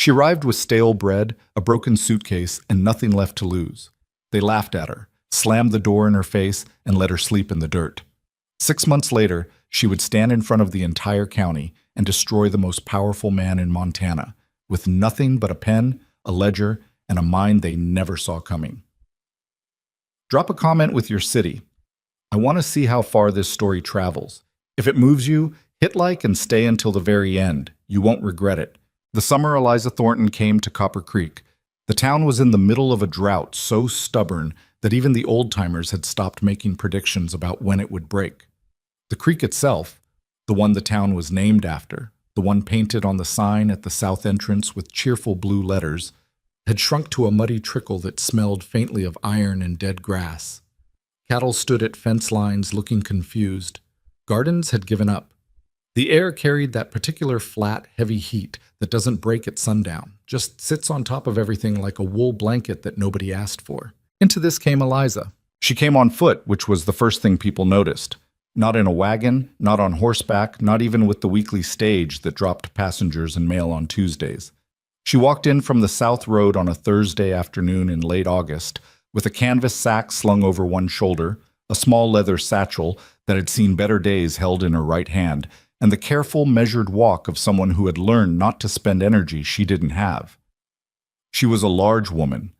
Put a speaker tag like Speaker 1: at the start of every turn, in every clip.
Speaker 1: She arrived with stale bread, a broken suitcase, and nothing left to lose. They laughed at her, slammed the door in her face, and let her sleep in the dirt. 6 months later, she would stand in front of the entire county and destroy the most powerful man in Montana, with nothing but a pen, a ledger, and a mind they never saw coming. Drop a comment with your city. I want to see how far this story travels. If it moves you, hit like and stay until the very end. You won't regret it. The summer Eliza Thornton came to Copper Creek. The town was in the middle of a drought so stubborn that even the old-timers had stopped making predictions about when it would break. The creek itself, the one the town was named after, the one painted on the sign at the south entrance with cheerful blue letters, had shrunk to a muddy trickle that smelled faintly of iron and dead grass. Cattle stood at fence lines looking confused. Gardens had given up. The air carried that particular flat, heavy heat that doesn't break at sundown, just sits on top of everything like a wool blanket that nobody asked for. Into this came Eliza. She came on foot, which was the first thing people noticed. Not in a wagon, not on horseback, not even with the weekly stage that dropped passengers and mail on Tuesdays. She walked in from the South Road on a Thursday afternoon in late August, with a canvas sack slung over one shoulder, a small leather satchel that had seen better days held in her right hand, and the careful, measured walk of someone who had learned not to spend energy she didn't have. She was a large woman,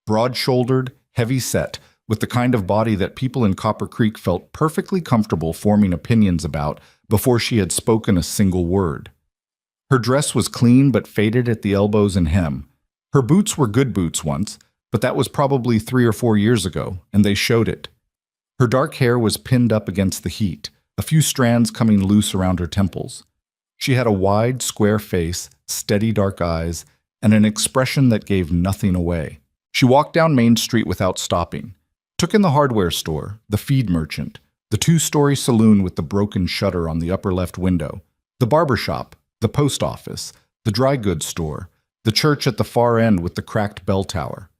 Speaker 1: broad-shouldered, heavy-set, with the kind of body that people in Copper Creek felt perfectly comfortable forming opinions about before she had spoken a single word. Her dress was clean but faded at the elbows and hem. Her boots were good boots once, but that was probably 3 or 4 years ago, and they showed it. Her dark hair was pinned up against the heat, a few strands coming loose around her temples. She had a wide, square face, steady dark eyes, and an expression that gave nothing away. She walked down Main Street without stopping, took in the hardware store, the feed merchant, the 2-story saloon with the broken shutter on the upper left window, the barber shop, the post office, the dry goods store, the church at the far end with the cracked bell tower.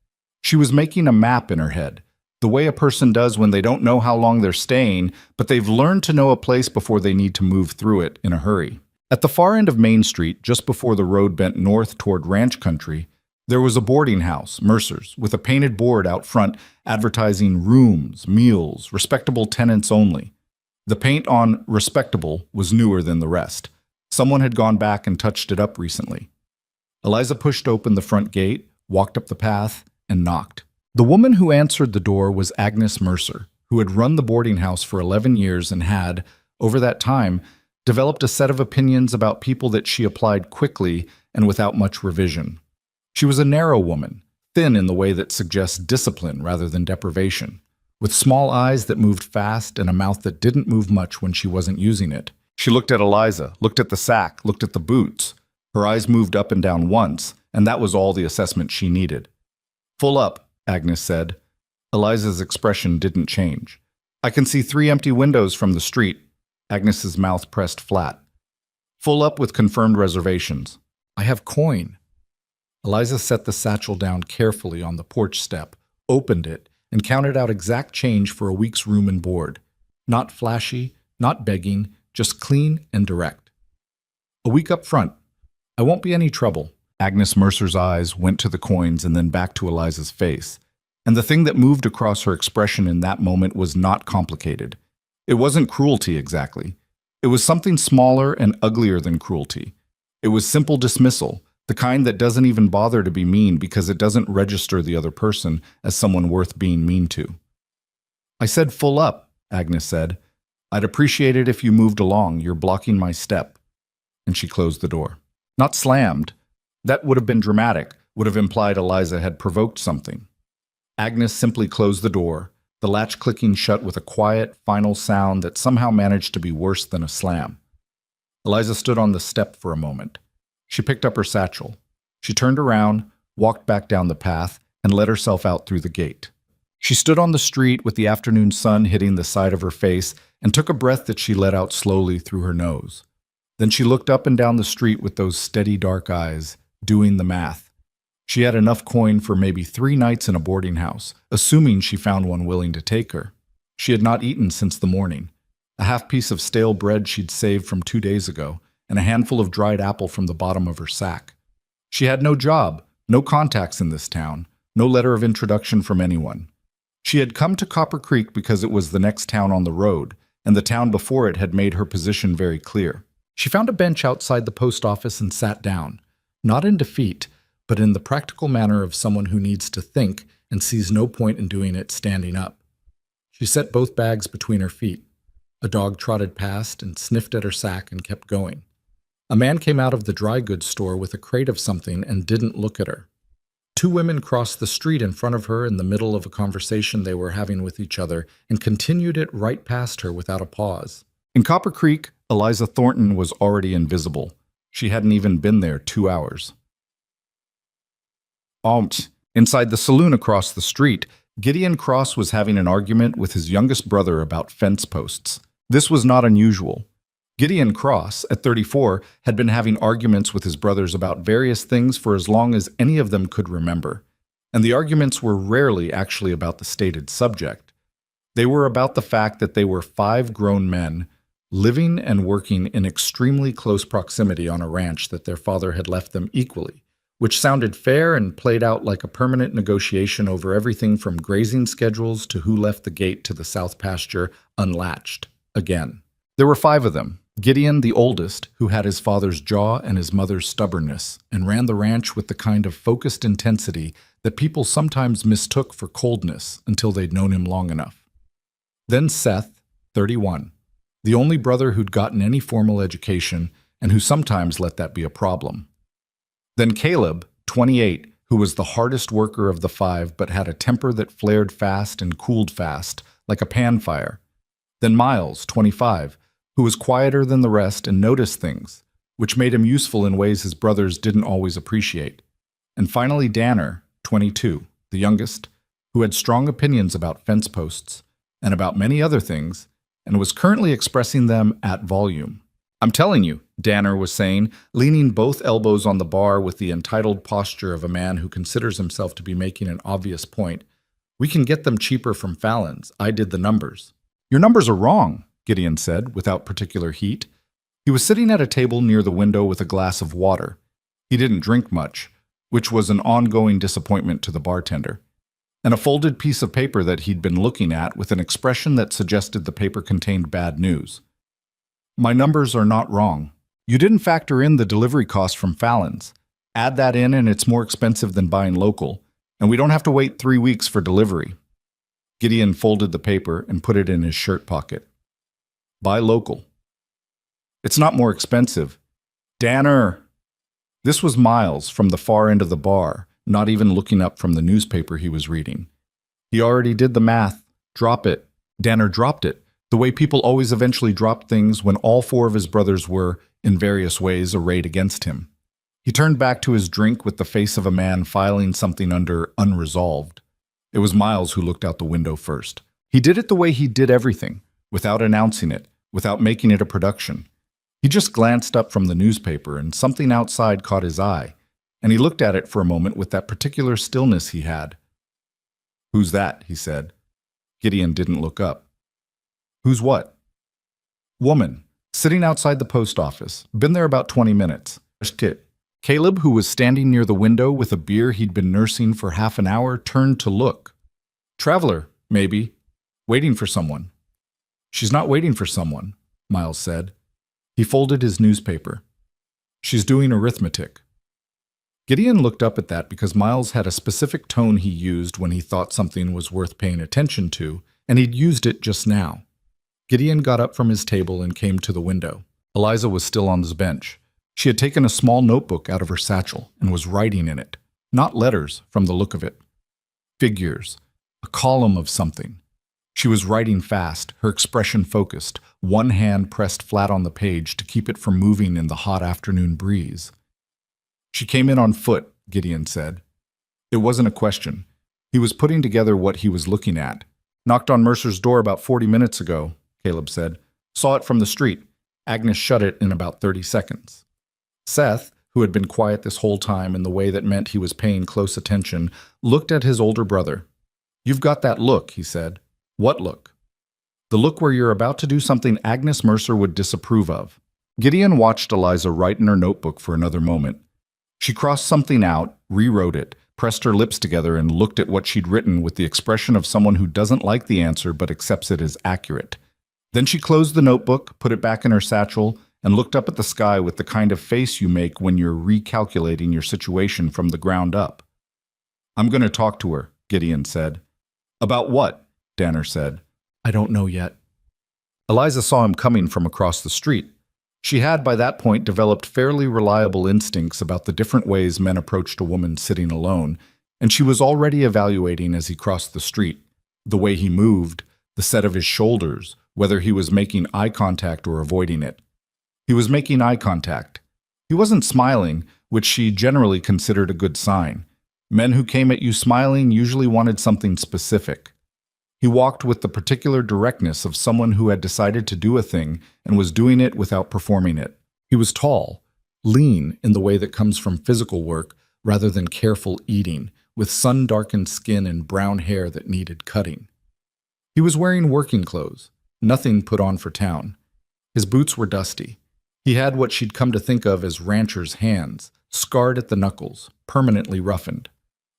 Speaker 1: She was making a map in her head, the way a person does when they don't know how long they're staying, but they've learned to know a place before they need to move through it in a hurry. At the far end of Main Street, just before the road bent north toward ranch country, there was a boarding house, Mercer's, with a painted board out front advertising rooms, meals, respectable tenants only. The paint on respectable was newer than the rest. Someone had gone back and touched it up recently. Eliza pushed open the front gate, walked up the path, and knocked. The woman who answered the door was Agnes Mercer, who had run the boarding house for 11 years and had, over that time, developed a set of opinions about people that she applied quickly and without much revision. She was a narrow woman, thin in the way that suggests discipline rather than deprivation, with small eyes that moved fast and a mouth that didn't move much when she wasn't using it. She looked at Eliza, looked at the sack, looked at the boots. Her eyes moved up and down once, and that was all the assessment she needed. "Full up," Agnes said. Eliza's expression didn't change. "I can see 3 empty windows from the street." Agnes's mouth pressed flat. "Full up with confirmed reservations." "I have coin." Eliza set the satchel down carefully on the porch step, opened it, and counted out exact change for a week's room and board. Not flashy, not begging, just clean and direct. "A week up front. I won't be any trouble." Agnes Mercer's eyes went to the coins and then back to Eliza's face. And the thing that moved across her expression in that moment was not complicated. It wasn't cruelty exactly. It was something smaller and uglier than cruelty. It was simple dismissal, the kind that doesn't even bother to be mean because it doesn't register the other person as someone worth being mean to. "I said full up," Agnes said. "I'd appreciate it if you moved along. You're blocking my step." And she closed the door. Not slammed. That would have been dramatic, would have implied Eliza had provoked something. Agnes simply closed the door, the latch clicking shut with a quiet, final sound that somehow managed to be worse than a slam. Eliza stood on the step for a moment. She picked up her satchel. She turned around, walked back down the path, and let herself out through the gate. She stood on the street with the afternoon sun hitting the side of her face and took a breath that she let out slowly through her nose. Then she looked up and down the street with those steady dark eyes, doing the math. She had enough coin for maybe 3 nights in a boarding house, assuming she found one willing to take her. She had not eaten since the morning. A half piece of stale bread she'd saved from 2 days ago, and a handful of dried apple from the bottom of her sack. She had no job, no contacts in this town, no letter of introduction from anyone. She had come to Copper Creek because it was the next town on the road, and the town before it had made her position very clear. She found a bench outside the post office and sat down, not in defeat, but in the practical manner of someone who needs to think and sees no point in doing it standing up. She set both bags between her feet. A dog trotted past and sniffed at her sack and kept going. A man came out of the dry goods store with a crate of something and didn't look at her. Two women crossed the street in front of her in the middle of a conversation they were having with each other and continued it right past her without a pause. In Copper Creek, Eliza Thornton was already invisible. She hadn't even been there 2 hours. Inside the saloon across the street, Gideon Cross was having an argument with his youngest brother about fence posts. This was not unusual. Gideon Cross, at 34, had been having arguments with his brothers about various things for as long as any of them could remember. And the arguments were rarely actually about the stated subject. They were about the fact that they were 5 grown men living and working in extremely close proximity on a ranch that their father had left them equally, which sounded fair and played out like a permanent negotiation over everything from grazing schedules to who left the gate to the south pasture unlatched again. There were 5 of them. Gideon, the oldest, who had his father's jaw and his mother's stubbornness, and ran the ranch with the kind of focused intensity that people sometimes mistook for coldness until they'd known him long enough. Then Seth, 31, the only brother who'd gotten any formal education and who sometimes let that be a problem. Then Caleb, 28, who was the hardest worker of the 5 but had a temper that flared fast and cooled fast, like a pan fire. Then Miles, 25, who was quieter than the rest and noticed things, which made him useful in ways his brothers didn't always appreciate. And finally Danner, 22, the youngest, who had strong opinions about fence posts and about many other things, and was currently expressing them at volume. "I'm telling you," Danner was saying, leaning both elbows on the bar with the entitled posture of a man who considers himself to be making an obvious point, "we can get them cheaper from Fallon's. I did the numbers." "Your numbers are wrong," Gideon said, without particular heat. He was sitting at a table near the window with a glass of water. He didn't drink much, which was an ongoing disappointment to the bartender, and a folded piece of paper that he'd been looking at with an expression that suggested the paper contained bad news. "My numbers are not wrong. You didn't factor in the delivery cost from Fallon's. Add that in and it's more expensive than buying local, and we don't have to wait 3 weeks for delivery." Gideon folded the paper and put it in his shirt pocket. "Buy local." "It's not more expensive." "Danner!" This was Miles from the far end of the bar, not even looking up from the newspaper he was reading. He already did the math. "Drop it." Danner dropped it, the way people always eventually dropped things when all 4 of his brothers were, in various ways, arrayed against him. He turned back to his drink with the face of a man filing something under unresolved. It was Miles who looked out the window first. He did it the way he did everything, without announcing it, without making it a production. He just glanced up from the newspaper and something outside caught his eye, and he looked at it for a moment with that particular stillness he had. "Who's that?" he said. Gideon didn't look up. "Who's what?" "Woman, sitting outside the post office. Been there about 20 minutes. Caleb, who was standing near the window with a beer he'd been nursing for half an hour, turned to look. "Traveler, maybe. Waiting for someone." "She's not waiting for someone," Miles said. He folded his newspaper. "She's doing arithmetic." Gideon looked up at that because Miles had a specific tone he used when he thought something was worth paying attention to, and he'd used it just now. Gideon got up from his table and came to the window. Eliza was still on the bench. She had taken a small notebook out of her satchel and was writing in it. Not letters, from the look of it. Figures. A column of something. She was writing fast, her expression focused, one hand pressed flat on the page to keep it from moving in the hot afternoon breeze. "She came in on foot," Gideon said. It wasn't a question. He was putting together what he was looking at. "Knocked on Mercer's door about 40 minutes ago," Caleb said. "Saw it from the street. Agnes shut it in about 30 seconds. Seth, who had been quiet this whole time in the way that meant he was paying close attention, looked at his older brother. "You've got that look," he said. "What look?" "The look where you're about to do something Agnes Mercer would disapprove of." Gideon watched Eliza write in her notebook for another moment. She crossed something out, rewrote it, pressed her lips together, and looked at what she'd written with the expression of someone who doesn't like the answer but accepts it as accurate. Then she closed the notebook, put it back in her satchel, and looked up at the sky with the kind of face you make when you're recalculating your situation from the ground up. "I'm going to talk to her," Gideon said. "About what?" Danner said. "I don't know yet." Eliza saw him coming from across the street. She had, by that point, developed fairly reliable instincts about the different ways men approached a woman sitting alone, and she was already evaluating as he crossed the street, the way he moved, the set of his shoulders, whether he was making eye contact or avoiding it. He was making eye contact. He wasn't smiling, which she generally considered a good sign. Men who came at you smiling usually wanted something specific. He walked with the particular directness of someone who had decided to do a thing and was doing it without performing it. He was tall, lean in the way that comes from physical work rather than careful eating, with sun-darkened skin and brown hair that needed cutting. He was wearing working clothes, nothing put on for town. His boots were dusty. He had what she'd come to think of as rancher's hands, scarred at the knuckles, permanently roughened.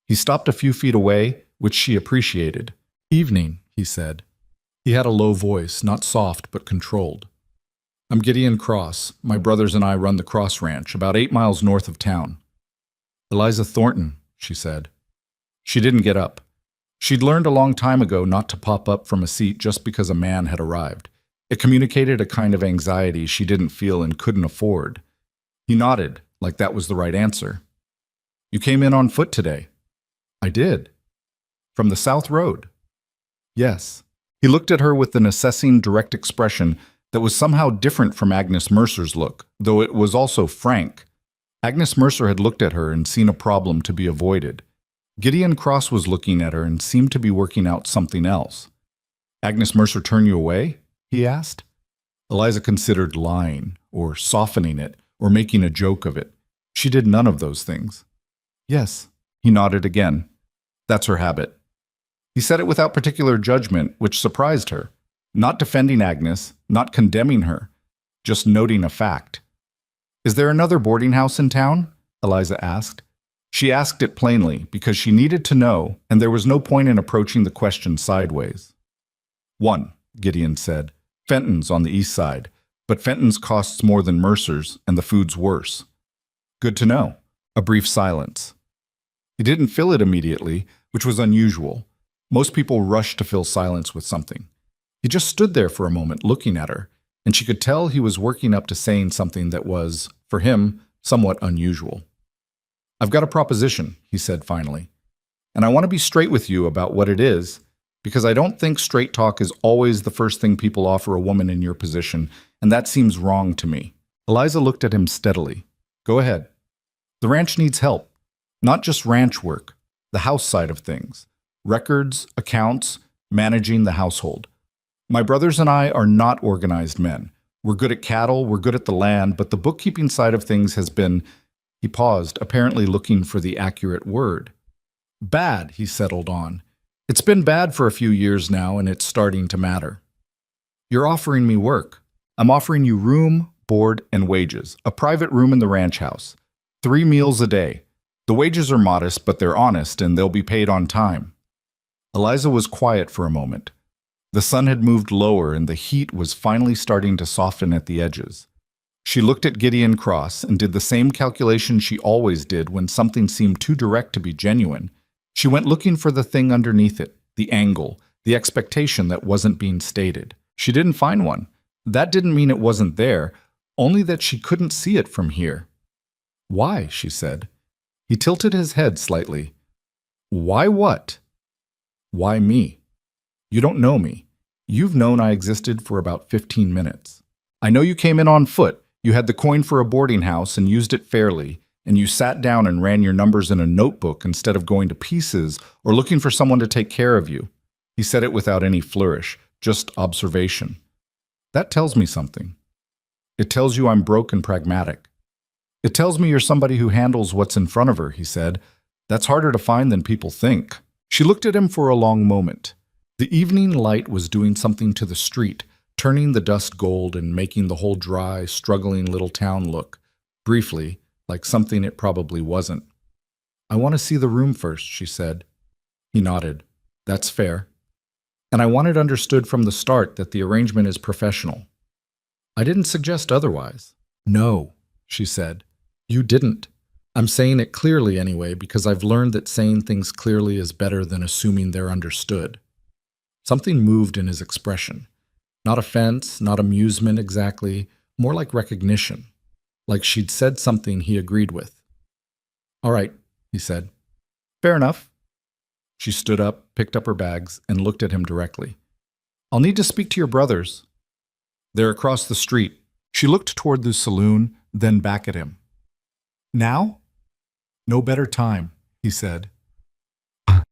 Speaker 1: He stopped a few feet away, which she appreciated. "Evening," he said. He had a low voice, not soft but controlled. "I'm Gideon Cross. My brothers and I run the Cross Ranch, about 8 miles north of town." "Eliza Thornton," she said. She didn't get up. She'd learned a long time ago not to pop up from a seat just because a man had arrived. It communicated a kind of anxiety she didn't feel and couldn't afford. He nodded, like that was the right answer. "You came in on foot today." "I did." "From the South Road?" "Yes." He looked at her with an assessing, direct expression that was somehow different from Agnes Mercer's look, though it was also frank. Agnes Mercer had looked at her and seen a problem to be avoided. Gideon Cross was looking at her and seemed to be working out something else. "Agnes Mercer turn you away?" he asked. Eliza considered lying, or softening it, or making a joke of it. She did none of those things. "Yes." He nodded again. "That's her habit." He said it without particular judgment, which surprised her. Not defending Agnes, not condemning her, just noting a fact. "Is there another boarding house in town?" Eliza asked. She asked it plainly because she needed to know, and there was no point in approaching the question sideways. "One," Gideon said. "Fenton's on the east side, but Fenton's costs more than Mercer's, and the food's worse." "Good to know." A brief silence. He didn't fill it immediately, which was unusual. Most people rush to fill silence with something. He just stood there for a moment looking at her, and she could tell he was working up to saying something that was, for him, somewhat unusual. "I've got a proposition," he said finally, "and I want to be straight with you about what it is, because I don't think straight talk is always the first thing people offer a woman in your position, and that seems wrong to me." Eliza looked at him steadily. "Go ahead." "The ranch needs help. Not just ranch work, the house side of things. Records, accounts, managing the household. My brothers and I are not organized men. We're good at cattle, we're good at the land, but the bookkeeping side of things has been—" He paused, apparently looking for the accurate word. "Bad," he settled on. "It's been bad for a few years now, and it's starting to matter." "You're offering me work. I'm offering you room, board, and wages. A private room in the ranch house. 3 meals a day. The wages are modest, but they're honest, and they'll be paid on time." Eliza was quiet for a moment. The sun had moved lower, and the heat was finally starting to soften at the edges. She looked at Gideon Cross and did the same calculation she always did when something seemed too direct to be genuine. She went looking for the thing underneath it, the angle, the expectation that wasn't being stated. She didn't find one. That didn't mean it wasn't there, only that she couldn't see it from here. "Why?" she said. He tilted his head slightly. "Why what?" "Why me? You don't know me. You've known I existed for about 15 minutes. I know you came in on foot. You had the coin for a boarding house and used it fairly, and you sat down and ran your numbers in a notebook instead of going to pieces or looking for someone to take care of you." He said it without any flourish, just observation. "That tells me something. It tells you I'm broke and pragmatic. It tells me you're somebody who handles what's in front of her," he said. "That's harder to find than people think." She looked at him for a long moment. The evening light was doing something to the street, turning the dust gold and making the whole dry, struggling little town look, briefly, like something it probably wasn't. "I want to see the room first," she said. He nodded. "That's fair. And I want it understood from the start that the arrangement is professional. I didn't suggest otherwise." "No," she said. "You didn't. I'm saying it clearly anyway because I've learned that saying things clearly is better than assuming they're understood." Something moved in his expression. Not offense, not amusement exactly, more like recognition. Like she'd said something he agreed with. "All right," he said. "Fair enough." She stood up, picked up her bags, and looked at him directly. "I'll need to speak to your brothers." "They're across the street." She looked toward the saloon, then back at him. "Now?" "No better time," he said.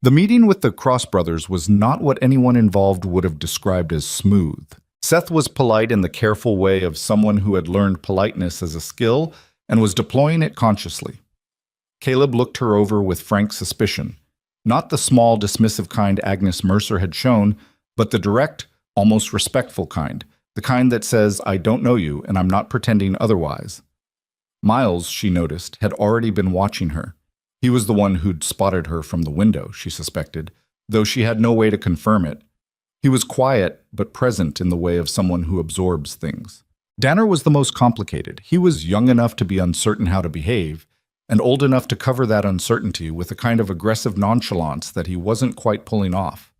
Speaker 1: The meeting with the Cross brothers was not what anyone involved would have described as smooth. Seth was polite in the careful way of someone who had learned politeness as a skill and was deploying it consciously. Caleb looked her over with frank suspicion. Not the small, dismissive kind Agnes Mercer had shown, but the direct, almost respectful kind. The kind that says, "I don't know you, and I'm not pretending otherwise." Miles, she noticed, had already been watching her. He was the one who'd spotted her from the window, she suspected, though she had no way to confirm it. He was quiet, but present in the way of someone who absorbs things. Danner was the most complicated. He was young enough to be uncertain how to behave, and old enough to cover that uncertainty with a kind of aggressive nonchalance that he wasn't quite pulling off.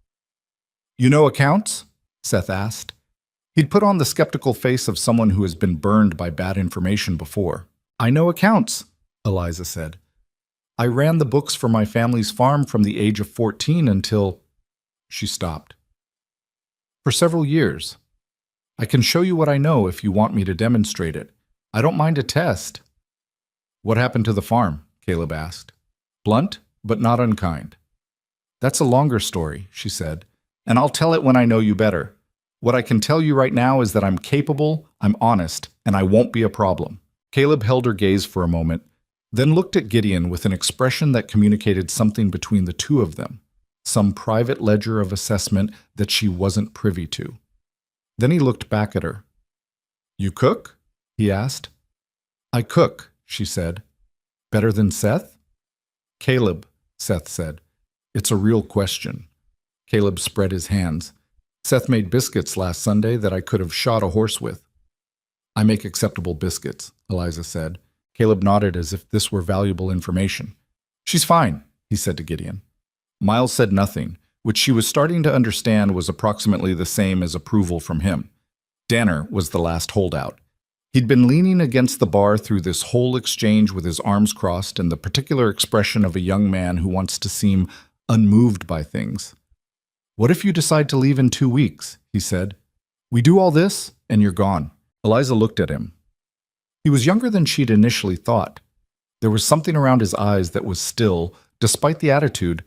Speaker 1: "You know accounts?" Seth asked. He'd put on the skeptical face of someone who has been burned by bad information before. "I know accounts," Eliza said. "I ran the books for my family's farm from the age of 14 until—" She stopped. "For several years. I can show you what I know if you want me to demonstrate it. I don't mind a test." "What happened to the farm?" Caleb asked. Blunt, but not unkind. "That's a longer story," she said, "and I'll tell it when I know you better. What I can tell you right now is that I'm capable, I'm honest, and I won't be a problem." Caleb held her gaze for a moment, then looked at Gideon with an expression that communicated something between the two of them, some private ledger of assessment that she wasn't privy to. Then he looked back at her. "You cook?" he asked. "I cook," she said. "Better than Seth?" "Caleb," Seth said. "It's a real question." Caleb spread his hands. "Seth made biscuits last Sunday that I could have shot a horse with." "I make acceptable biscuits," Eliza said. Caleb nodded as if this were valuable information. "She's fine," he said to Gideon. Miles said nothing, which she was starting to understand was approximately the same as approval from him. Danner was the last holdout. He'd been leaning against the bar through this whole exchange with his arms crossed and the particular expression of a young man who wants to seem unmoved by things. "What if you decide to leave in 2 weeks?" he said. "We do all this, and you're gone." Eliza looked at him. He was younger than she'd initially thought. There was something around his eyes that was still, despite the attitude,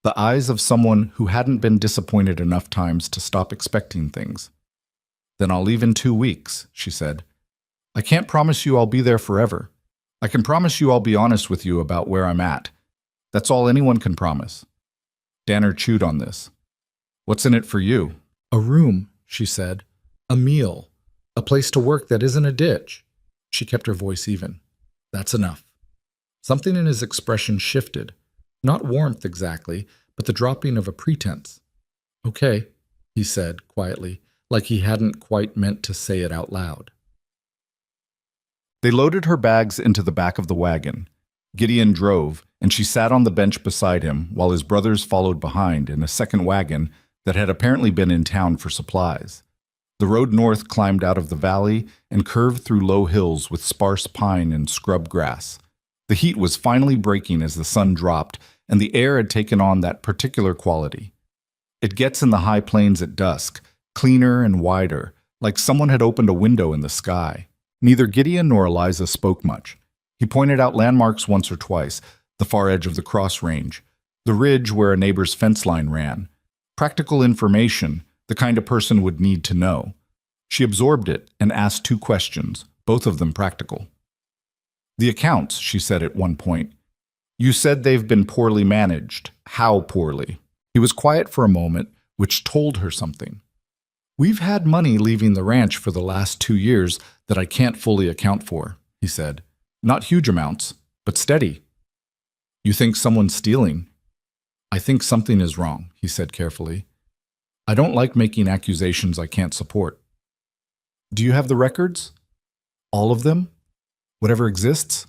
Speaker 1: the eyes of someone who hadn't been disappointed enough times to stop expecting things. "Then I'll leave in 2 weeks," she said. "I can't promise you I'll be there forever. I can promise you I'll be honest with you about where I'm at. That's all anyone can promise." Danner chewed on this. "What's in it for you?" "A room," she said. "A meal. A place to work that isn't a ditch." She kept her voice even. "That's enough." Something in his expression shifted. Not warmth exactly, but the dropping of a pretense. "Okay," he said quietly, like he hadn't quite meant to say it out loud. They loaded her bags into the back of the wagon. Gideon drove, and she sat on the bench beside him while his brothers followed behind in a second wagon that had apparently been in town for supplies. The road north climbed out of the valley and curved through low hills with sparse pine and scrub grass. The heat was finally breaking as the sun dropped, and the air had taken on that particular quality. It gets in the high plains at dusk, cleaner and wider, like someone had opened a window in the sky. Neither Gideon nor Eliza spoke much. He pointed out landmarks once or twice, the far edge of the cross range, the ridge where a neighbor's fence line ran. Practical information, the kind a person would need to know. She absorbed it and asked 2 questions, both of them practical. "The accounts," she said at one point. "You said they've been poorly managed. How poorly?" He was quiet for a moment, which told her something. "We've had money leaving the ranch for the last 2 years that I can't fully account for," he said. "Not huge amounts, but steady. You think someone's stealing? I think something is wrong, he said carefully. I don't like making accusations I can't support. Do you have the records? All of them? Whatever exists?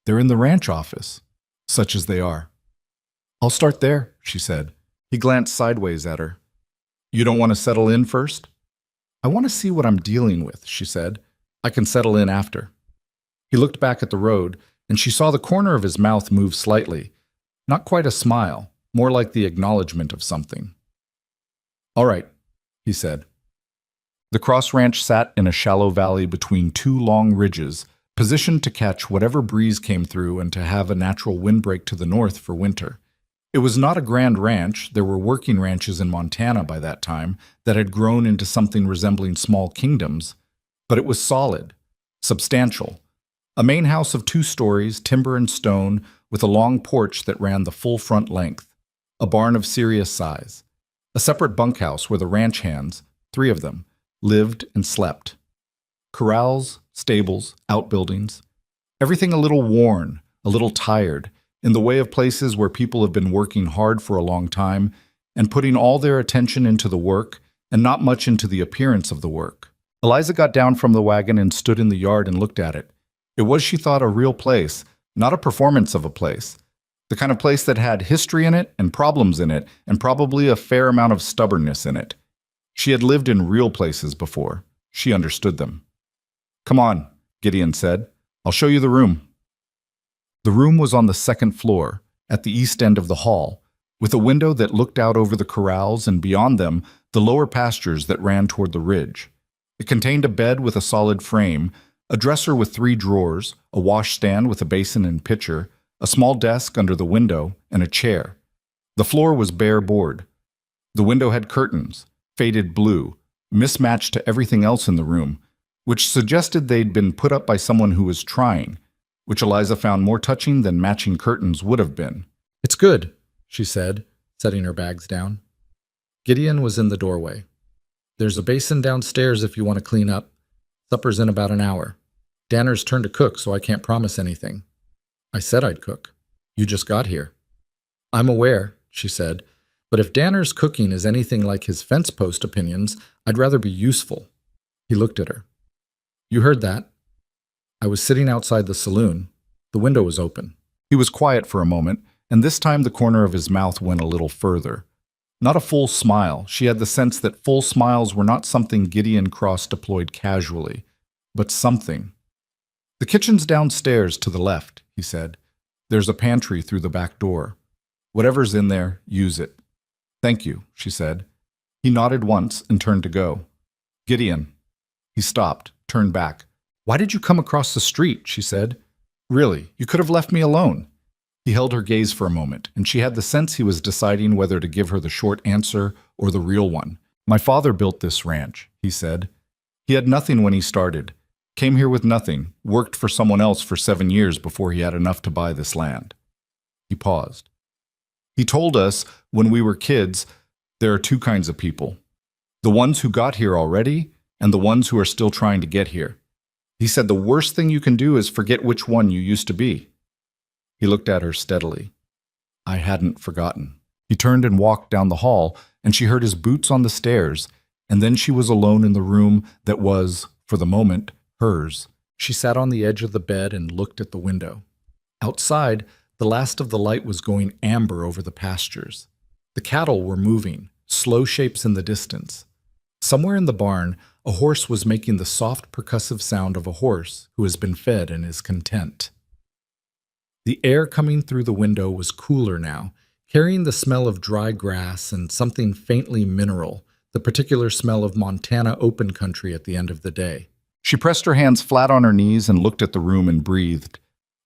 Speaker 1: They're in the ranch office, such as they are. I'll start there, she said. He glanced sideways at her. You don't want to settle in first? I want to see what I'm dealing with, she said. I can settle in after. He looked back at the road, and she saw the corner of his mouth move slightly. Not quite a smile, more like the acknowledgement of something. All right, he said. The Cross Ranch sat in a shallow valley between two long ridges, positioned to catch whatever breeze came through and to have a natural windbreak to the north for winter. It was not a grand ranch. There were working ranches in Montana by that time that had grown into something resembling small kingdoms, but it was solid, substantial. A main house of 2 stories, timber and stone, with a long porch that ran the full front length. A barn of serious size. A separate bunkhouse where the ranch hands, 3 of them, lived and slept. Corrals, stables, outbuildings. Everything a little worn, a little tired, in the way of places where people have been working hard for a long time and putting all their attention into the work and not much into the appearance of the work. Eliza got down from the wagon and stood in the yard and looked at it. It was, she thought, a real place, not a performance of a place. The kind of place that had history in it and problems in it and probably a fair amount of stubbornness in it. She had lived in real places before. She understood them. Come on, Gideon said. I'll show you the room. The room was on the 2nd floor, at the east end of the hall, with a window that looked out over the corrals and beyond them the lower pastures that ran toward the ridge. It contained a bed with a solid frame, a dresser with 3 drawers, a washstand with a basin and pitcher, a small desk under the window, and a chair. The floor was bare board. The window had curtains, faded blue, mismatched to everything else in the room, which suggested they'd been put up by someone who was trying, which Eliza found more touching than matching curtains would have been. It's good, she said, setting her bags down. Gideon was in the doorway. There's a basin downstairs if you want to clean up. Supper's in about an hour. Danner's turn to cook, so I can't promise anything. I said I'd cook. You just got here. I'm aware, she said, but if Danner's cooking is anything like his fence post opinions, I'd rather be useful. He looked at her. You heard that. I was sitting outside the saloon. The window was open. He was quiet for a moment, and this time the corner of his mouth went a little further. Not a full smile. She had the sense that full smiles were not something Gideon Cross deployed casually, but something. The kitchen's downstairs to the left, he said. There's a pantry through the back door. Whatever's in there, use it. Thank you, she said. He nodded once and turned to go. Gideon. He stopped, turned back. Why did you come across the street? She said. Really, you could have left me alone. He held her gaze for a moment, and she had the sense he was deciding whether to give her the short answer or the real one. My father built this ranch, he said. He had nothing when he started. Came here with nothing, worked for someone else for 7 years before he had enough to buy this land. He paused. He told us, when we were kids, there are 2 kinds of people. The ones who got here already, and the ones who are still trying to get here. He said the worst thing you can do is forget which one you used to be. He looked at her steadily. I hadn't forgotten. He turned and walked down the hall, and she heard his boots on the stairs, and then she was alone in the room that was, for the moment, hers. She sat on the edge of the bed and looked at the window. Outside, the last of the light was going amber over the pastures. The cattle were moving, slow shapes in the distance. Somewhere in the barn, a horse was making the soft percussive sound of a horse who has been fed and is content. The air coming through the window was cooler now, carrying the smell of dry grass and something faintly mineral, the particular smell of Montana open country at the end of the day. She pressed her hands flat on her knees and looked at the room and breathed.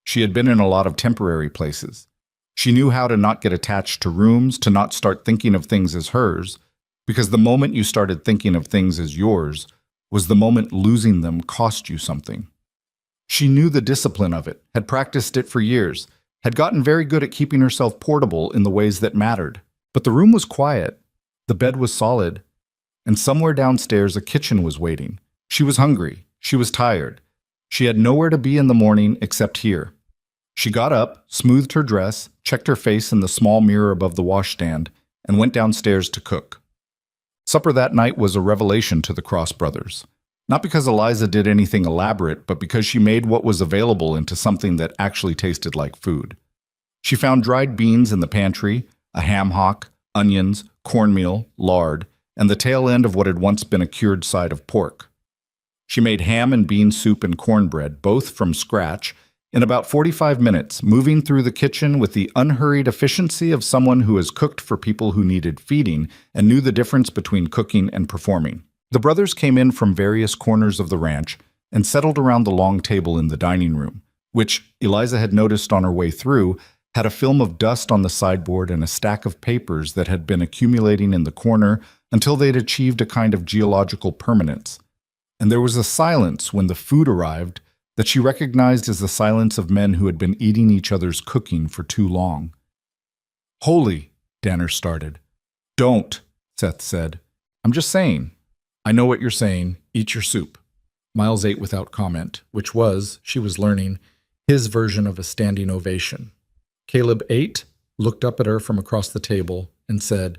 Speaker 1: She had been in a lot of temporary places. She knew how to not get attached to rooms, to not start thinking of things as hers, because the moment you started thinking of things as yours was the moment losing them cost you something. She knew the discipline of it, had practiced it for years, had gotten very good at keeping herself portable in the ways that mattered. But the room was quiet, the bed was solid, and somewhere downstairs a kitchen was waiting. She was hungry, she was tired. She had nowhere to be in the morning except here. She got up, smoothed her dress, checked her face in the small mirror above the washstand, and went downstairs to cook. Supper that night was a revelation to the Cross brothers. Not because Eliza did anything elaborate, but because she made what was available into something that actually tasted like food. She found dried beans in the pantry, a ham hock, onions, cornmeal, lard, and the tail end of what had once been a cured side of pork. She made ham and bean soup and cornbread, both from scratch, in about 45 minutes, moving through the kitchen with the unhurried efficiency of someone who has cooked for people who needed feeding and knew the difference between cooking and performing. The brothers came in from various corners of the ranch and settled around the long table in the dining room, which, Eliza had noticed on her way through, had a film of dust on the sideboard and a stack of papers that had been accumulating in the corner until they'd achieved a kind of geological permanence. And there was a silence when the food arrived that she recognized as the silence of men who had been eating each other's cooking for too long. "Holy," Danner started. "Don't," Seth said. "I'm just saying." "I know what you're saying. Eat your soup." Miles ate without comment, which was, she was learning, his version of a standing ovation. Caleb ate, looked up at her from across the table, and said,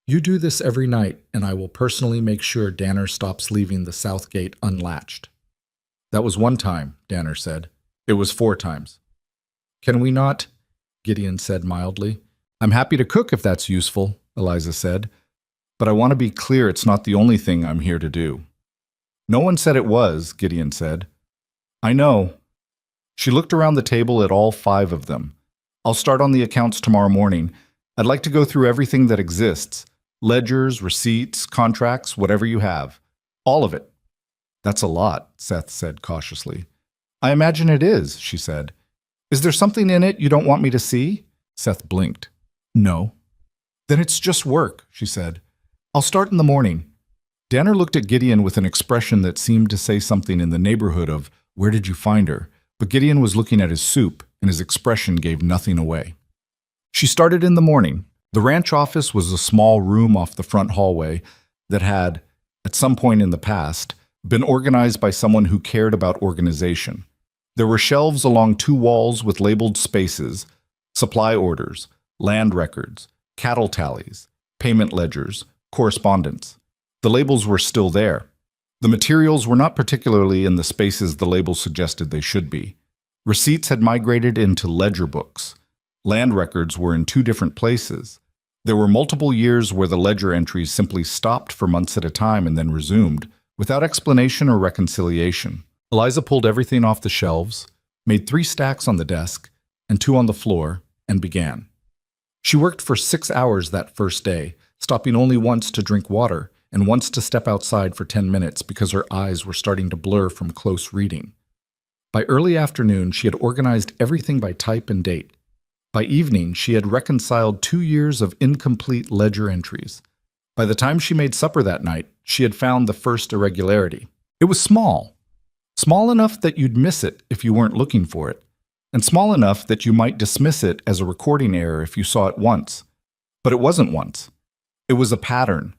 Speaker 1: "You do this every night, and I will personally make sure Danner stops leaving the south gate unlatched." "That was one time," Danner said. "It was 4 times. "Can we not?" Gideon said mildly. "I'm happy to cook if that's useful," Eliza said. "But I want to be clear it's not the only thing I'm here to do." "No one said it was," Gideon said. "I know." She looked around the table at all 5 of them. "I'll start on the accounts tomorrow morning. I'd like to go through everything that exists. Ledgers, receipts, contracts, whatever you have. All of it." "That's a lot," Seth said cautiously. "I imagine it is," she said. "Is there something in it you don't want me to see?" Seth blinked. "No." "Then it's just work," she said. "I'll start in the morning." Danner looked at Gideon with an expression that seemed to say something in the neighborhood of, "Where did you find her?" But Gideon was looking at his soup, and his expression gave nothing away. She started in the morning. The ranch office was a small room off the front hallway that had, at some point in the past, been organized by someone who cared about organization. There were shelves along 2 walls with labeled spaces, supply orders, land records, cattle tallies, payment ledgers, correspondence. The labels were still there. The materials were not particularly in the spaces the labels suggested they should be. Receipts had migrated into ledger books. Land records were in 2 different places. There were multiple years where the ledger entries simply stopped for months at a time and then resumed, without explanation or reconciliation. Eliza pulled everything off the shelves, made 3 stacks on the desk, and 2 on the floor, and began. She worked for 6 hours that first day, stopping only once to drink water, and once to step outside for 10 minutes because her eyes were starting to blur from close reading. By early afternoon, she had organized everything by type and date. By evening, she had reconciled 2 years of incomplete ledger entries. By the time she made supper that night, she had found the first irregularity. It was small. Small enough that you'd miss it if you weren't looking for it, and small enough that you might dismiss it as a recording error if you saw it once. But it wasn't once. It was a pattern.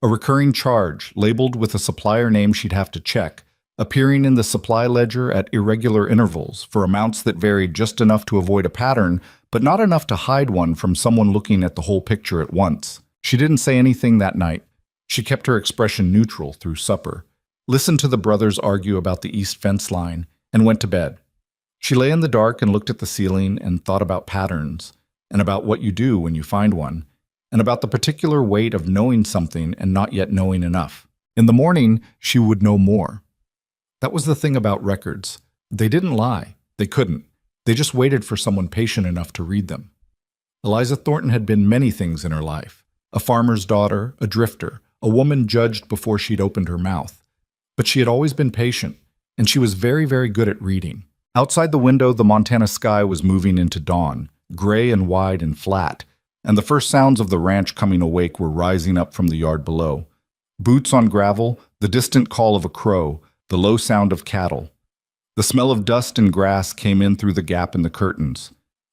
Speaker 1: A recurring charge, labeled with a supplier name she'd have to check, appearing in the supply ledger at irregular intervals for amounts that varied just enough to avoid a pattern, but not enough to hide one from someone looking at the whole picture at once. She didn't say anything that night. She kept her expression neutral through supper, listened to the brothers argue about the east fence line, and went to bed. She lay in the dark and looked at the ceiling and thought about patterns, and about what you do when you find one, and about the particular weight of knowing something and not yet knowing enough. In the morning, she would know more. That was the thing about records. They didn't lie. They couldn't. They just waited for someone patient enough to read them. Eliza Thornton had been many things in her life. A farmer's daughter, a drifter, a woman judged before she'd opened her mouth. But she had always been patient, and she was very, very good at reading. Outside the window, the Montana sky was moving into dawn, gray and wide and flat, and the first sounds of the ranch coming awake were rising up from the yard below. Boots on gravel, the distant call of a crow, the low sound of cattle. The smell of dust and grass came in through the gap in the curtains.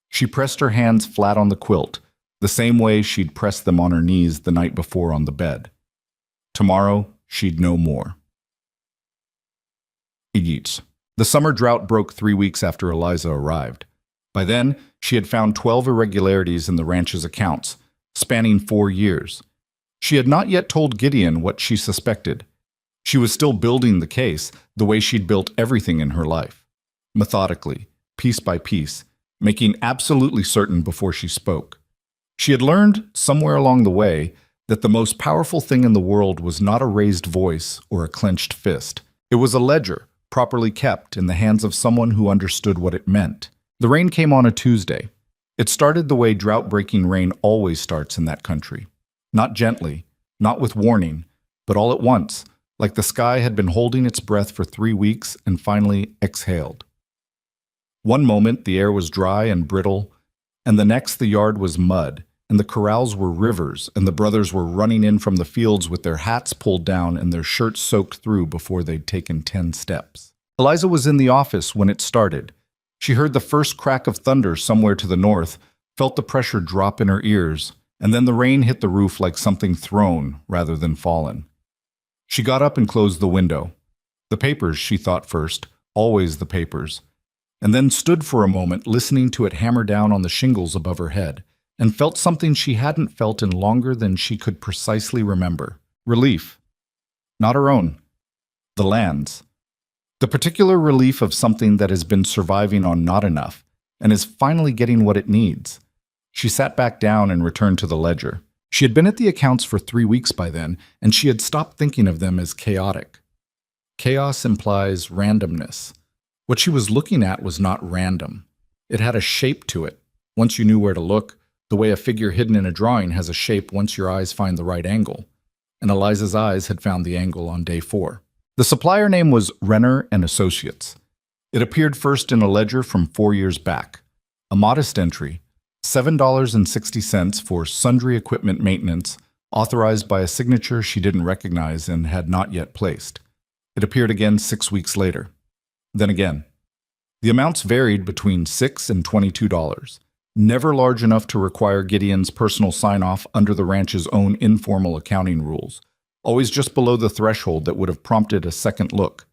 Speaker 1: She pressed her hands flat on the quilt, the same way she'd pressed them on her knees the night before on the bed. Tomorrow, she'd know more. Yeats. The summer drought broke 3 weeks after Eliza arrived. By then, she had found 12 irregularities in the ranch's accounts, spanning 4 years. She had not yet told Gideon what she suspected. She was still building the case the way she'd built everything in her life, methodically, piece by piece, making absolutely certain before she spoke. She had learned, somewhere along the way, that the most powerful thing in the world was not a raised voice or a clenched fist. It was a ledger, properly kept in the hands of someone who understood what it meant. The rain came on a Tuesday. It started the way drought-breaking rain always starts in that country. Not gently, not with warning, but all at once, like the sky had been holding its breath for 3 weeks and finally exhaled. One moment the air was dry and brittle, and the next the yard was mud, and the corrals were rivers, and the brothers were running in from the fields with their hats pulled down and their shirts soaked through before they'd taken 10 steps. Eliza was in the office when it started. She heard the first crack of thunder somewhere to the north, felt the pressure drop in her ears, and then the rain hit the roof like something thrown rather than fallen. She got up and closed the window. The papers, she thought first, always the papers, and then stood for a moment listening to it hammer down on the shingles above her head, and felt something she hadn't felt in longer than she could precisely remember. Relief. Not her own. The land's. The particular relief of something that has been surviving on not enough, and is finally getting what it needs. She sat back down and returned to the ledger. She had been at the accounts for 3 weeks by then, and she had stopped thinking of them as chaotic. Chaos implies randomness. What she was looking at was not random. It had a shape to it. Once you knew where to look, the way a figure hidden in a drawing has a shape once your eyes find the right angle. And Eliza's eyes had found the angle on day 4. The supplier name was Renner and Associates. It appeared first in a ledger from 4 years back. A modest entry, $7.60 for sundry equipment maintenance, authorized by a signature she didn't recognize and had not yet placed. It appeared again 6 weeks later. Then again. The amounts varied between $6 and $22, never large enough to require Gideon's personal sign-off under the ranch's own informal accounting rules, always just below the threshold that would have prompted a second look.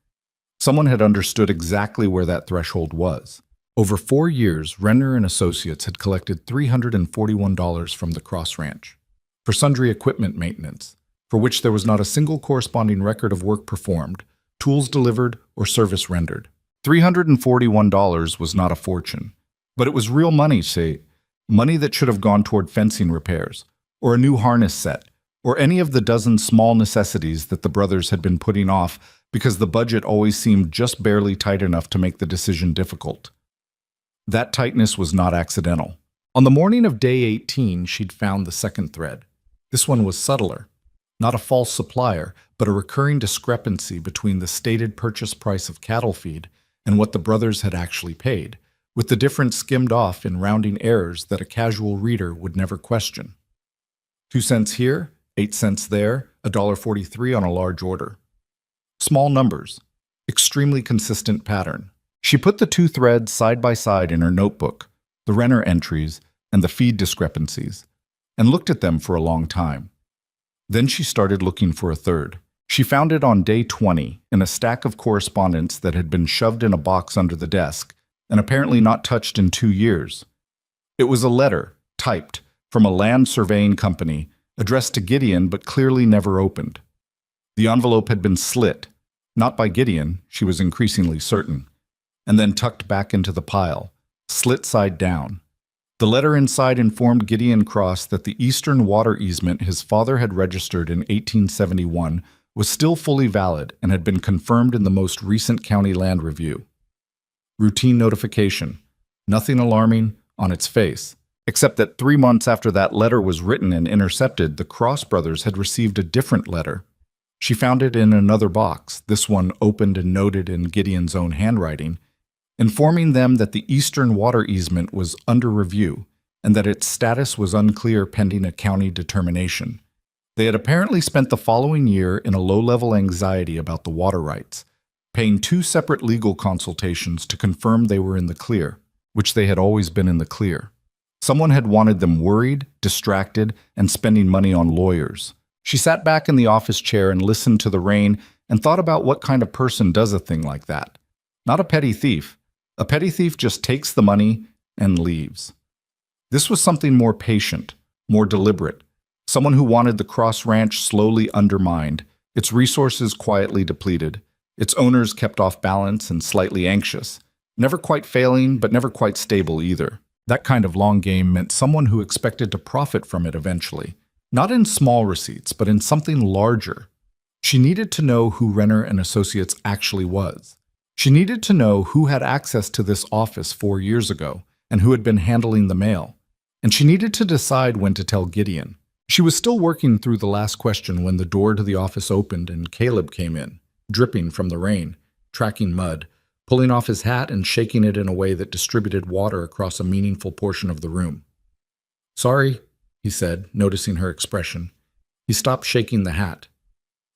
Speaker 1: Someone had understood exactly where that threshold was. Over 4 years, Renner and Associates had collected $341 from the Cross Ranch for sundry equipment maintenance, for which there was not a single corresponding record of work performed, tools delivered, or service rendered. $341 was not a fortune, but it was real money, say, money that should have gone toward fencing repairs, or a new harness set, or any of the dozen small necessities that the brothers had been putting off because the budget always seemed just barely tight enough to make the decision difficult. That tightness was not accidental. On the morning of day 18, she'd found the second thread. This one was subtler. Not a false supplier, but a recurring discrepancy between the stated purchase price of cattle feed and what the brothers had actually paid, with the difference skimmed off in rounding errors that a casual reader would never question. 2 cents here, 8 cents there, $1.43 on a large order. Small numbers, extremely consistent pattern. She put the 2 threads side by side in her notebook, the Renner entries and the feed discrepancies, and looked at them for a long time. Then she started looking for a third. She found it on day 20 in a stack of correspondence that had been shoved in a box under the desk and apparently not touched in 2 years. It was a letter, typed, from a land surveying company, addressed to Gideon but clearly never opened. The envelope had been slit, not by Gideon, she was increasingly certain, and then tucked back into the pile, slit side down. The letter inside informed Gideon Cross that the eastern water easement his father had registered in 1871 was still fully valid and had been confirmed in the most recent county land review. Routine notification, nothing alarming on its face, except that 3 months after that letter was written and intercepted, the Cross brothers had received a different letter. She found it in another box, this one opened and noted in Gideon's own handwriting, informing them that the eastern water easement was under review and that its status was unclear pending a county determination. They had apparently spent the following year in a low-level anxiety about the water rights, paying 2 separate legal consultations to confirm they were in the clear, which they had always been in the clear. Someone had wanted them worried, distracted, and spending money on lawyers. She sat back in the office chair and listened to the rain and thought about what kind of person does a thing like that. Not a petty thief. A petty thief just takes the money and leaves. This was something more patient, more deliberate, someone who wanted the Cross Ranch slowly undermined, its resources quietly depleted, its owners kept off balance and slightly anxious, never quite failing but never quite stable either. That kind of long game meant someone who expected to profit from it eventually, not in small receipts, but in something larger. She needed to know who Renner and Associates actually was. She needed to know who had access to this office 4 years ago and who had been handling the mail. And she needed to decide when to tell Gideon. She was still working through the last question when the door to the office opened and Caleb came in, dripping from the rain, tracking mud, pulling off his hat and shaking it in a way that distributed water across a meaningful portion of the room. "Sorry," he said, noticing her expression. He stopped shaking the hat.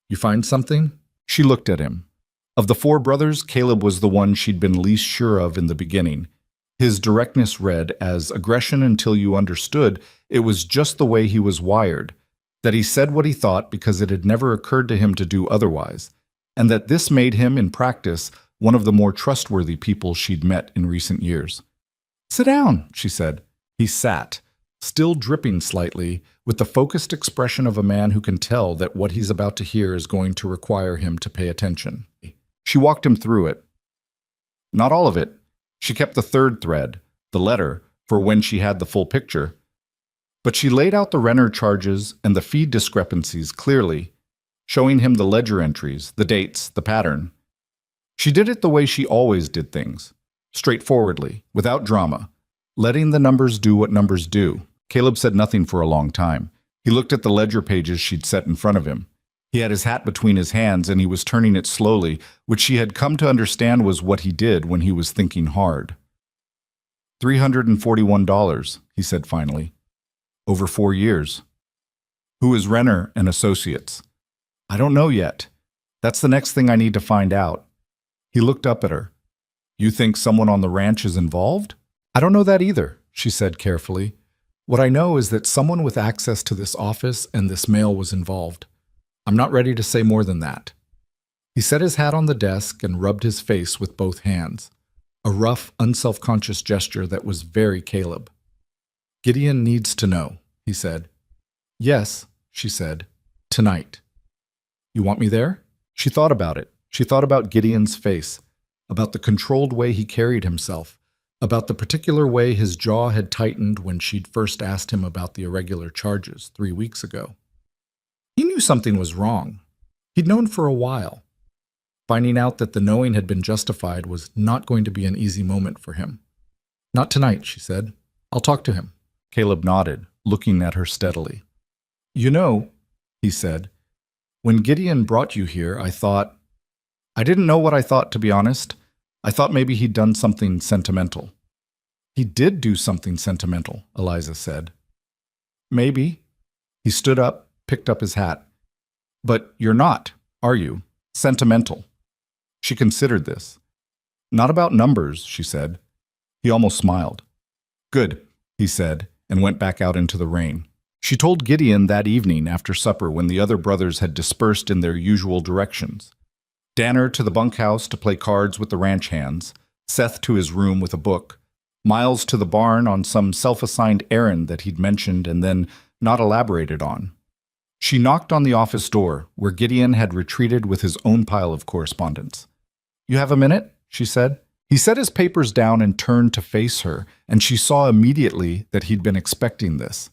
Speaker 1: "You find something?" She looked at him. Of the 4 brothers, Caleb was the one she'd been least sure of in the beginning. His directness read as aggression until you understood it was just the way he was wired, that he said what he thought because it had never occurred to him to do otherwise, and that this made him, in practice, one of the more trustworthy people she'd met in recent years. "Sit down," she said. He sat, still dripping slightly, with the focused expression of a man who can tell that what he's about to hear is going to require him to pay attention. She walked him through it. Not all of it. She kept the 3rd thread, the letter, for when she had the full picture. But she laid out the Renner charges and the feed discrepancies clearly, showing him the ledger entries, the dates, the pattern. She did it the way she always did things, straightforwardly, without drama, letting the numbers do what numbers do. Caleb said nothing for a long time. He looked at the ledger pages she'd set in front of him. He had his hat between his hands and he was turning it slowly, which she had come to understand was what he did when he was thinking hard. $341, he said finally. Over 4 years. Who is Renner and Associates? I don't know yet. That's the next thing I need to find out. He looked up at her. You think someone on the ranch is involved? I don't know that either, she said carefully. What I know is that someone with access to this office and this mail was involved. I'm not ready to say more than that. He set his hat on the desk and rubbed his face with both hands, a rough, unselfconscious gesture that was very Caleb. Gideon needs to know, he said. Yes, she said, tonight. You want me there? She thought about it. She thought about Gideon's face, about the controlled way he carried himself, about the particular way his jaw had tightened when she'd first asked him about the irregular charges 3 weeks ago. He knew something was wrong. He'd known for a while. Finding out that the knowing had been justified was not going to be an easy moment for him. Not tonight, she said. I'll talk to him. Caleb nodded, looking at her steadily. You know, he said, when Gideon brought you here, I didn't know what I thought, to be honest. I thought maybe he'd done something sentimental. He did do something sentimental, Eliza said. Maybe. He stood up, picked up his hat. But you're not, are you? Sentimental. She considered this. Not about numbers, she said. He almost smiled. Good, he said, and went back out into the rain. She told Gideon that evening after supper when the other brothers had dispersed in their usual directions. Danner to the bunkhouse to play cards with the ranch hands, Seth to his room with a book, Miles to the barn on some self-assigned errand that he'd mentioned and then not elaborated on. She knocked on the office door, where Gideon had retreated with his own pile of correspondence. You have a minute? She said. He set his papers down and turned to face her, and she saw immediately that he'd been expecting this.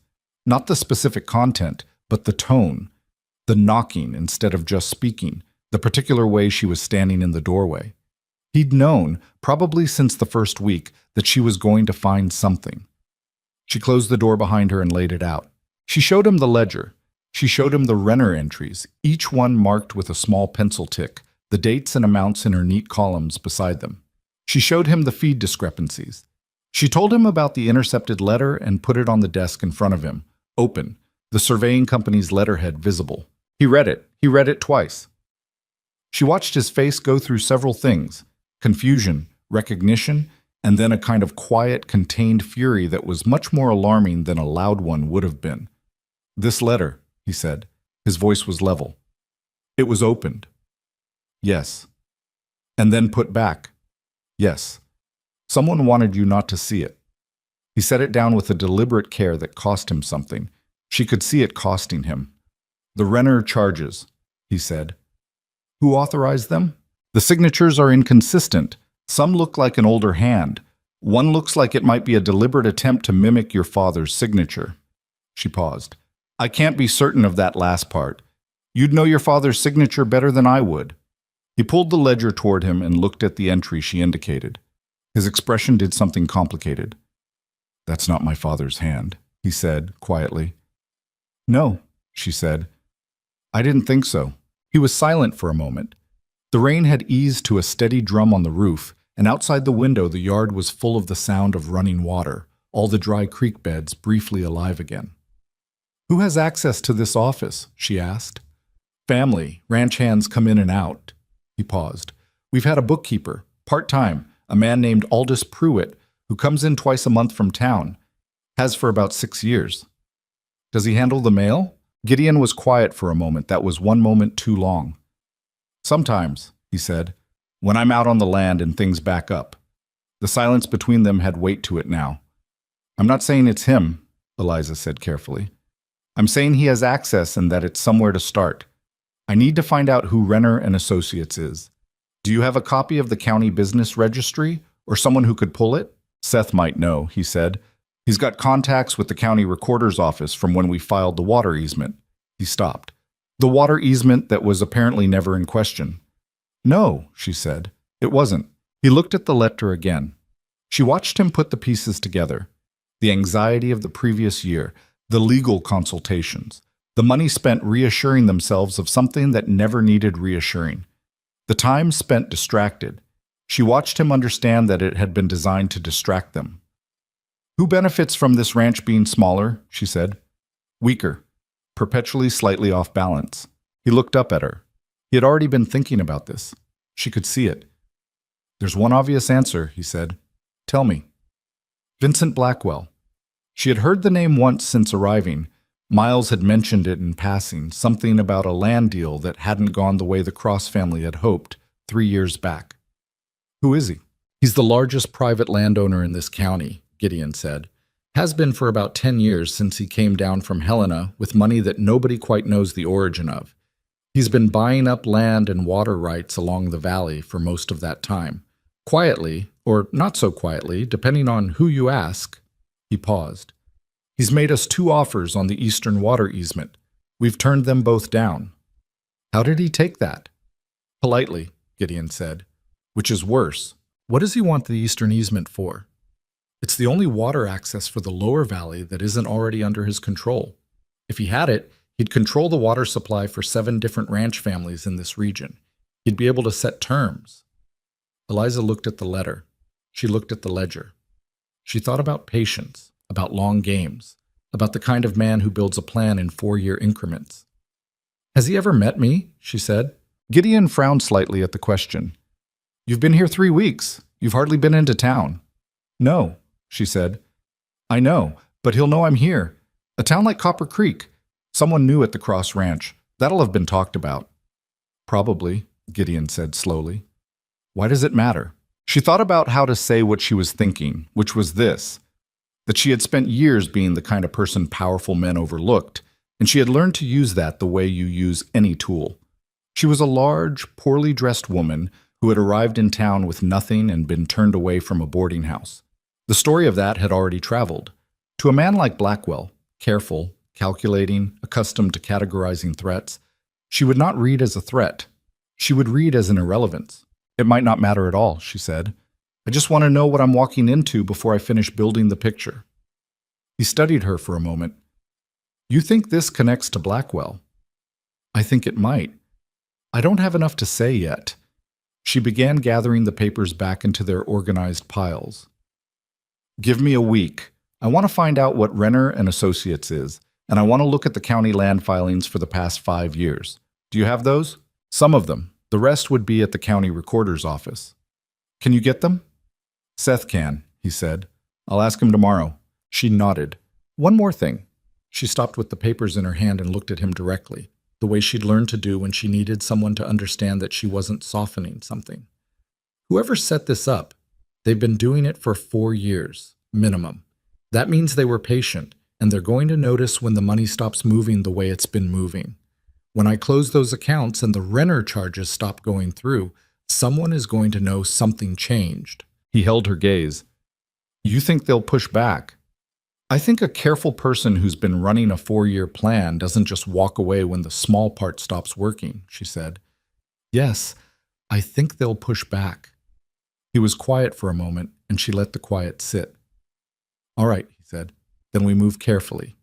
Speaker 1: Not the specific content, but the tone, the knocking instead of just speaking, the particular way she was standing in the doorway. He'd known, probably since the first week, that she was going to find something. She closed the door behind her and laid it out. She showed him the ledger. She showed him the Renner entries, each one marked with a small pencil tick, the dates and amounts in her neat columns beside them. She showed him the feed discrepancies. She told him about the intercepted letter and put it on the desk in front of him, open, the surveying company's letterhead visible. He read it twice. She watched his face go through several things, confusion, recognition, and then a kind of quiet, contained fury that was much more alarming than a loud one would have been. This letter, he said. His voice was level. It was opened. Yes. And then put back. Yes. Someone wanted you not to see it. He set it down with a deliberate care that cost him something. She could see it costing him. "The Renner charges," he said. "Who authorized them?" "The signatures are inconsistent. Some look like an older hand. One looks like it might be a deliberate attempt to mimic your father's signature." She paused. "I can't be certain of that last part. You'd know your father's signature better than I would." He pulled the ledger toward him and looked at the entry she indicated. His expression did something complicated. "That's not my father's hand," he said quietly. "No," she said. "I didn't think so." He was silent for a moment. The rain had eased to a steady drum on the roof, and outside the window the yard was full of the sound of running water, all the dry creek beds briefly alive again. "Who has access to this office?" she asked. "Family, ranch hands come in and out." He paused. "We've had a bookkeeper, part-time, a man named Aldous Pruitt, who comes in twice a month from town. Has for about 6 years." "Does he handle the mail?" Gideon was quiet for a moment. That was one moment too long. "Sometimes," he said, "when I'm out on the land and things back up." The silence between them had weight to it now. "I'm not saying it's him," Eliza said carefully. "I'm saying he has access and that it's somewhere to start. I need to find out who Renner and Associates is. Do you have a copy of the county business registry or someone who could pull it?" "Seth might know," he said. "He's got contacts with the county recorder's office from when we filed the water easement." He stopped. "The water easement that was apparently never in question." "No," she said. "It wasn't." He looked at the letter again. She watched him put the pieces together. The anxiety of the previous year, the legal consultations, the money spent reassuring themselves of something that never needed reassuring, the time spent distracted. She watched him understand that it had been designed to distract them. "Who benefits from this ranch being smaller?" she said. "Weaker, perpetually slightly off balance." He looked up at her. He had already been thinking about this. She could see it. "There's one obvious answer," he said. "Tell me." "Vincent Blackwell." She had heard the name once since arriving. Miles had mentioned it in passing, something about a land deal that hadn't gone the way the Cross family had hoped 3 years back. "Who is he?" "He's the largest private landowner in this county," Gideon said. "Has been for about 10 years since he came down from Helena with money that nobody quite knows the origin of. He's been buying up land and water rights along the valley for most of that time. Quietly, or not so quietly, depending on who you ask." He paused. "He's made us 2 offers on the eastern water easement. We've turned them both down." "How did he take that?" "Politely," Gideon said. "Which is worse. What does he want the eastern easement for?" "It's the only water access for the lower valley that isn't already under his control. If he had it, he'd control the water supply for 7 different ranch families in this region. He'd be able to set terms." Eliza looked at the letter. She looked at the ledger. She thought about patience, about long games, about the kind of man who builds a plan in 4-year increments. "Has he ever met me?" she said. Gideon frowned slightly at the question. "You've been here 3 weeks. You've hardly been into town." "No," she said. "I know, but he'll know I'm here. A town like Copper Creek. Someone new at the Cross Ranch. That'll have been talked about." "Probably," Gideon said slowly. "Why does it matter?" She thought about how to say what she was thinking, which was this: that she had spent years being the kind of person powerful men overlooked, and she had learned to use that the way you use any tool. She was a large, poorly dressed woman who had arrived in town with nothing and been turned away from a boarding house. The story of that had already traveled. To a man like Blackwell, careful, calculating, accustomed to categorizing threats, she would not read as a threat. She would read as an irrelevance. "It might not matter at all," she said. "I just want to know what I'm walking into before I finish building the picture." He studied her for a moment. "You think this connects to Blackwell?" "I think it might. I don't have enough to say yet." She began gathering the papers back into their organized piles. "Give me a week. I want to find out what Renner and Associates is, and I want to look at the county land filings for the past 5 years. Do you have those?" "Some of them. The rest would be at the county recorder's office." "Can you get them?" "Seth can," he said. "I'll ask him tomorrow." She nodded. "One more thing." She stopped with the papers in her hand and looked at him directly, the way she'd learned to do when she needed someone to understand that she wasn't softening something. "Whoever set this up, they've been doing it for 4 years, minimum. That means they were patient, and they're going to notice when the money stops moving the way it's been moving. When I close those accounts and the renter charges stop going through, someone is going to know something changed. He held her gaze. You think they'll push back? I think a careful person who's been running a 4-year plan doesn't just walk away when the small part stops working, she said. Yes, I think they'll push back. He was quiet for a moment, and she let the quiet sit. All right, he said. Then we move carefully.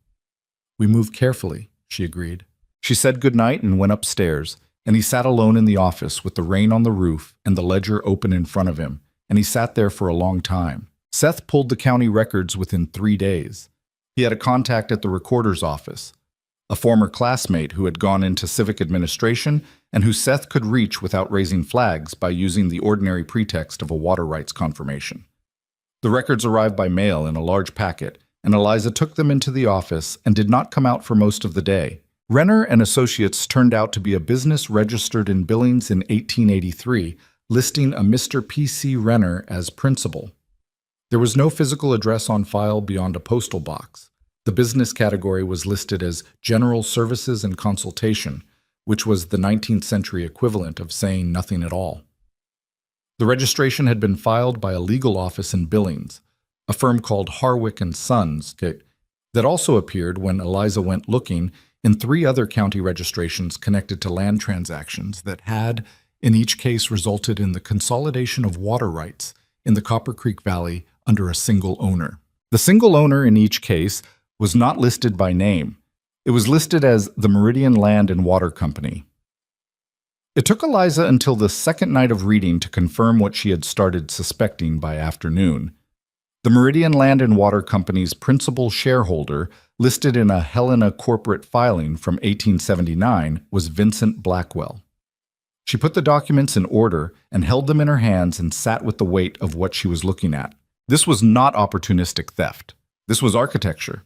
Speaker 1: We move carefully, she agreed. She said goodnight and went upstairs, and he sat alone in the office with the rain on the roof and the ledger open in front of him, and he sat there for a long time. Seth pulled the county records within 3 days. He had a contact at the recorder's office, a former classmate who had gone into civic administration and who Seth could reach without raising flags by using the ordinary pretext of a water rights confirmation. The records arrived by mail in a large packet, and Eliza took them into the office and did not come out for most of the day. Renner and Associates turned out to be a business registered in Billings in 1883, listing a Mr. P.C. Renner as principal. There was no physical address on file beyond a postal box. The business category was listed as General Services and Consultation, which was the 19th century equivalent of saying nothing at all. The registration had been filed by a legal office in Billings, a firm called Harwick & Sons, that also appeared when Eliza went looking in 3 other county registrations connected to land transactions that had, in each case, resulted in the consolidation of water rights in the Copper Creek Valley under a single owner. The single owner in each case was not listed by name. It was listed as the Meridian Land and Water Company. It took Eliza until the second night of reading to confirm what she had started suspecting by afternoon. The Meridian Land and Water Company's principal shareholder, listed in a Helena corporate filing from 1879, was Vincent Blackwell. She put the documents in order and held them in her hands and sat with the weight of what she was looking at. This was not opportunistic theft. This was architecture.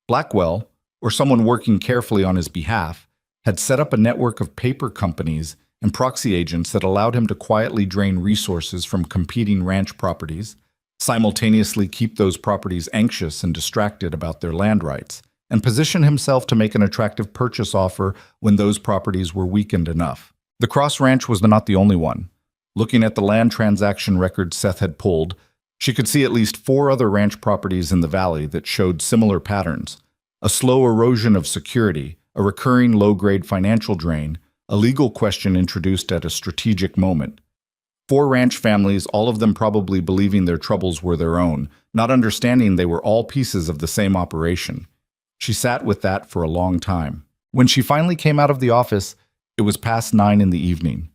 Speaker 1: Blackwell, or someone working carefully on his behalf, had set up a network of paper companies and proxy agents that allowed him to quietly drain resources from competing ranch properties, simultaneously keep those properties anxious and distracted about their land rights, and position himself to make an attractive purchase offer when those properties were weakened enough. The Cross Ranch was not the only one. Looking at the land transaction records Seth had pulled, she could see at least 4 other ranch properties in the valley that showed similar patterns: a slow erosion of security, a recurring low-grade financial drain, a legal question introduced at a strategic moment. 4 ranch families, all of them probably believing their troubles were their own, not understanding they were all pieces of the same operation. She sat with that for a long time. When she finally came out of the office, it was past 9 in the evening.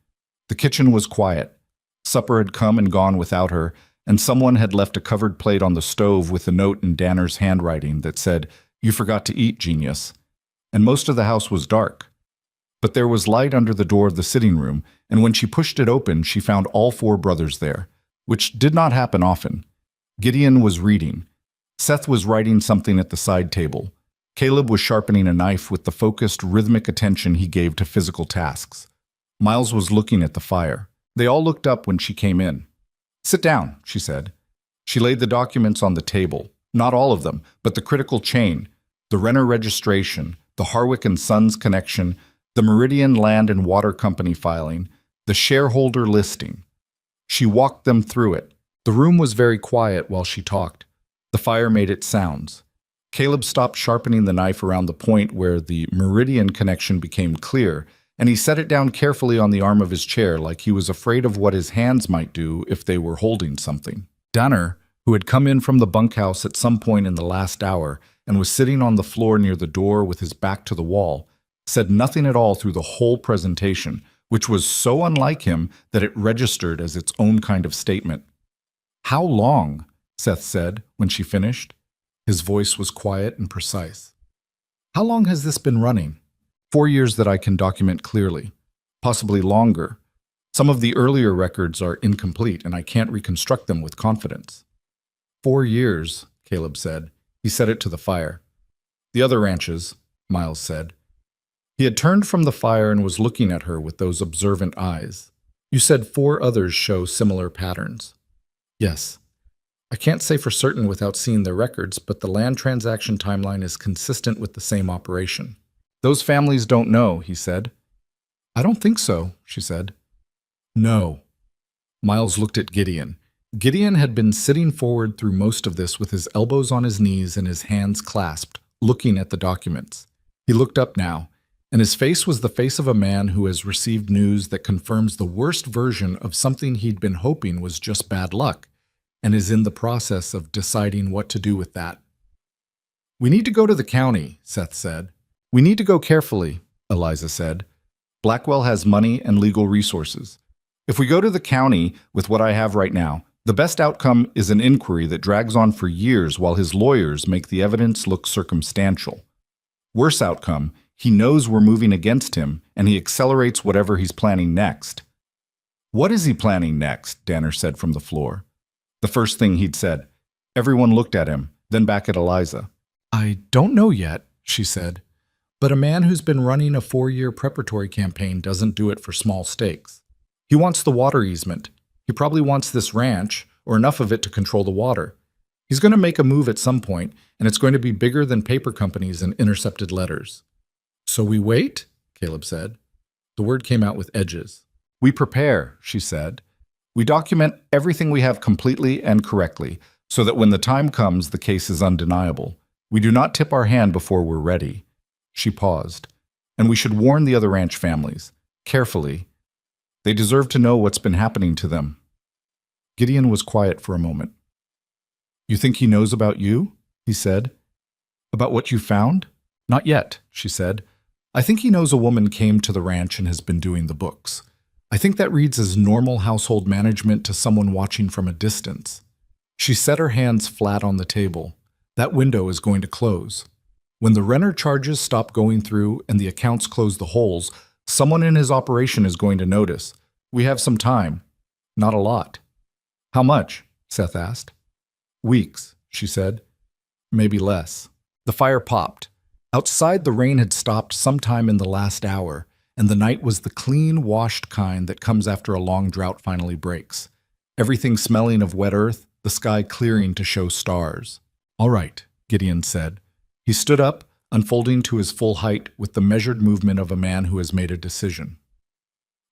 Speaker 1: The kitchen was quiet. Supper had come and gone without her, and someone had left a covered plate on the stove with a note in Danner's handwriting that said, "You forgot to eat, genius." And most of the house was dark. But there was light under the door of the sitting room, and when she pushed it open, she found all 4 brothers there, which did not happen often. Gideon was reading. Seth was writing something at the side table. Caleb was sharpening a knife with the focused, rhythmic attention he gave to physical tasks. Miles was looking at the fire. They all looked up when she came in. "Sit down," she said. She laid the documents on the table. Not all of them, but the critical chain: the Renner registration, the Harwick & Sons connection, the Meridian Land and Water Company filing, the shareholder listing. She walked them through it. The room was very quiet while she talked. The fire made its sounds. Caleb stopped sharpening the knife around the point where the Meridian connection became clear, and he set it down carefully on the arm of his chair like he was afraid of what his hands might do if they were holding something. Danner, who had come in from the bunkhouse at some point in the last hour and was sitting on the floor near the door with his back to the wall, said nothing at all through the whole presentation, which was so unlike him that it registered as its own kind of statement. "How long?" Seth said when she finished. His voice was quiet and precise. "How long has this been running?" 4 years that I can document clearly. Possibly longer. Some of the earlier records are incomplete, and I can't reconstruct them with confidence. 4 years, Caleb said. He said it to the fire. "The other ranches," Miles said. He had turned from the fire and was looking at her with those observant eyes. "You said 4 others show similar patterns." "Yes. I can't say for certain without seeing their records, but the land transaction timeline is consistent with the same operation. Those families don't know, he said. I don't think so, she said. No. Miles looked at Gideon. Gideon had been sitting forward through most of this with his elbows on his knees and his hands clasped, looking at the documents. He looked up now, and his face was the face of a man who has received news that confirms the worst version of something he'd been hoping was just bad luck, and is in the process of deciding what to do with that. We need to go to the county, Seth said. We need to go carefully, Eliza said. Blackwell has money and legal resources. If we go to the county with what I have right now, the best outcome is an inquiry that drags on for years while his lawyers make the evidence look circumstantial. Worse outcome, he knows we're moving against him, and he accelerates whatever he's planning next. What is he planning next? Danner said from the floor. The first thing he'd said. Everyone looked at him, then back at Eliza. I don't know yet, she said. But a man who's been running a 4-year preparatory campaign doesn't do it for small stakes. He wants the water easement. He probably wants this ranch, or enough of it to control the water. He's going to make a move at some point, and it's going to be bigger than paper companies and intercepted letters. So we wait? Caleb said. The word came out with edges. We prepare, she said. We document everything we have completely and correctly, so that when the time comes, the case is undeniable. We do not tip our hand before we're ready. She paused. And we should warn the other ranch families. Carefully. They deserve to know what's been happening to them. Gideon was quiet for a moment. You think he knows about you? He said. About what you found? Not yet, she said. I think he knows a woman came to the ranch and has been doing the books. I think that reads as normal household management to someone watching from a distance. She set her hands flat on the table. That window is going to close. When the renter charges stop going through and the accounts close the holes, someone in his operation is going to notice. We have some time. Not a lot. How much? Seth asked. Weeks, she said. Maybe less. The fire popped. Outside, the rain had stopped sometime in the last hour, and the night was the clean, washed kind that comes after a long drought finally breaks. Everything smelling of wet earth, the sky clearing to show stars. All right, Gideon said. He stood up, unfolding to his full height with the measured movement of a man who has made a decision.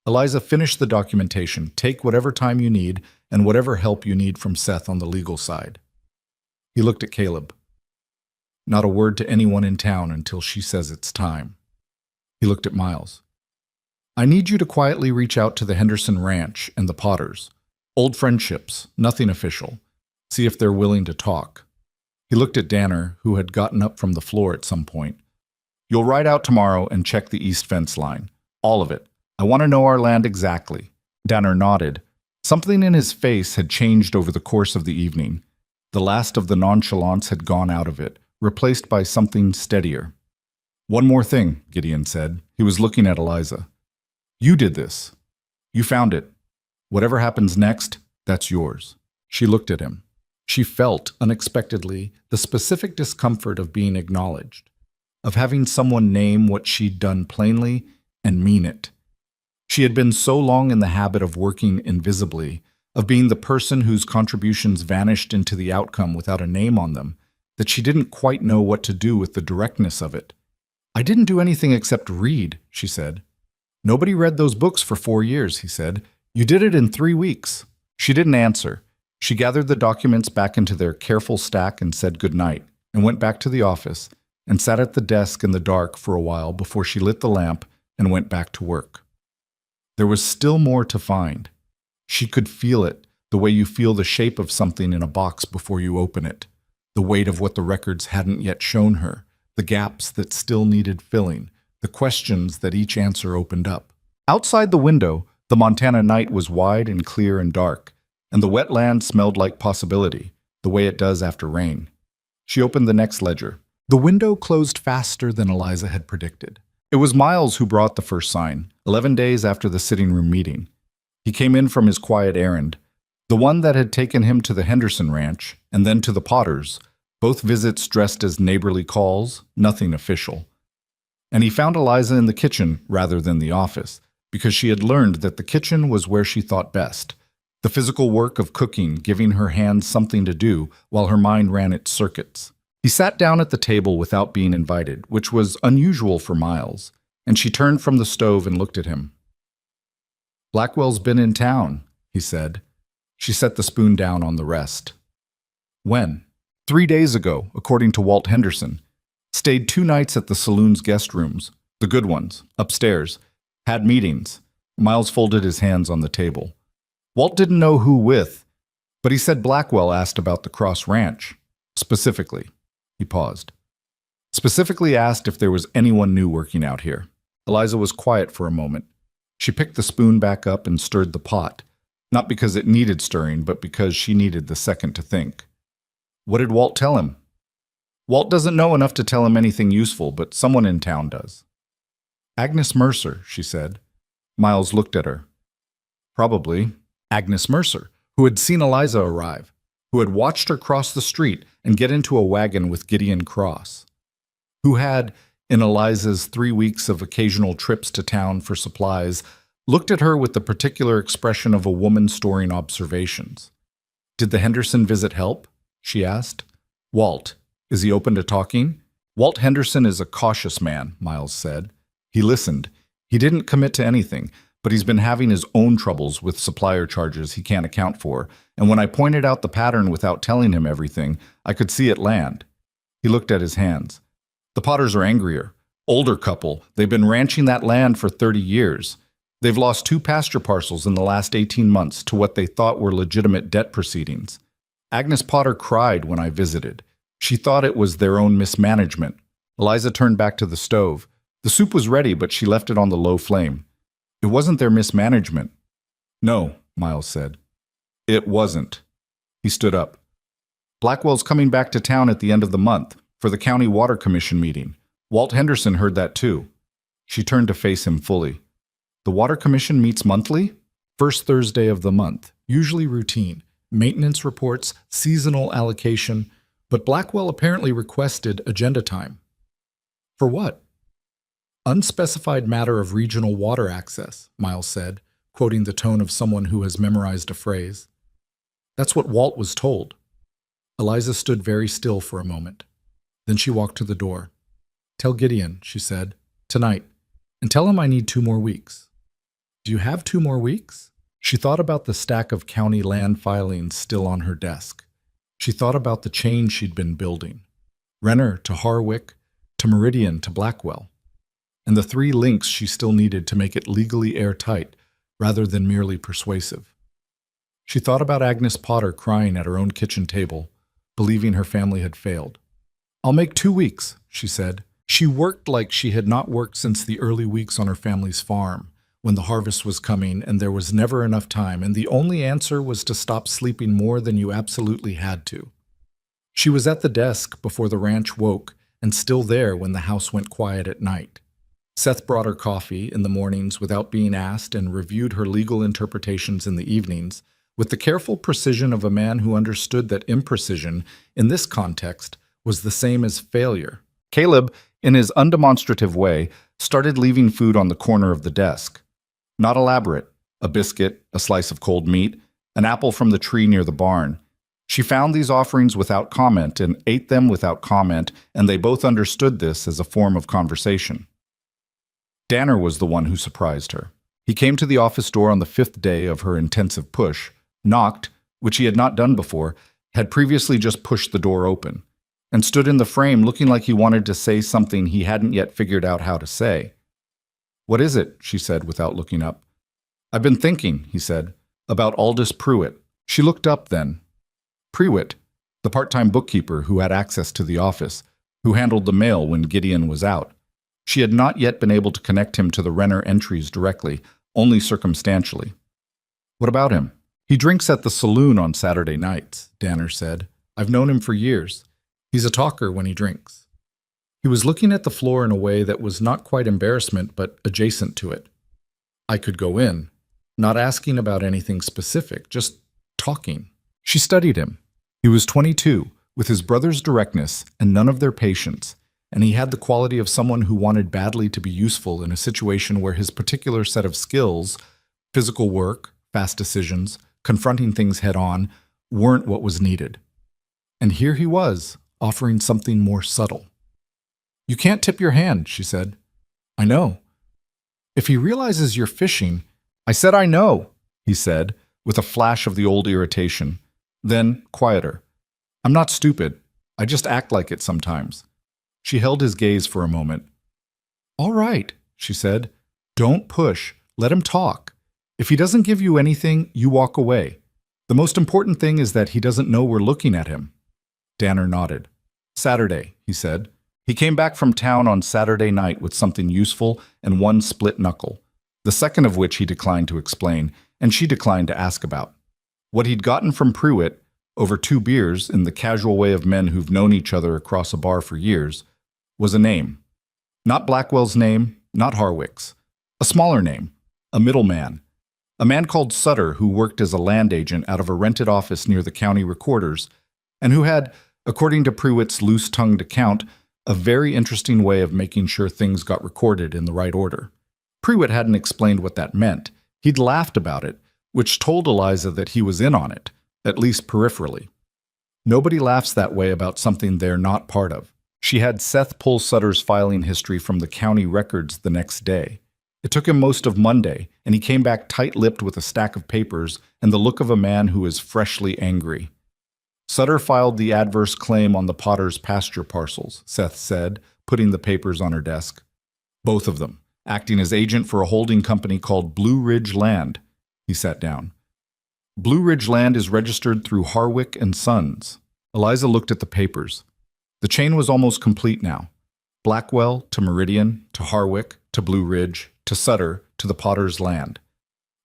Speaker 1: Eliza, finish the documentation. Take whatever time you need and whatever help you need from Seth on the legal side. He looked at Caleb. Not a word to anyone in town until she says it's time. He looked at Miles. I need you to quietly reach out to the Henderson Ranch and the Potters. Old friendships, nothing official. See if they're willing to talk. He looked at Danner, who had gotten up from the floor at some point. You'll ride out tomorrow and check the east fence line. All of it. I want to know our land exactly. Danner nodded. Something in his face had changed over the course of the evening. The last of the nonchalance had gone out of it, replaced by something steadier. One more thing, Gideon said. He was looking at Eliza. You did this. You found it. Whatever happens next, that's yours. She looked at him. She felt, unexpectedly, the specific discomfort of being acknowledged, of having someone name what she'd done plainly and mean it. She had been so long in the habit of working invisibly, of being the person whose contributions vanished into the outcome without a name on them, that she didn't quite know what to do with the directness of it. I didn't do anything except read, she said. Nobody read those books for 4 years, he said. You did it in 3 weeks. She didn't answer. She gathered the documents back into their careful stack and said goodnight, and went back to the office, and sat at the desk in the dark for a while before she lit the lamp and went back to work. There was still more to find. She could feel it, the way you feel the shape of something in a box before you open it, the weight of what the records hadn't yet shown her, the gaps that still needed filling, the questions that each answer opened up. Outside the window, the Montana night was wide and clear and dark, and the wet land smelled like possibility, the way it does after rain. She opened the next ledger. The window closed faster than Eliza had predicted. It was Miles who brought the first sign, 11 days after the sitting room meeting. He came in from his quiet errand, the one that had taken him to the Henderson Ranch and then to the Potters, both visits dressed as neighborly calls, nothing official. And he found Eliza in the kitchen rather than the office, because she had learned that the kitchen was where she thought best, The physical work of cooking, giving her hands something to do while her mind ran its circuits. He sat down at the table without being invited, which was unusual for Miles, and she turned from the stove and looked at him. "Blackwell's been in town," he said. She set the spoon down on the rest. "When?" 3 days ago, according to Walt Henderson. Stayed 2 nights at the saloon's guest rooms, the good ones, upstairs. Had meetings." Miles folded his hands on the table. Walt didn't know who with, but he said Blackwell asked about the Cross Ranch. Specifically. He paused. Specifically asked if there was anyone new working out here. Eliza was quiet for a moment. She picked the spoon back up and stirred the pot, not because it needed stirring, but because she needed the second to think. "What did Walt tell him?" "Walt doesn't know enough to tell him anything useful, but someone in town does." "Agnes Mercer," she said. Miles looked at her. "Probably Agnes Mercer, who had seen Eliza arrive, who had watched her cross the street and get into a wagon with Gideon Cross, who had, in Eliza's 3 weeks of occasional trips to town for supplies, looked at her with the particular expression of a woman storing observations. "Did the Henderson visit help?" she asked. "Walt, is he open to talking?" "Walt Henderson is a cautious man," Miles said. He listened. He didn't commit to anything, but he's been having his own troubles with supplier charges he can't account for, and when I pointed out the pattern without telling him everything, I could see it land. He looked at his hands. "The Potters are angrier. Older couple. They've been ranching that land for 30 years. They've lost 2 pasture parcels in the last 18 months to what they thought were legitimate debt proceedings. Agnes Potter cried when I visited. She thought it was their own mismanagement." Eliza turned back to the stove. The soup was ready, but she left it on the low flame. "It wasn't their mismanagement." "No," Miles said. "It wasn't." He stood up. "Blackwell's coming back to town at the end of the month for the County Water Commission meeting. Walt Henderson heard that too." She turned to face him fully. "The Water Commission meets monthly?" "First Thursday of the month, usually routine. Maintenance reports, seasonal allocation, but Blackwell apparently requested agenda time." "For what?" "Unspecified matter of regional water access," Miles said, quoting the tone of someone who has memorized a phrase. "That's what Walt was told." Eliza stood very still for a moment. Then she walked to the door. "Tell Gideon," she said, "tonight, and tell him I need 2 more weeks." "Do you have 2 more weeks?" She thought about the stack of county land filings still on her desk. She thought about the chain she'd been building. Renner to Harwick, to Meridian to Blackwell. And the 3 links she still needed to make it legally airtight rather than merely persuasive. She thought about Agnes Potter crying at her own kitchen table, believing her family had failed. "I'll make 2 weeks," she said. She worked like she had not worked since the early weeks on her family's farm, when the harvest was coming and there was never enough time, and the only answer was to stop sleeping more than you absolutely had to. She was at the desk before the ranch woke, and still there when the house went quiet at night. Seth brought her coffee in the mornings without being asked and reviewed her legal interpretations in the evenings, with the careful precision of a man who understood that imprecision, in this context, was the same as failure. Caleb, in his undemonstrative way, started leaving food on the corner of the desk. Not elaborate. A biscuit, a slice of cold meat, an apple from the tree near the barn. She found these offerings without comment and ate them without comment, and they both understood this as a form of conversation. Danner was the one who surprised her. He came to the office door on the 5th day of her intensive push, knocked, which he had not done before, had previously just pushed the door open, and stood in the frame looking like he wanted to say something he hadn't yet figured out how to say. "What is it?" she said without looking up. "I've been thinking," he said, "about Aldous Pruitt." She looked up then. Pruitt, the part-time bookkeeper who had access to the office, who handled the mail when Gideon was out. She had not yet been able to connect him to the Renner entries directly, only circumstantially. "What about him?" "He drinks at the saloon on Saturday nights," Danner said. "I've known him for years. He's a talker when he drinks." He was looking at the floor in a way that was not quite embarrassment, but adjacent to it. "I could go in, not asking about anything specific, just talking." She studied him. He was 22, with his brother's directness and none of their patience, and he had the quality of someone who wanted badly to be useful in a situation where his particular set of skills, physical work, fast decisions, confronting things head on, weren't what was needed. And here he was, offering something more subtle. "You can't tip your hand," she said. "I know." "If he realizes you're fishing—" "I said I know," he said, with a flash of the old irritation. Then, quieter. "I'm not stupid. I just act like it sometimes." She held his gaze for a moment. "All right," she said. "Don't push. Let him talk. If he doesn't give you anything, you walk away. The most important thing is that he doesn't know we're looking at him." Danner nodded. "Saturday," he said. He came back from town on Saturday night with something useful and one split knuckle, the second of which he declined to explain, and she declined to ask about. What he'd gotten from Prairie, over 2 beers, in the casual way of men who've known each other across a bar for years, was a name. Not Blackwell's name, not Harwick's. A smaller name, a middleman. A man called Sutter who worked as a land agent out of a rented office near the county recorder's, and who had, according to Pruitt's loose-tongued account, a very interesting way of making sure things got recorded in the right order. Pruitt hadn't explained what that meant. He'd laughed about it, which told Eliza that he was in on it, at least peripherally. Nobody laughs that way about something they're not part of. She had Seth pull Sutter's filing history from the county records the next day. It took him most of Monday, and he came back tight-lipped with a stack of papers and the look of a man who is freshly angry. "Sutter filed the adverse claim on the Potter's pasture parcels," Seth said, putting the papers on her desk. "Both of them, acting as agent for a holding company called Blue Ridge Land." He sat down. "Blue Ridge Land is registered through Harwick and Sons." Eliza looked at the papers. The chain was almost complete now. Blackwell to Meridian to Harwick to Blue Ridge to Sutter to the Potter's Land.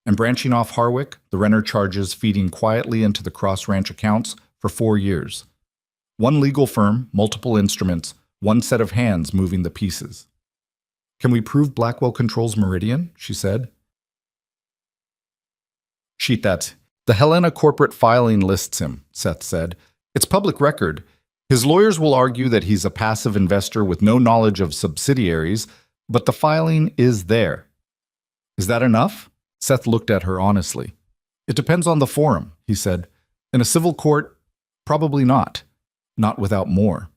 Speaker 1: And branching off Harwick, the renter charges feeding quietly into the Cross Ranch accounts for 4 years. One legal firm, multiple instruments, one set of hands moving the pieces. "Can we prove Blackwell controls Meridian?" she said. "Sheet that. The Helena corporate filing lists him," Seth said. "It's public record. His lawyers will argue that he's a passive investor with no knowledge of subsidiaries, but the filing is there." "Is that enough?" Seth looked at her honestly. "It depends on the forum," he said. "In a civil court, probably not. Not without more.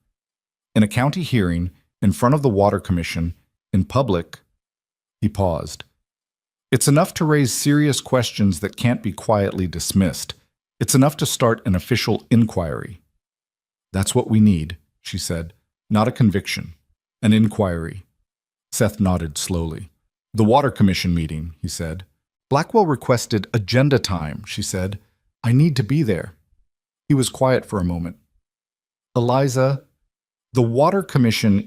Speaker 1: In a county hearing, in front of the Water Commission, in public—" He paused. "It's enough to raise serious questions that can't be quietly dismissed. It's enough to start an official inquiry." "That's what we need," she said. "Not a conviction. An inquiry." Seth nodded slowly. "The Water Commission meeting," he said. "Blackwell requested agenda time," she said. "I need to be there." He was quiet for a moment. "Eliza, the Water Commission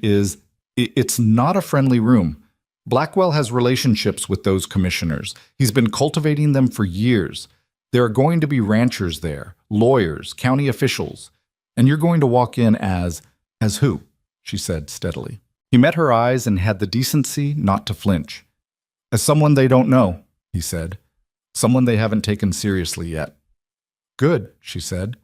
Speaker 1: it's not a friendly room. Blackwell has relationships with those commissioners. He's been cultivating them for years. There are going to be ranchers there, lawyers, county officials. And you're going to walk in as who?" she said steadily. He met her eyes and had the decency not to flinch. "As someone they don't know," he said. "Someone they haven't taken seriously yet." "Good," she said.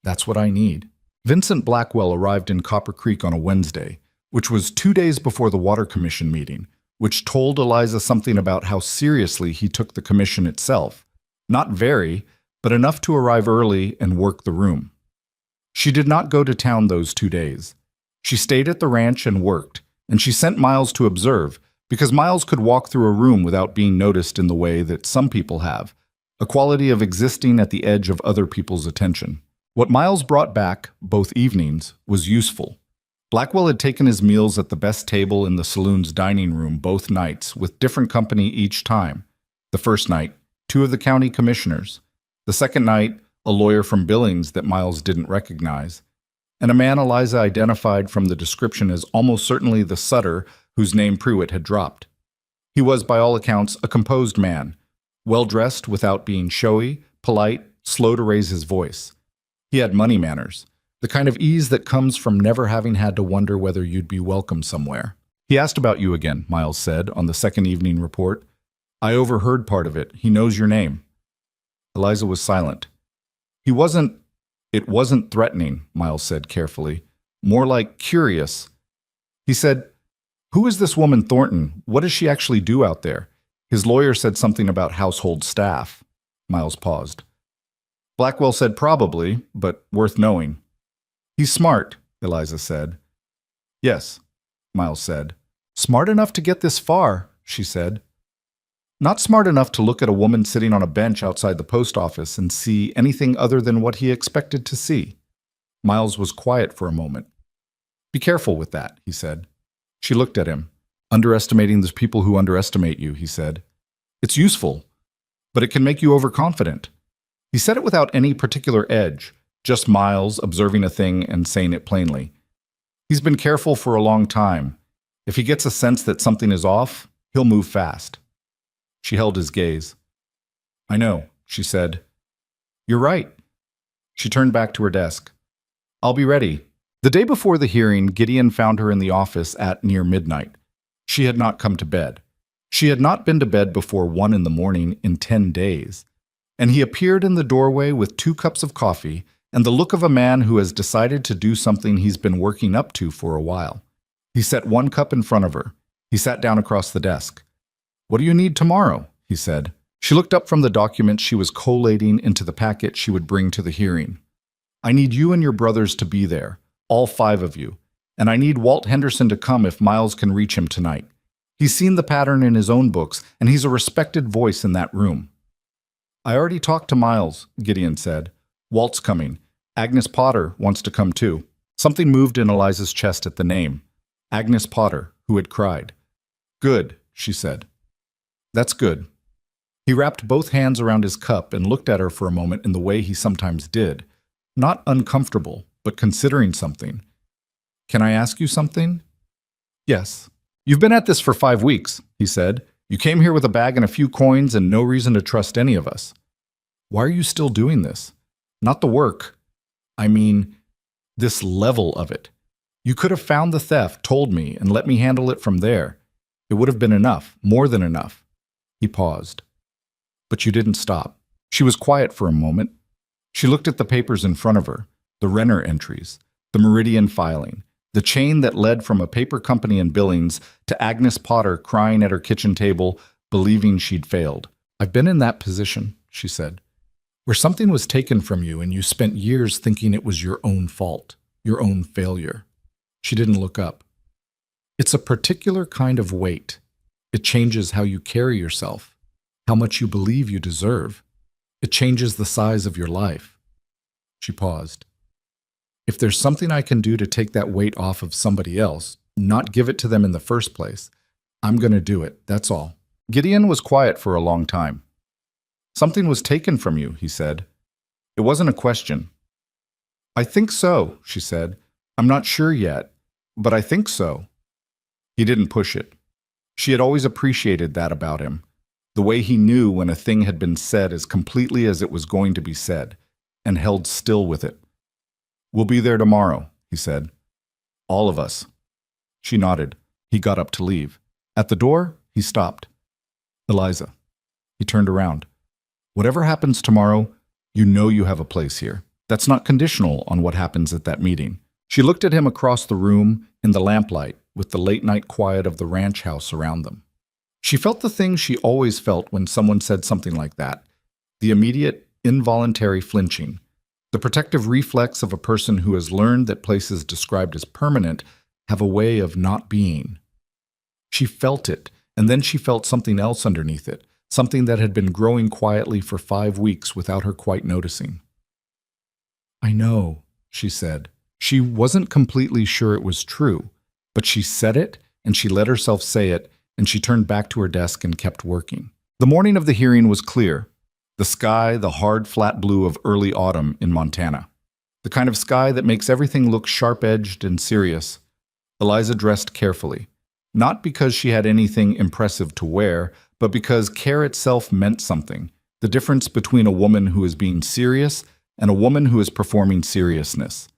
Speaker 1: "That's what I need." Vincent Blackwell arrived in Copper Creek on a Wednesday, which was 2 days before the Water Commission meeting, which told Eliza something about how seriously he took the commission itself. Not very, but enough to arrive early and work the room. She did not go to town those 2 days. She stayed at the ranch and worked, and she sent Miles to observe, because Miles could walk through a room without being noticed in the way that some people have, a quality of existing at the edge of other people's attention. What Miles brought back, both evenings, was useful. Blackwell had taken his meals at the best table in the saloon's dining room both nights, with different company each time. The first night, 2 of the county commissioners. The second night, a lawyer from Billings that Miles didn't recognize, and a man Eliza identified from the description as almost certainly the Sutter whose name Pruitt had dropped. He was, by all accounts, a composed man, well-dressed without being showy, polite, slow to raise his voice. He had money manners, the kind of ease that comes from never having had to wonder whether you'd be welcome somewhere. "He asked about you again," Miles said on the second evening report. "I overheard part of it. He knows your name." Eliza was silent. It wasn't threatening," Miles said carefully. "More like curious." He said, "Who is this woman Thornton? What does she actually do out there?" His lawyer said something about household staff. Miles paused. Blackwell said probably, but worth knowing. He's smart, Eliza said. Yes, Miles said. Smart enough to get this far, she said. Not smart enough to look at a woman sitting on a bench outside the post office and see anything other than what he expected to see. Miles was quiet for a moment. Be careful with that, he said. She looked at him. Underestimating the people who underestimate you, he said. It's useful, but it can make you overconfident. He said it without any particular edge, just Miles observing a thing and saying it plainly. He's been careful for a long time. If he gets a sense that something is off, he'll move fast. She held his gaze. I know, she said. You're right. She turned back to her desk. I'll be ready. The day before the hearing, Gideon found her in the office at near midnight. She had not come to bed. She had not been to bed before 1 a.m. in 10 days. And he appeared in the doorway with 2 cups of coffee and the look of a man who has decided to do something he's been working up to for a while. He set 1 cup in front of her. He sat down across the desk. What do you need tomorrow? He said. She looked up from the documents she was collating into the packet she would bring to the hearing. I need you and your brothers to be there, all 5 of you, and I need Walt Henderson to come if Miles can reach him tonight. He's seen the pattern in his own books, and he's a respected voice in that room. I already talked to Miles, Gideon said. Walt's coming. Agnes Potter wants to come too. Something moved in Eliza's chest at the name. Agnes Potter, who had cried. Good, she said. That's good. He wrapped both hands around his cup and looked at her for a moment in the way he sometimes did. Not uncomfortable, but considering something. Can I ask you something? Yes. You've been at this for 5 weeks, he said. You came here with a bag and a few coins and no reason to trust any of us. Why are you still doing this? Not the work. I mean, this level of it. You could have found the theft, told me, and let me handle it from there. It would have been enough, more than enough. He paused. But you didn't stop. She was quiet for a moment. She looked at the papers in front of her, the Renner entries, the Meridian filing, the chain that led from a paper company in Billings to Agnes Potter crying at her kitchen table, believing she'd failed. I've been in that position, she said, where something was taken from you and you spent years thinking it was your own fault, your own failure. She didn't look up. It's a particular kind of weight. It changes how you carry yourself, how much you believe you deserve. It changes the size of your life. She paused. If there's something I can do to take that weight off of somebody else, not give it to them in the first place, I'm going to do it, that's all. Gideon was quiet for a long time. Something was taken from you, he said. It wasn't a question. I think so, she said. I'm not sure yet, but I think so. He didn't push it. She had always appreciated that about him, the way he knew when a thing had been said as completely as it was going to be said, and held still with it. We'll be there tomorrow, he said. All of us. She nodded. He got up to leave. At the door, he stopped. Eliza. He turned around. Whatever happens tomorrow, you know you have a place here. That's not conditional on what happens at that meeting. She looked at him across the room in the lamplight with the late-night quiet of the ranch house around them. She felt the thing she always felt when someone said something like that, the immediate, involuntary flinching, the protective reflex of a person who has learned that places described as permanent have a way of not being. She felt it, and then she felt something else underneath it, something that had been growing quietly for 5 weeks without her quite noticing. I know, she said. She wasn't completely sure it was true, but she said it, and she let herself say it, and she turned back to her desk and kept working. The morning of the hearing was clear. The sky, the hard, flat blue of early autumn in Montana. The kind of sky that makes everything look sharp-edged and serious. Eliza dressed carefully, not because she had anything impressive to wear, but because care itself meant something, the difference between a woman who is being serious and a woman who is performing seriousness.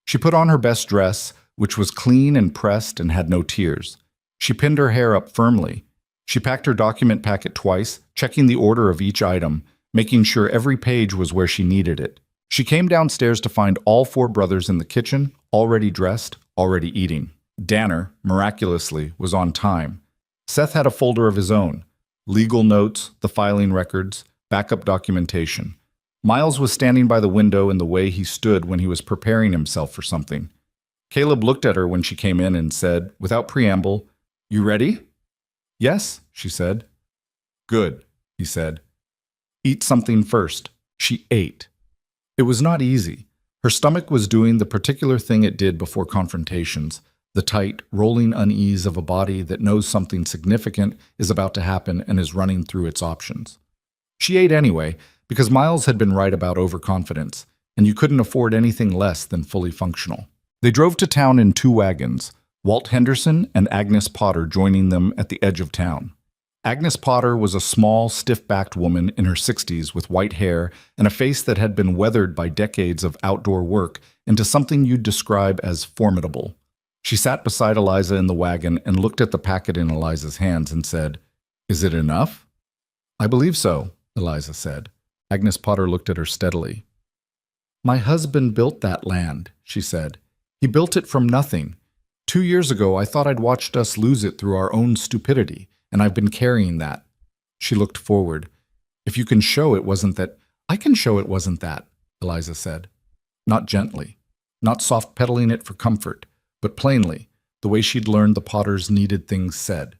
Speaker 1: She put on her best dress, which was clean and pressed and had no tears. She pinned her hair up firmly. She packed her document packet twice, checking the order of each item, making sure every page was where she needed it. She came downstairs to find all 4 brothers in the kitchen, already dressed, already eating. Danner, miraculously, was on time. Seth had a folder of his own. Legal notes, the filing records, backup documentation. Miles was standing by the window in the way he stood when he was preparing himself for something. Caleb looked at her when she came in and said, without preamble, "You ready?" "Yes," she said. "Good," he said. "Eat something first." She ate. It was not easy. Her stomach was doing the particular thing it did before confrontations, the tight, rolling unease of a body that knows something significant is about to happen and is running through its options. She ate anyway, because Miles had been right about overconfidence, and you couldn't afford anything less than fully functional. They drove to town in 2 wagons, Walt Henderson and Agnes Potter joining them at the edge of town. Agnes Potter was a small, stiff-backed woman in her 60s with white hair and a face that had been weathered by decades of outdoor work into something you'd describe as formidable. She sat beside Eliza in the wagon and looked at the packet in Eliza's hands and said, "Is it enough?" "I believe so," Eliza said. Agnes Potter looked at her steadily. "My husband built that land," she said. "He built it from nothing. 2 years ago, I thought I'd watched us lose it through our own stupidity, and I've been carrying that." She looked forward. "If you can show it wasn't that—" "I can show it wasn't that," Eliza said. Not gently, not soft-pedaling it for comfort, but plainly, the way she'd learned the Potters needed things said.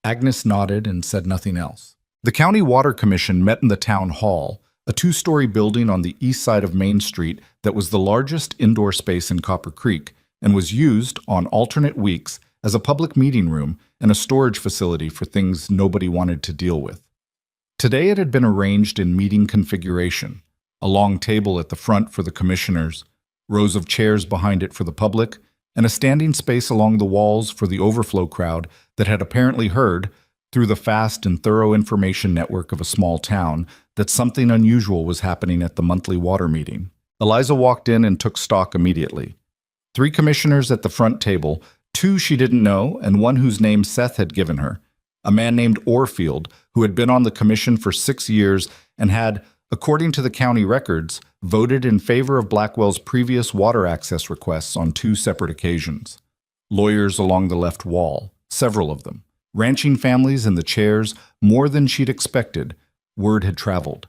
Speaker 1: Agnes nodded and said nothing else. The County Water Commission met in the town hall, a 2-story building on the east side of Main Street that was the largest indoor space in Copper Creek and was used, on alternate weeks, as a public meeting room and a storage facility for things nobody wanted to deal with. Today it had been arranged in meeting configuration, a long table at the front for the commissioners, rows of chairs behind it for the public, and a standing space along the walls for the overflow crowd that had apparently heard, through the fast and thorough information network of a small town, that something unusual was happening at the monthly water meeting. Eliza walked in and took stock immediately. 3 commissioners at the front table, 2 she didn't know and one whose name Seth had given her, a man named Orfield, who had been on the commission for 6 years and had, according to the county records, voted in favor of Blackwell's previous water access requests on 2 separate occasions. Lawyers along the left wall, several of them. Ranching families in the chairs, more than she'd expected. Word had traveled.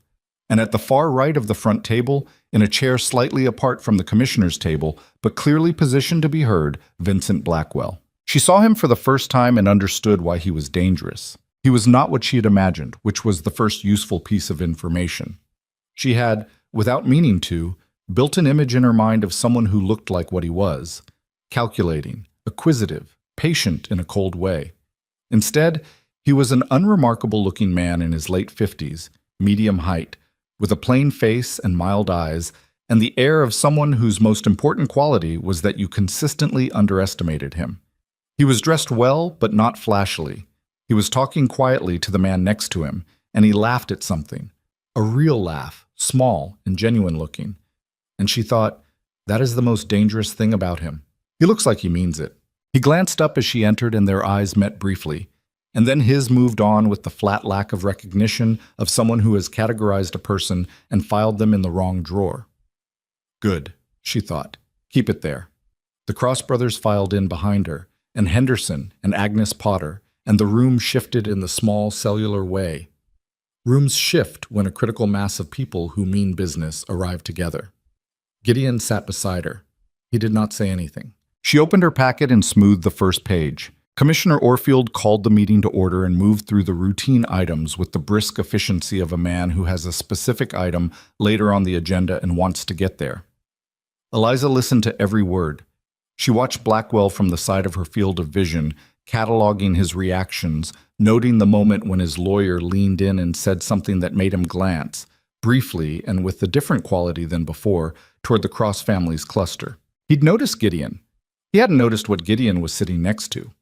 Speaker 1: And at the far right of the front table, in a chair slightly apart from the commissioner's table, but clearly positioned to be heard, Vincent Blackwell. She saw him for the first time and understood why he was dangerous. He was not what she had imagined, which was the first useful piece of information. She had, without meaning to, built an image in her mind of someone who looked like what he was, calculating, acquisitive, patient in a cold way. Instead, he was an unremarkable-looking man in his late 50s, medium height, with a plain face and mild eyes, and the air of someone whose most important quality was that you consistently underestimated him. He was dressed well, but not flashily. He was talking quietly to the man next to him, and he laughed at something. A real laugh, small and genuine-looking. And she thought, that is the most dangerous thing about him. He looks like he means it. He glanced up as she entered and their eyes met briefly, and then his moved on with the flat lack of recognition of someone who has categorized a person and filed them in the wrong drawer. Good, she thought. Keep it there. The Cross brothers filed in behind her, and Henderson and Agnes Potter, and the room shifted in the small cellular way. Rooms shift when a critical mass of people who mean business arrive together. Gideon sat beside her. He did not say anything. She opened her packet and smoothed the first page. Commissioner Orfield called the meeting to order and moved through the routine items with the brisk efficiency of a man who has a specific item later on the agenda and wants to get there. Eliza listened to every word. She watched Blackwell from the side of her field of vision, cataloging his reactions, noting the moment when his lawyer leaned in and said something that made him glance, briefly and with a different quality than before, toward the Cross family's cluster. He'd noticed Gideon. He hadn't noticed what Gideon was sitting next to.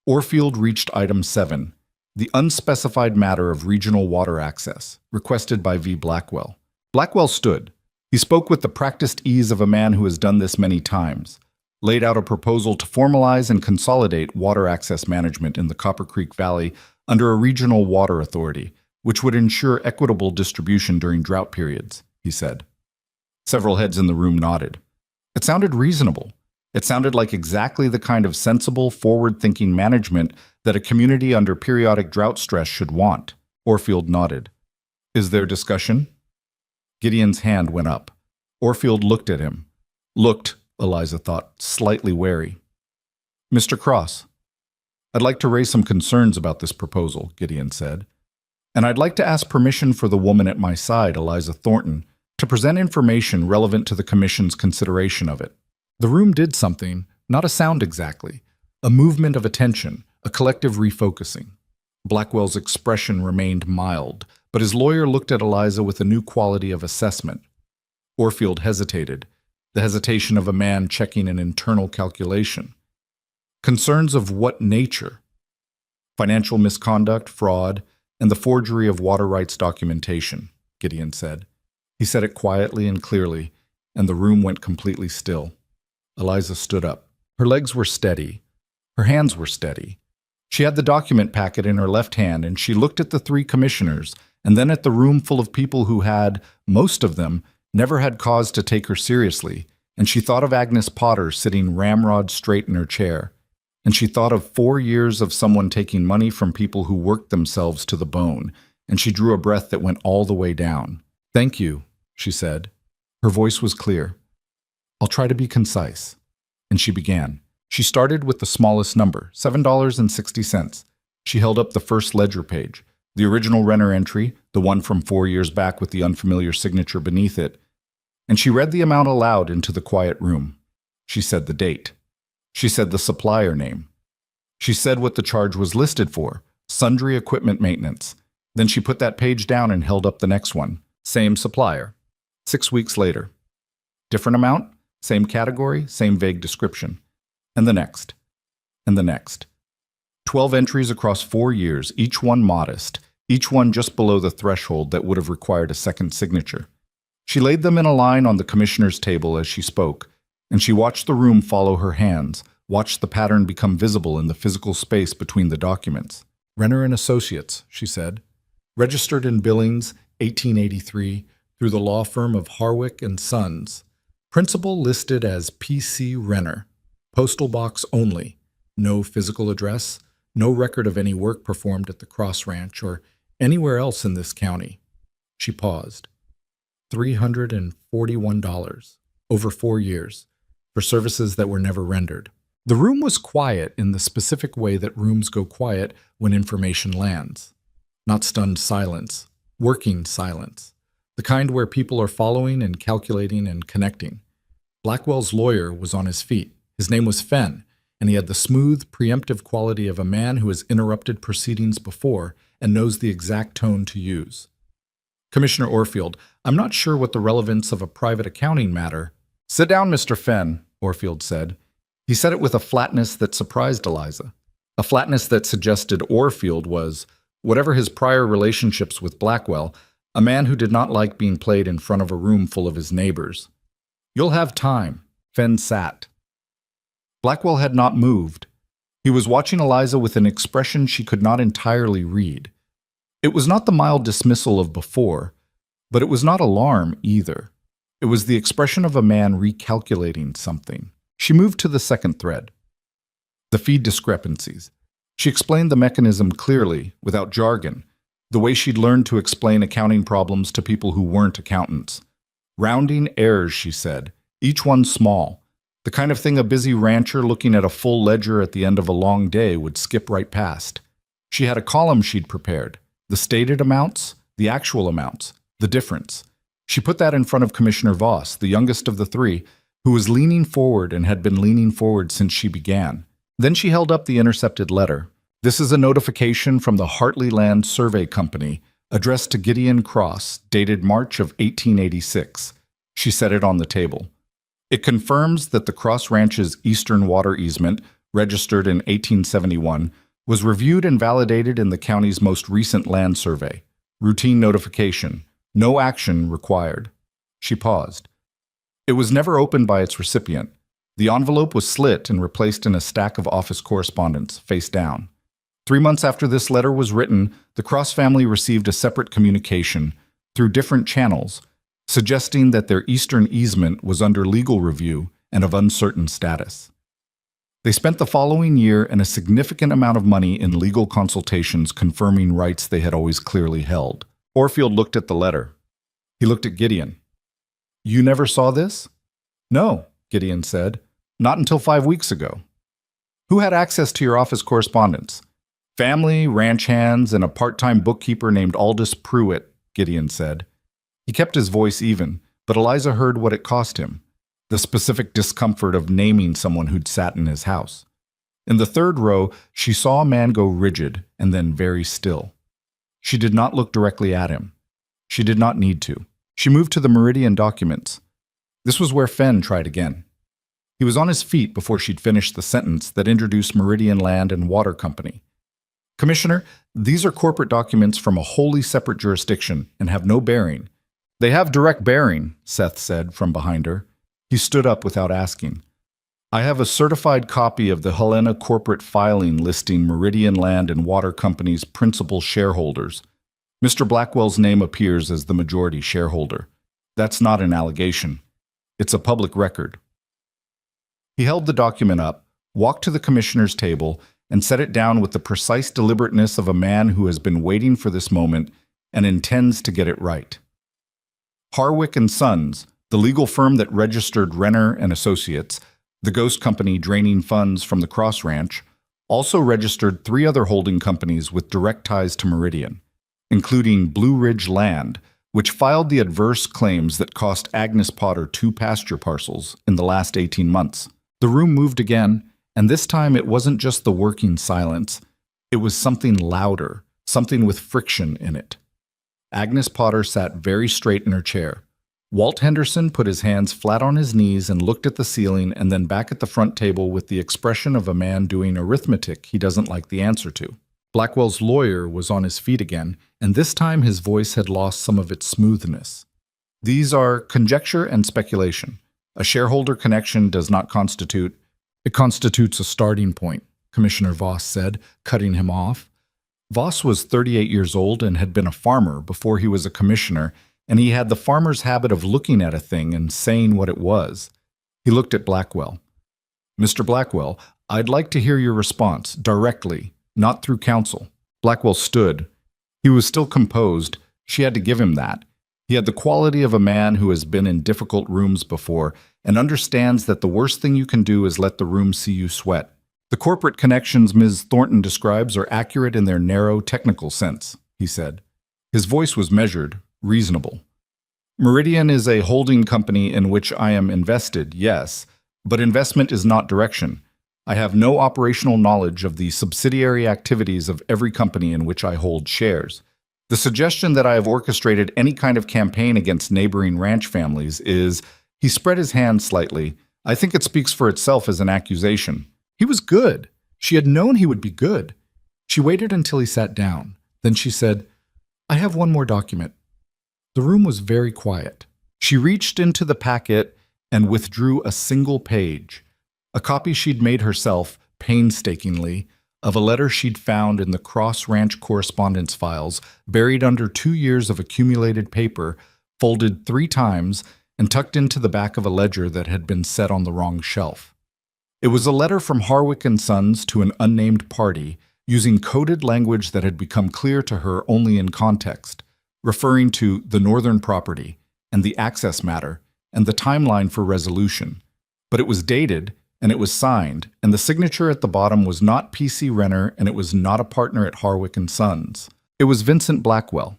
Speaker 1: Orfield reached item 7, the unspecified matter of regional water access, requested by V. Blackwell. Blackwell stood. He spoke with the practiced ease of a man who has done this many times, laid out a proposal to formalize and consolidate water access management in the Copper Creek Valley under a regional water authority, which would ensure equitable distribution during drought periods, he said. Several heads in the room nodded. It sounded reasonable. It sounded like exactly the kind of sensible, forward-thinking management that a community under periodic drought stress should want. Orfield nodded. Is there discussion? Gideon's hand went up. Orfield looked at him. Looked, Eliza thought, slightly wary. Mr. Cross, I'd like to raise some concerns about this proposal, Gideon said. And I'd like to ask permission for the woman at my side, Eliza Thornton, to present information relevant to the Commission's consideration of it. The room did something, not a sound exactly, a movement of attention, a collective refocusing. Blackwell's expression remained mild, but his lawyer looked at Eliza with a new quality of assessment. Orfield hesitated, the hesitation of a man checking an internal calculation. Concerns of what nature? Financial misconduct, fraud, and the forgery of water rights documentation, Gideon said. He said it quietly and clearly, and the room went completely still. Eliza stood up. Her legs were steady. Her hands were steady. She had the document packet in her left hand, and she looked at the three commissioners, and then at the room full of people who had, most of them, never had cause to take her seriously, and she thought of Agnes Potter sitting ramrod straight in her chair. And she thought of 4 years of someone taking money from people who worked themselves to the bone, and she drew a breath that went all the way down. Thank you, she said. Her voice was clear. I'll try to be concise. And she began. She started with the smallest number, $7.60. She held up the first ledger page, the original Renner entry, the one from 4 years back with the unfamiliar signature beneath it, and she read the amount aloud into the quiet room. She said the date. She said the supplier name. She said what the charge was listed for, sundry equipment maintenance. Then she put that page down and held up the next one. Same supplier. 6 weeks later. Different amount, same category, same vague description. And the next. And the next. 12 entries across 4 years, each one modest, each one just below the threshold that would have required a second signature. She laid them in a line on the commissioner's table as she spoke, and she watched the room follow her hands, watched the pattern become visible in the physical space between the documents. Renner and Associates, she said. Registered in Billings, 1883, through the law firm of Harwick and Sons. Principal listed as P.C. Renner. Postal box only. No physical address. No record of any work performed at the Cross Ranch or anywhere else in this county. She paused. $341, over 4 years, for services that were never rendered. The room was quiet in the specific way that rooms go quiet when information lands. Not stunned silence, working silence, the kind where people are following and calculating and connecting. Blackwell's lawyer was on his feet. His name was Fenn, and he had the smooth, preemptive quality of a man who has interrupted proceedings before and knows the exact tone to use. Commissioner Orfield, I'm not sure what the relevance of a private accounting matter. Sit down, Mr. Fenn, Orfield said. He said it with a flatness that surprised Eliza, a flatness that suggested Orfield was, whatever his prior relationships with Blackwell, a man who did not like being played in front of a room full of his neighbors. You'll have time. Fenn sat. Blackwell had not moved. He was watching Eliza with an expression she could not entirely read. It was not the mild dismissal of before, but it was not alarm either. It was the expression of a man recalculating something. She moved to the second thread. The feed discrepancies. She explained the mechanism clearly, without jargon, the way she'd learned to explain accounting problems to people who weren't accountants. Rounding errors, she said, each one small. The kind of thing a busy rancher looking at a full ledger at the end of a long day would skip right past. She had a column she'd prepared. The stated amounts, the actual amounts, the difference. She put that in front of Commissioner Voss, the youngest of the three, who was leaning forward and had been leaning forward since she began. Then she held up the intercepted letter. This is a notification from the Hartley Land Survey Company, addressed to Gideon Cross, dated March of 1886. She set it on the table. It confirms that the Cross Ranch's eastern water easement, registered in 1871, was reviewed and validated in the county's most recent land survey. Routine notification. No action required. She paused. It was never opened by its recipient. The envelope was slit and replaced in a stack of office correspondence, face down. 3 months after this letter was written, the Cross family received a separate communication, through different channels, suggesting that their eastern easement was under legal review and of uncertain status. They spent the following year and a significant amount of money in legal consultations confirming rights they had always clearly held. Orfield looked at the letter. He looked at Gideon. You never saw this? No, Gideon said. Not until 5 weeks ago. Who had access to your office correspondence? Family, ranch hands, and a part-time bookkeeper named Aldous Pruitt, Gideon said. He kept his voice even, but Eliza heard what it cost him, the specific discomfort of naming someone who'd sat in his house. In the third row, she saw a man go rigid and then very still. She did not look directly at him. She did not need to. She moved to the Meridian documents. This was where Fenn tried again. He was on his feet before she'd finished the sentence that introduced Meridian Land and Water Company. Commissioner, these are corporate documents from a wholly separate jurisdiction and have no bearing. They have direct bearing, Seth said from behind her. He stood up without asking. I have a certified copy of the Helena corporate filing listing Meridian Land and Water Company's principal shareholders. Mr. Blackwell's name appears as the majority shareholder. That's not an allegation. It's a public record. He held the document up, walked to the commissioner's table, and set it down with the precise deliberateness of a man who has been waiting for this moment and intends to get it right. Harwick & Sons, the legal firm that registered Renner and Associates, the ghost company draining funds from the Cross Ranch, also registered 3 other holding companies with direct ties to Meridian, including Blue Ridge Land, which filed the adverse claims that cost Agnes Potter 2 pasture parcels in the last 18 months. The room moved again, and this time it wasn't just the working silence. It was something louder, something with friction in it. Agnes Potter sat very straight in her chair. Walt Henderson put his hands flat on his knees and looked at the ceiling and then back at the front table with the expression of a man doing arithmetic he doesn't like the answer to. Blackwell's lawyer was on his feet again, and this time his voice had lost some of its smoothness. These are conjecture and speculation. A shareholder connection does not constitute. It constitutes a starting point, Commissioner Voss said, cutting him off. Voss was 38 years old and had been a farmer before he was a commissioner, and he had the farmer's habit of looking at a thing and saying what it was. He looked at Blackwell. Mr. Blackwell, I'd like to hear your response, directly, not through counsel. Blackwell stood. He was still composed. She had to give him that. He had the quality of a man who has been in difficult rooms before and understands that the worst thing you can do is let the room see you sweat. The corporate connections Ms. Thornton describes are accurate in their narrow, technical sense, he said. His voice was measured, reasonable. Meridian is a holding company in which I am invested, yes, but investment is not direction. I have no operational knowledge of the subsidiary activities of every company in which I hold shares. The suggestion that I have orchestrated any kind of campaign against neighboring ranch families is, he spread his hand slightly. I think it speaks for itself as an accusation. He was good. She had known he would be good. She waited until he sat down. Then she said, I have one more document. The room was very quiet. She reached into the packet and withdrew a single page, a copy she'd made herself, painstakingly, of a letter she'd found in the Cross Ranch correspondence files, buried under 2 years of accumulated paper, folded 3 times, and tucked into the back of a ledger that had been set on the wrong shelf. It was a letter from Harwick & Sons to an unnamed party, using coded language that had become clear to her only in context, referring to the northern property and the access matter and the timeline for resolution. But it was dated, and it was signed, and the signature at the bottom was not P.C. Renner, and it was not a partner at Harwick & Sons. It was Vincent Blackwell.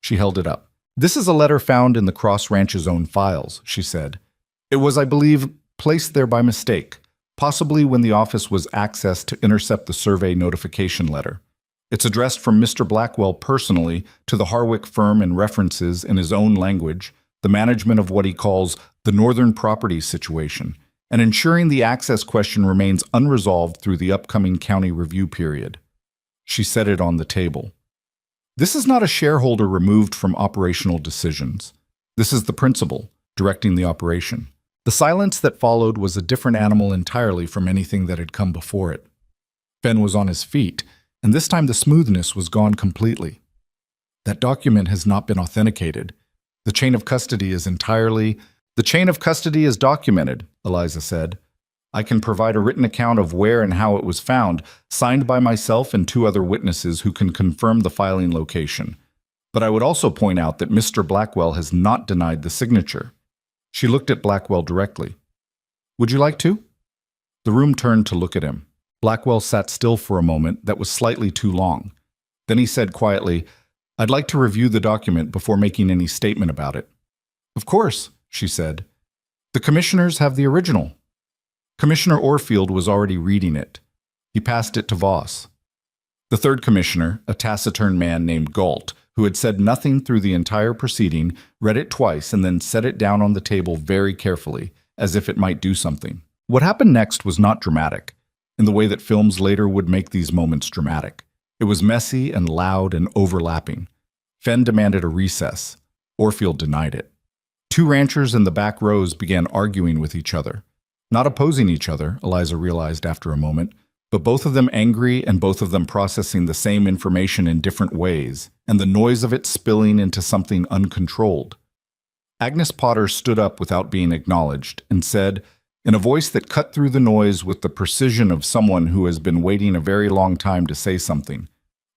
Speaker 1: She held it up. This is a letter found in the Cross Ranch's own files, she said. It was, I believe, placed there by mistake, possibly when the office was accessed to intercept the survey notification letter. It's addressed from Mr. Blackwell personally to the Harwick firm and references, in his own language, the management of what he calls the northern property situation, and ensuring the access question remains unresolved through the upcoming county review period. She set it on the table. This is not a shareholder removed from operational decisions. This is the principal, directing the operation. The silence that followed was a different animal entirely from anything that had come before it. Ben was on his feet, and this time the smoothness was gone completely. That document has not been authenticated. The chain of custody is documented, Eliza said. I can provide a written account of where and how it was found, signed by myself and 2 other witnesses who can confirm the filing location. But I would also point out that Mr. Blackwell has not denied the signature. She looked at Blackwell directly. Would you like to? The room turned to look at him. Blackwell sat still for a moment that was slightly too long. Then he said quietly, I'd like to review the document before making any statement about it. Of course, she said. The commissioners have the original. Commissioner Orfield was already reading it. He passed it to Voss. The third commissioner, a taciturn man named Galt, who had said nothing through the entire proceeding, read it twice and then set it down on the table very carefully, as if it might do something. What happened next was not dramatic, in the way that films later would make these moments dramatic. It was messy and loud and overlapping. Fenn demanded a recess. Orfield denied it. Two ranchers in the back rows began arguing with each other. Not opposing each other, Eliza realized after a moment, but both of them angry and both of them processing the same information in different ways, and the noise of it spilling into something uncontrolled. Agnes Potter stood up without being acknowledged and said, in a voice that cut through the noise with the precision of someone who has been waiting a very long time to say something,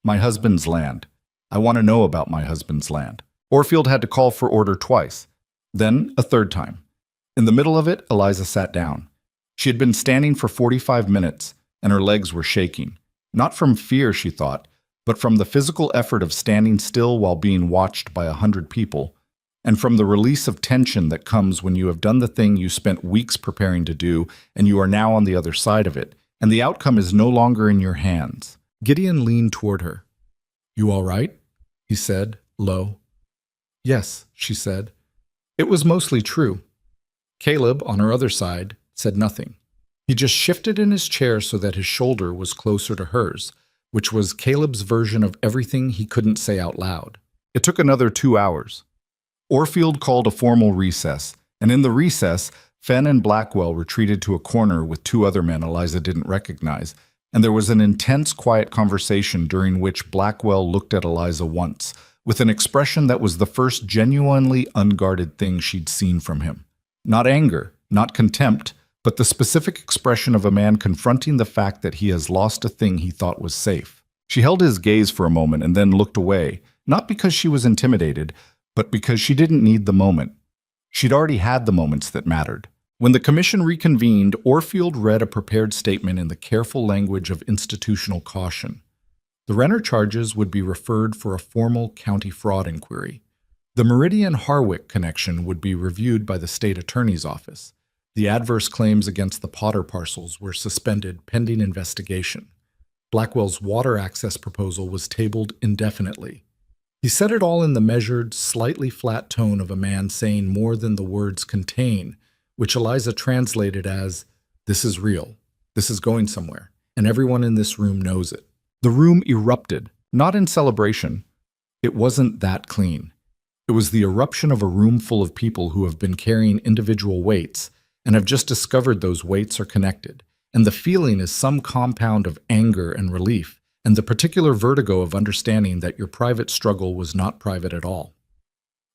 Speaker 1: My husband's land. I want to know about my husband's land. Orfield had to call for order twice, then a third time. In the middle of it, Eliza sat down. She had been standing for 45 minutes, and her legs were shaking. Not from fear, she thought, but from the physical effort of standing still while being watched by 100 people, and from the release of tension that comes when you have done the thing you spent weeks preparing to do, and you are now on the other side of it, and the outcome is no longer in your hands. Gideon leaned toward her. You all right? He said, low. Yes, she said. It was mostly true. Caleb, on her other side, said nothing. He just shifted in his chair so that his shoulder was closer to hers, which was Caleb's version of everything he couldn't say out loud. It took another 2 hours. Orfield called a formal recess, and in the recess, Fenn and Blackwell retreated to a corner with two other men Eliza didn't recognize, and there was an intense, quiet conversation during which Blackwell looked at Eliza once, with an expression that was the first genuinely unguarded thing she'd seen from him. Not anger, not contempt, but the specific expression of a man confronting the fact that he has lost a thing he thought was safe. She held his gaze for a moment and then looked away, not because she was intimidated, but because she didn't need the moment. She'd already had the moments that mattered. When the commission reconvened, Orfield read a prepared statement in the careful language of institutional caution. The Renner charges would be referred for a formal county fraud inquiry. The Meridian-Harwick connection would be reviewed by the state attorney's office. The adverse claims against the Potter parcels were suspended pending investigation. Blackwell's water access proposal was tabled indefinitely. He said it all in the measured, slightly flat tone of a man saying more than the words contain, which Eliza translated as, this is real, this is going somewhere, and everyone in this room knows it. The room erupted, not in celebration. It wasn't that clean. It was the eruption of a room full of people who have been carrying individual weights and have just discovered those weights are connected, and the feeling is some compound of anger and relief, and the particular vertigo of understanding that your private struggle was not private at all.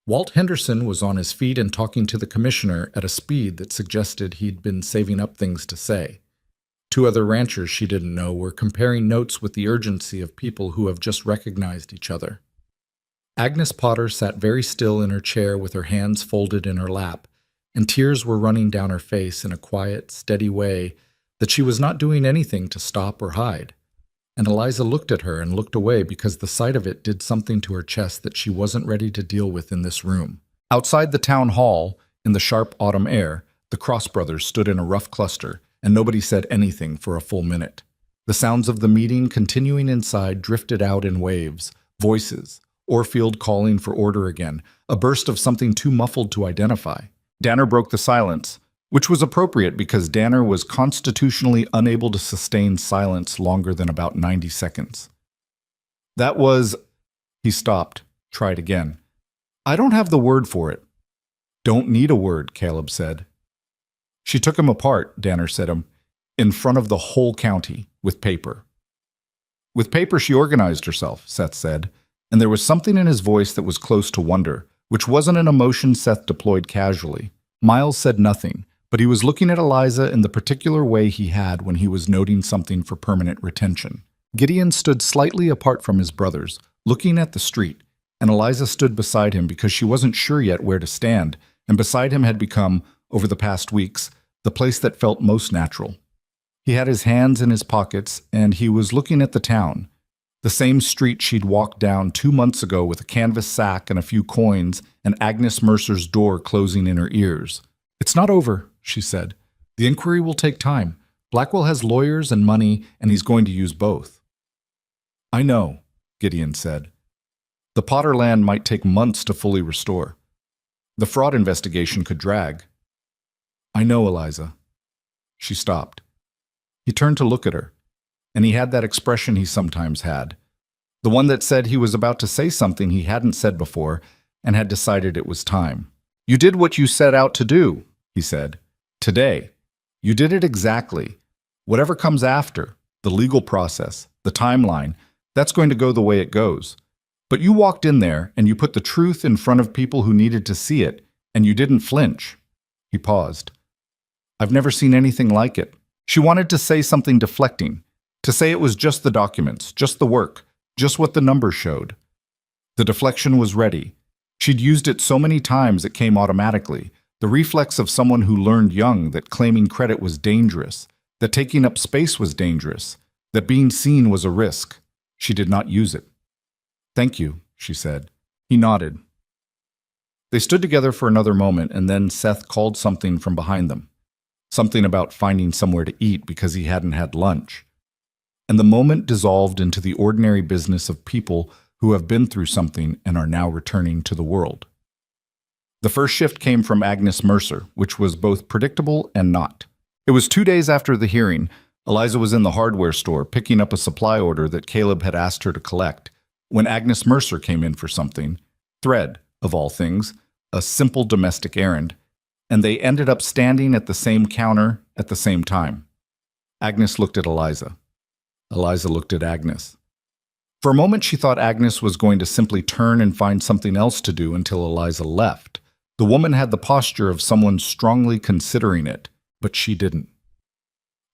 Speaker 1: Walt Henderson was on his feet and talking to the commissioner at a speed that suggested he'd been saving up things to say. Two other ranchers she didn't know were comparing notes with the urgency of people who have just recognized each other. Agnes Potter sat very still in her chair with her hands folded in her lap, and tears were running down her face in a quiet, steady way that she was not doing anything to stop or hide. And Eliza looked at her and looked away because the sight of it did something to her chest that she wasn't ready to deal with in this room. Outside the town hall, in the sharp autumn air, the Cross brothers stood in a rough cluster, and nobody said anything for a full minute. The sounds of the meeting continuing inside drifted out in waves, voices, Orfield calling for order again, a burst of something too muffled to identify. Danner broke the silence, which was appropriate because Danner was constitutionally unable to sustain silence longer than about 90 seconds. That was... He stopped, tried again. I don't have the word for it. Don't need a word, Caleb said. She took him apart, Danner said in front of the whole county, with paper. With paper she organized herself, Seth said, and there was something in his voice that was close to wonder, which wasn't an emotion Seth deployed casually. Miles said nothing, but he was looking at Eliza in the particular way he had when he was noting something for permanent retention. Gideon stood slightly apart from his brothers, looking at the street, and Eliza stood beside him because she wasn't sure yet where to stand, and beside him had become, over the past weeks, the place that felt most natural. He had his hands in his pockets, and he was looking at the town, the same street she'd walked down 2 months ago with a canvas sack and a few coins, and Agnes Mercer's door closing in her ears. "It's not over," she said. "The inquiry will take time. Blackwell has lawyers and money, and he's going to use both." "I know," Gideon said. "The Potter land might take months to fully restore. The fraud investigation could drag." "I know, Eliza." She stopped. He turned to look at her, and he had that expression he sometimes had, the one that said he was about to say something he hadn't said before and had decided it was time. "You did what you set out to do," he said. "Today. You did it exactly. Whatever comes after, the legal process, the timeline, that's going to go the way it goes. But you walked in there and you put the truth in front of people who needed to see it, and you didn't flinch." He paused. "I've never seen anything like it." She wanted to say something deflecting, to say it was just the documents, just the work, just what the numbers showed. The deflection was ready. She'd used it so many times it came automatically, the reflex of someone who learned young that claiming credit was dangerous, that taking up space was dangerous, that being seen was a risk. She did not use it. "Thank you," she said. He nodded. They stood together for another moment, and then Seth called something from behind them. Something about finding somewhere to eat because he hadn't had lunch. And the moment dissolved into the ordinary business of people who have been through something and are now returning to the world. The first shift came from Agnes Mercer, which was both predictable and not. It was 2 days after the hearing. Eliza was in the hardware store picking up a supply order that Caleb had asked her to collect, when Agnes Mercer came in for something, thread, of all things, a simple domestic errand, and they ended up standing at the same counter at the same time. Agnes looked at Eliza. Eliza looked at Agnes. For a moment she thought Agnes was going to simply turn and find something else to do until Eliza left. The woman had the posture of someone strongly considering it, but she didn't.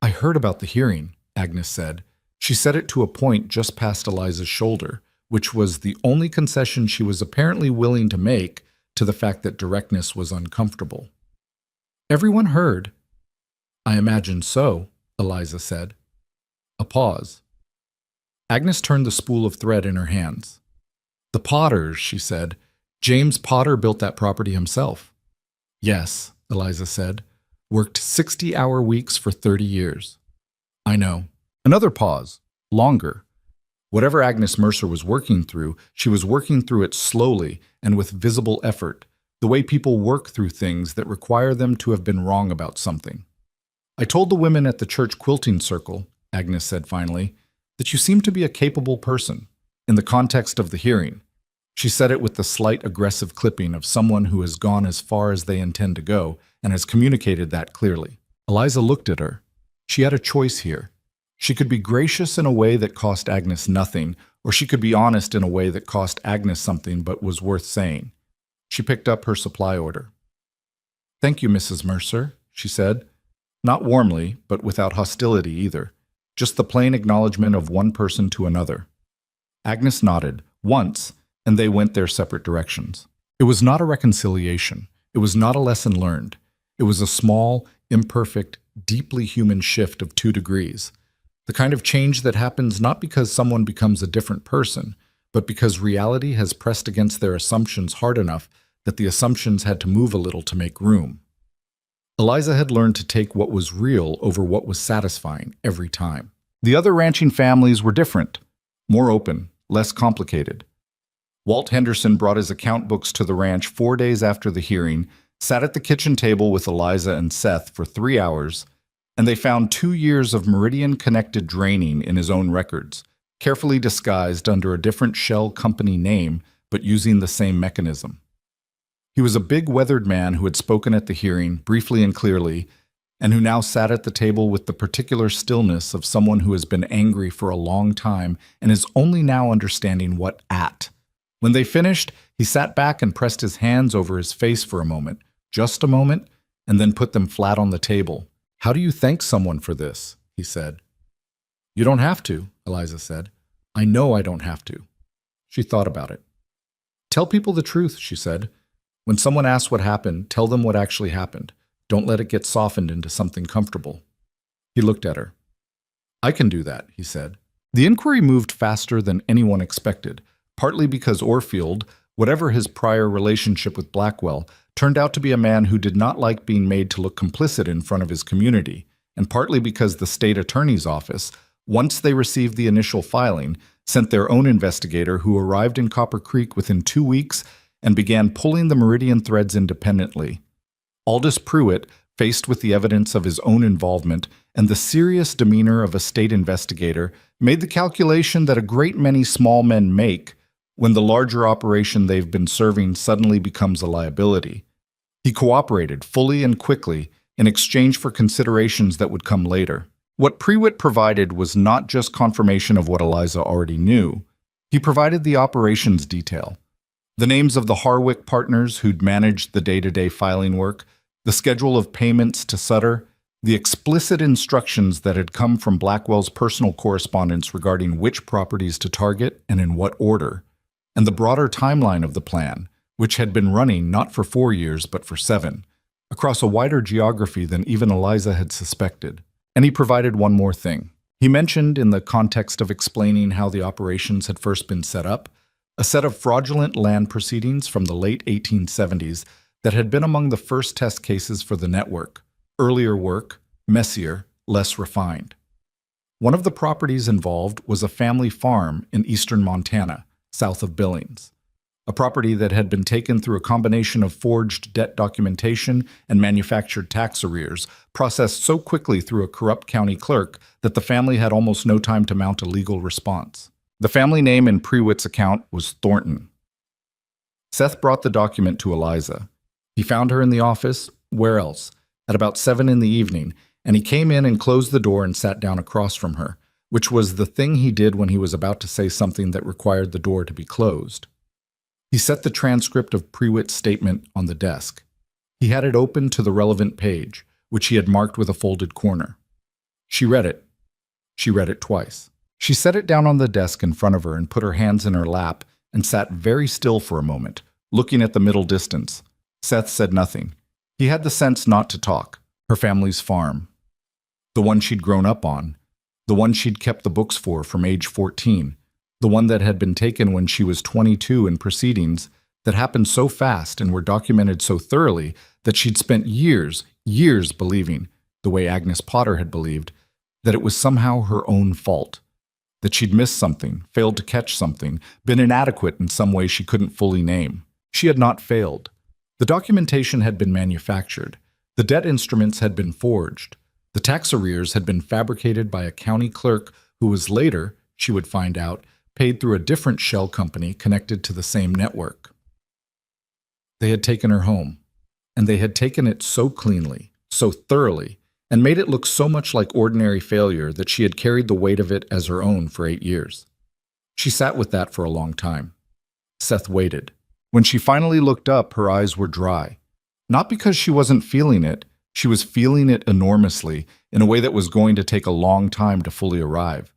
Speaker 1: "I heard about the hearing," Agnes said. She said it to a point just past Eliza's shoulder, which was the only concession she was apparently willing to make to the fact that directness was uncomfortable. "Everyone heard." "I imagine so," Eliza said. A pause. Agnes turned the spool of thread in her hands. "The Potters," she said. "James Potter built that property himself." "Yes," Eliza said. "Worked 60-hour weeks for 30 years. "I know." Another pause. Longer. Whatever Agnes Mercer was working through, she was working through it slowly and with visible effort, the way people work through things that require them to have been wrong about something. "I told the women at the church quilting circle," Agnes said finally, "that you seem to be a capable person, in the context of the hearing." She said it with the slight aggressive clipping of someone who has gone as far as they intend to go and has communicated that clearly. Eliza looked at her. She had a choice here. She could be gracious in a way that cost Agnes nothing, or she could be honest in a way that cost Agnes something but was worth saying. She picked up her supply order. "Thank you, Mrs. Mercer," she said. Not warmly, but without hostility either. Just the plain acknowledgement of one person to another. Agnes nodded, once, and they went their separate directions. It was not a reconciliation. It was not a lesson learned. It was a small, imperfect, deeply human shift of 2 degrees. The kind of change that happens not because someone becomes a different person, but because reality has pressed against their assumptions hard enough that the assumptions had to move a little to make room. Eliza had learned to take what was real over what was satisfying every time. The other ranching families were different, more open, less complicated. Walt Henderson brought his account books to the ranch 4 days after the hearing, sat at the kitchen table with Eliza and Seth for 3 hours, and they found 2 years of meridian-connected draining in his own records, carefully disguised under a different shell company name, but using the same mechanism. He was a big, weathered man who had spoken at the hearing, briefly and clearly, and who now sat at the table with the particular stillness of someone who has been angry for a long time and is only now understanding what at. When they finished, he sat back and pressed his hands over his face for a moment, just a moment, and then put them flat on the table. "How do you thank someone for this?" he said. "You don't have to," Eliza said. "I know I don't have to." She thought about it. Tell people the truth, she said. When someone asks what happened, tell them what actually happened. Don't let it get softened into something comfortable. He looked at her. I can do that, he said. The inquiry moved faster than anyone expected, partly because Orfield, whatever his prior relationship with Blackwell, turned out to be a man who did not like being made to look complicit in front of his community, and partly because the state attorney's office, once they received the initial filing, sent their own investigator who arrived in Copper Creek within 2 weeks and began pulling the Meridian threads independently. Aldous Pruitt, faced with the evidence of his own involvement and the serious demeanor of a state investigator, made the calculation that a great many small men make when the larger operation they've been serving suddenly becomes a liability. He cooperated fully and quickly in exchange for considerations that would come later. What Pruitt provided was not just confirmation of what Eliza already knew. He provided the operations detail. The names of the Harwick partners who'd managed the day-to-day filing work, the schedule of payments to Sutter, the explicit instructions that had come from Blackwell's personal correspondence regarding which properties to target and in what order, and the broader timeline of the plan, which had been running not for 4 years but for 7, across a wider geography than even Eliza had suspected. And he provided one more thing. He mentioned, in the context of explaining how the operations had first been set up, a set of fraudulent land proceedings from the late 1870s that had been among the first test cases for the network. Earlier work, messier, less refined. One of the properties involved was a family farm in eastern Montana, south of Billings. A property that had been taken through a combination of forged debt documentation and manufactured tax arrears, processed so quickly through a corrupt county clerk that the family had almost no time to mount a legal response. The family name in Pruitt's account was Thornton. Seth brought the document to Eliza. He found her in the office, where else, at about 7 in the evening, and he came in and closed the door and sat down across from her, which was the thing he did when he was about to say something that required the door to be closed. He set the transcript of Pruitt's statement on the desk. He had it open to the relevant page, which he had marked with a folded corner. She read it. She read it twice. She set it down on the desk in front of her and put her hands in her lap and sat very still for a moment, looking at the middle distance. Seth said nothing. He had the sense not to talk. Her family's farm. The one she'd grown up on. The one she'd kept the books for from age 14. The one that had been taken when she was 22 in proceedings that happened so fast and were documented so thoroughly that she'd spent years believing, the way Agnes Potter had believed, that it was somehow her own fault. That she'd missed something, failed to catch something, been inadequate in some way she couldn't fully name. She had not failed. The documentation had been manufactured. The debt instruments had been forged. The tax arrears had been fabricated by a county clerk who was later, she would find out, paid through a different shell company connected to the same network. They had taken her home, and they had taken it so cleanly, so thoroughly, and made it look so much like ordinary failure that she had carried the weight of it as her own for 8 years. She sat with that for a long time. Seth waited. When she finally looked up, her eyes were dry. Not because she wasn't feeling it, she was feeling it enormously, in a way that was going to take a long time to fully arrive.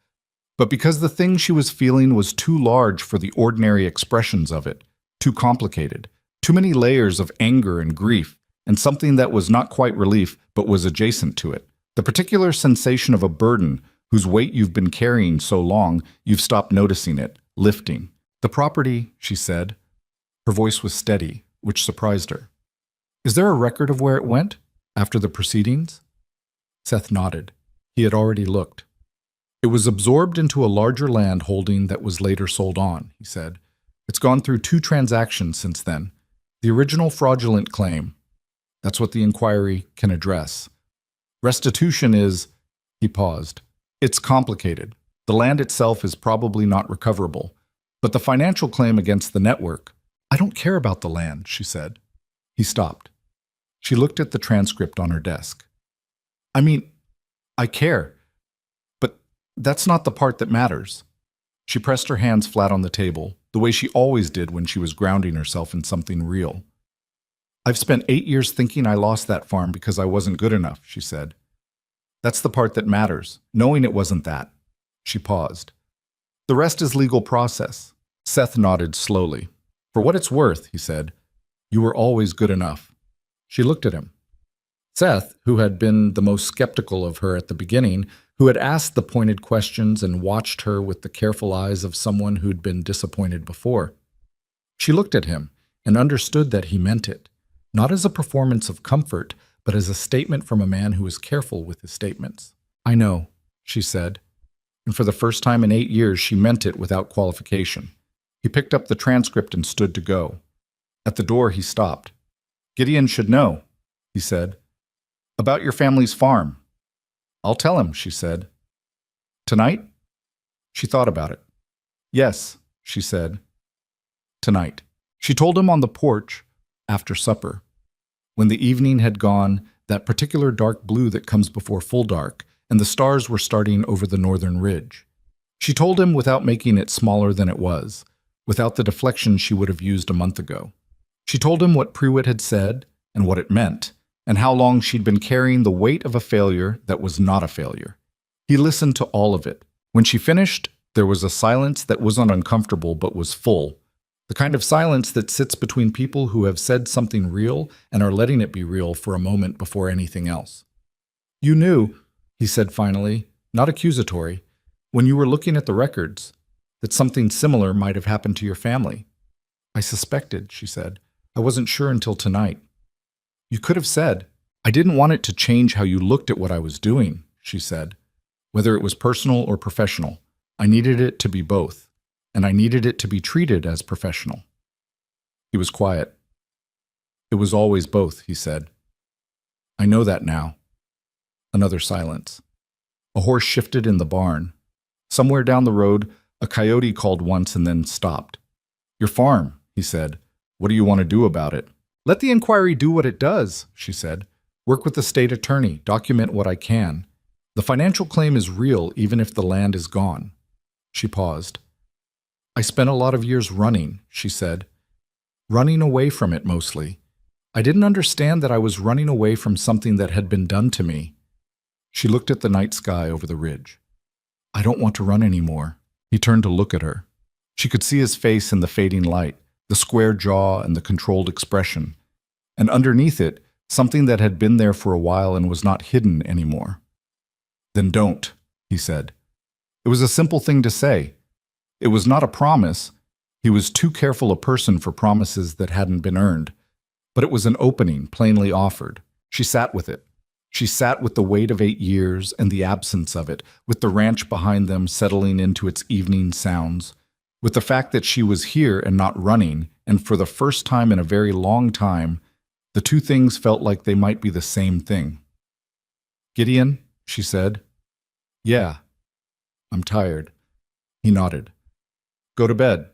Speaker 1: But because the thing she was feeling was too large for the ordinary expressions of it, too complicated, too many layers of anger and grief, and something that was not quite relief but was adjacent to it. The particular sensation of a burden whose weight you've been carrying so long you've stopped noticing it, lifting. The property, she said. Her voice was steady, which surprised her. Is there a record of where it went, after the proceedings? Seth nodded. He had already looked. It was absorbed into a larger land holding that was later sold on, he said. It's gone through 2 transactions since then. The original fraudulent claim. That's what the inquiry can address. Restitution is, he paused. It's complicated. The land itself is probably not recoverable. But the financial claim against the network, I don't care about the land, she said. He stopped. She looked at the transcript on her desk. I mean, I care. But that's not the part that matters. She pressed her hands flat on the table, the way she always did when she was grounding herself in something real. I've spent 8 years thinking I lost that farm because I wasn't good enough, she said. That's the part that matters, knowing it wasn't that. She paused. The rest is legal process. Seth nodded slowly. For what it's worth, he said, you were always good enough. She looked at him. Seth, who had been the most skeptical of her at the beginning, who had asked the pointed questions and watched her with the careful eyes of someone who'd been disappointed before. She looked at him and understood that he meant it, not as a performance of comfort, but as a statement from a man who is careful with his statements. I know, she said, and for the first time in 8 years she meant it without qualification. He picked up the transcript and stood to go. At the door he stopped. Gideon should know, he said. About your family's farm. I'll tell him, she said. Tonight? She thought about it. Yes, she said. Tonight. She told him on the porch after supper. When the evening had gone, that particular dark blue that comes before full dark, and the stars were starting over the northern ridge. She told him without making it smaller than it was, without the deflection she would have used a month ago. She told him what Prairie had said and what it meant, and how long she'd been carrying the weight of a failure that was not a failure. He listened to all of it. When she finished, there was a silence that wasn't uncomfortable but was full, the kind of silence that sits between people who have said something real and are letting it be real for a moment before anything else. You knew, he said finally, not accusatory, when you were looking at the records, that something similar might have happened to your family. I suspected, she said. I wasn't sure until tonight. You could have said, I didn't want it to change how you looked at what I was doing, she said. Whether it was personal or professional, I needed it to be both, and I needed it to be treated as professional. He was quiet. It was always both, he said. I know that now. Another silence. A horse shifted in the barn. Somewhere down the road, a coyote called once and then stopped. Your farm, he said. What do you want to do about it? Let the inquiry do what it does, she said. Work with the state attorney, document what I can. The financial claim is real even if the land is gone. She paused. I spent a lot of years running, she said. Running away from it mostly. I didn't understand that I was running away from something that had been done to me. She looked at the night sky over the ridge. I don't want to run anymore. He turned to look at her. She could see his face in the fading light, the square jaw and the controlled expression, and underneath it, something that had been there for a while and was not hidden anymore. Then don't, he said. It was a simple thing to say. It was not a promise. He was too careful a person for promises that hadn't been earned. But it was an opening plainly offered. She sat with it. She sat with the weight of 8 years and the absence of it, with the ranch behind them settling into its evening sounds, with the fact that she was here and not running, and for the first time in a very long time, the two things felt like they might be the same thing. Gideon, she said. Yeah. I'm tired. He nodded. Go to bed.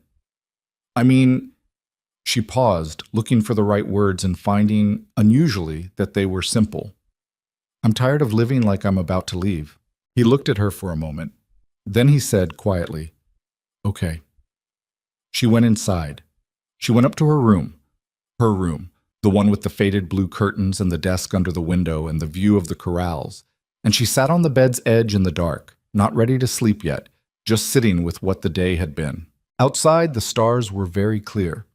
Speaker 1: I mean, she paused, looking for the right words and finding, unusually, that they were simple. I'm tired of living like I'm about to leave. He looked at her for a moment. Then he said quietly, Okay. She went inside. She went up to her room, the one with the faded blue curtains and the desk under the window and the view of the corrals, and she sat on the bed's edge in the dark, not ready to sleep yet, just sitting with what the day had been. Outside, the stars were very clear.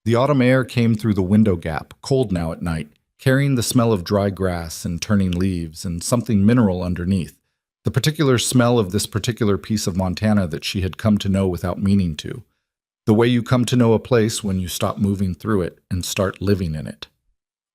Speaker 1: The autumn air came through the window gap, cold now at night, carrying the smell of dry grass and turning leaves and something mineral underneath, the particular smell of this particular piece of Montana that she had come to know without meaning to, the way you come to know a place when you stop moving through it and start living in it.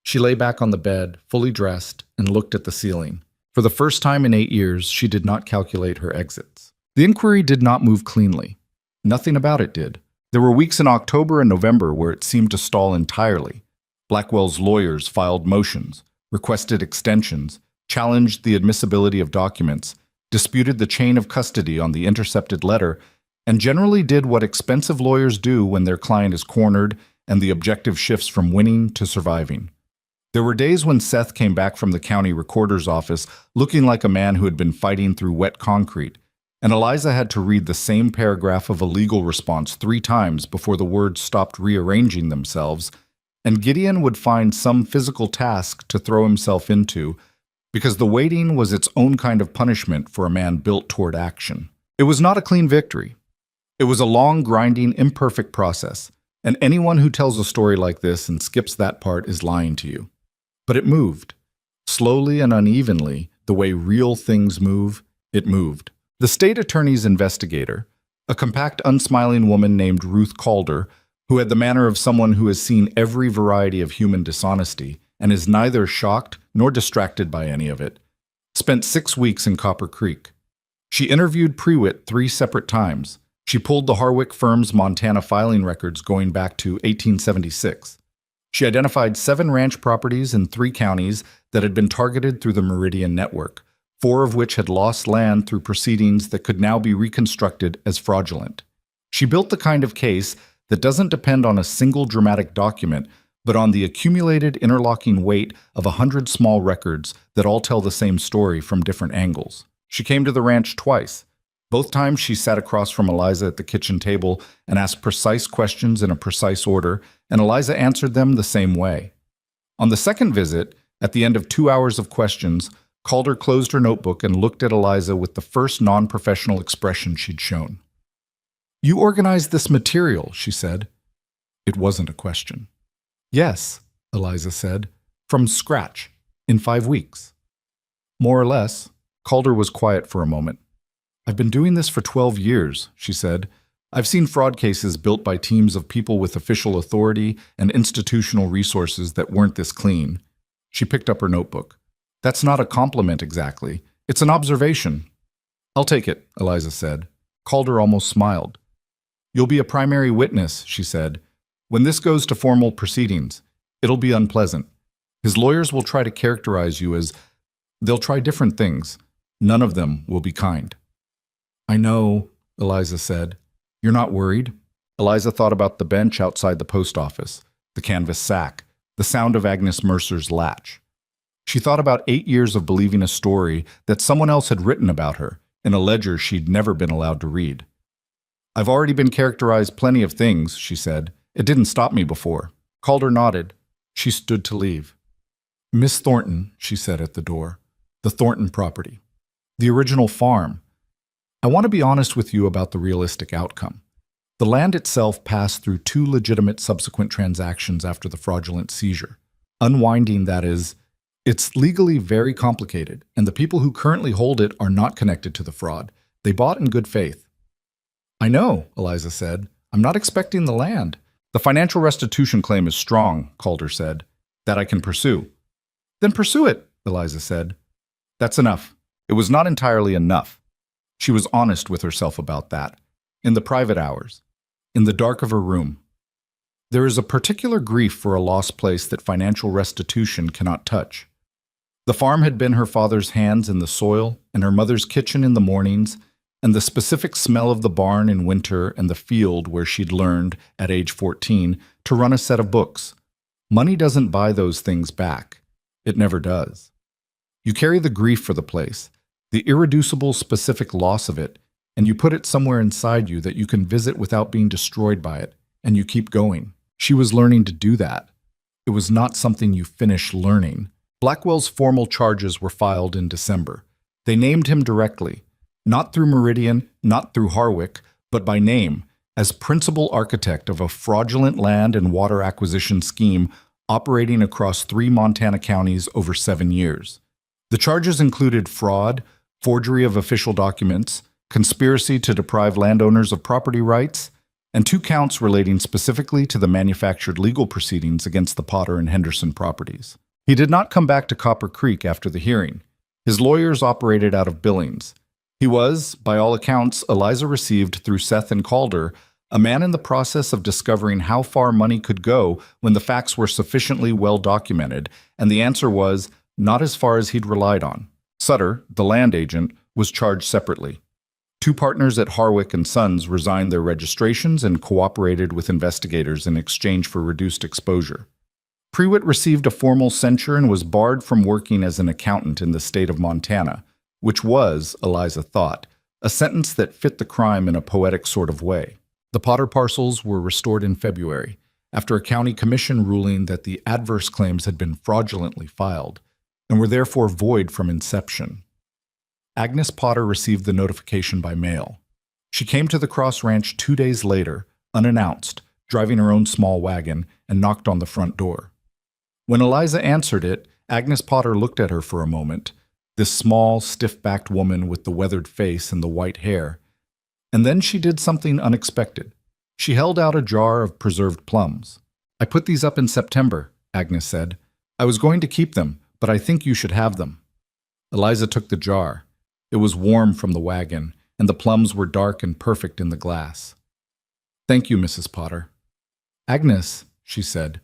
Speaker 1: She lay back on the bed, fully dressed, and looked at the ceiling. For the first time in 8 years, she did not calculate her exits. The inquiry did not move cleanly. Nothing about it did. There were weeks in October and November where it seemed to stall entirely. Blackwell's lawyers filed motions, requested extensions, challenged the admissibility of documents, disputed the chain of custody on the intercepted letter, and generally did what expensive lawyers do when their client is cornered and the objective shifts from winning to surviving. There were days when Seth came back from the county recorder's office looking like a man who had been fighting through wet concrete, and Eliza had to read the same paragraph of a legal response 3 times before the words stopped rearranging themselves, and Gideon would find some physical task to throw himself into, because the waiting was its own kind of punishment for a man built toward action. It was not a clean victory. It was a long, grinding, imperfect process, And anyone who tells a story like this and skips that part is lying to you. But it moved. Slowly and unevenly, the way real things move, it moved. The state attorney's investigator, a compact, unsmiling woman named Ruth Calder, who had the manner of someone who has seen every variety of human dishonesty and is neither shocked nor distracted by any of it, spent 6 weeks in Copper Creek. She interviewed Prairie 3 separate times. She pulled the Harwick firm's Montana filing records going back to 1876. She identified 7 ranch properties in 3 counties that had been targeted through the Meridian Network, 4 of which had lost land through proceedings that could now be reconstructed as fraudulent. She built the kind of case that doesn't depend on a single dramatic document, but on the accumulated interlocking weight of 100 small records that all tell the same story from different angles. She came to the ranch twice. Both times she sat across from Eliza at the kitchen table and asked precise questions in a precise order, and Eliza answered them the same way. On the second visit, at the end of 2 hours of questions, Calder closed her notebook and looked at Eliza with the first non-professional expression she'd shown. "You organized this material," she said. It wasn't a question. "Yes," Eliza said, "from scratch, in 5 weeks." "More or less." Calder was quiet for a moment. "I've been doing this for 12 years, she said. "I've seen fraud cases built by teams of people with official authority and institutional resources that weren't this clean." She picked up her notebook. "That's not a compliment exactly. It's an observation." "I'll take it," Eliza said. Calder almost smiled. "You'll be a primary witness," she said. "When this goes to formal proceedings, it'll be unpleasant. His lawyers will try to characterize you as... They'll try different things. None of them will be kind." "I know," Eliza said. "You're not worried?" Eliza thought about the bench outside the post office, the canvas sack, the sound of Agnes Mercer's latch. She thought about 8 years of believing a story that someone else had written about her, in a ledger she'd never been allowed to read. "I've already been characterized plenty of things," she said. "It didn't stop me before." Calder nodded. She stood to leave. "Miss Thornton," she said at the door. "The Thornton property. The original farm. I want to be honest with you about the realistic outcome. The land itself passed through 2 legitimate subsequent transactions after the fraudulent seizure. Unwinding that is, it's legally very complicated, and the people who currently hold it are not connected to the fraud. They bought in good faith." "I know," Eliza said. "I'm not expecting the land." "The financial restitution claim is strong," Calder said. "That I can pursue." "Then pursue it," Eliza said. "That's enough." It was not entirely enough. She was honest with herself about that. In the private hours, in the dark of her room. There is a particular grief for a lost place that financial restitution cannot touch. The farm had been her father's hands in the soil, and her mother's kitchen in the mornings, and the specific smell of the barn in winter and the field where she'd learned, at age 14, to run a set of books. Money doesn't buy those things back. It never does. You carry the grief for the place, the irreducible specific loss of it, and you put it somewhere inside you that you can visit without being destroyed by it, and you keep going. She was learning to do that. It was not something you finish learning. Blackwell's formal charges were filed in December. They named him directly, not through Meridian, not through Harwick, but by name, as principal architect of a fraudulent land and water acquisition scheme operating across 3 Montana counties over 7 years. The charges included fraud, forgery of official documents, conspiracy to deprive landowners of property rights, and 2 counts relating specifically to the manufactured legal proceedings against the Potter and Henderson properties. He did not come back to Copper Creek after the hearing. His lawyers operated out of Billings. He was, by all accounts, Eliza received through Seth and Calder, a man in the process of discovering how far money could go when the facts were sufficiently well documented, and the answer was, not as far as he'd relied on. Sutter, the land agent, was charged separately. 2 partners at Harwick and Sons resigned their registrations and cooperated with investigators in exchange for reduced exposure. Prairie received a formal censure and was barred from working as an accountant in the state of Montana, which was, Eliza thought, a sentence that fit the crime in a poetic sort of way. The Potter parcels were restored in February, after a county commission ruling that the adverse claims had been fraudulently filed, and were therefore void from inception. Agnes Potter received the notification by mail. She came to the Cross Ranch 2 days later, unannounced, driving her own small wagon, and knocked on the front door. When Eliza answered it, Agnes Potter looked at her for a moment, this small, stiff-backed woman with the weathered face and the white hair. And then she did something unexpected. She held out a jar of preserved plums. "I put these up in September," Agnes said. "I was going to keep them, but I think you should have them." Eliza took the jar. It was warm from the wagon, and the plums were dark and perfect in the glass. "Thank you, Mrs. Potter." "Agnes," she said,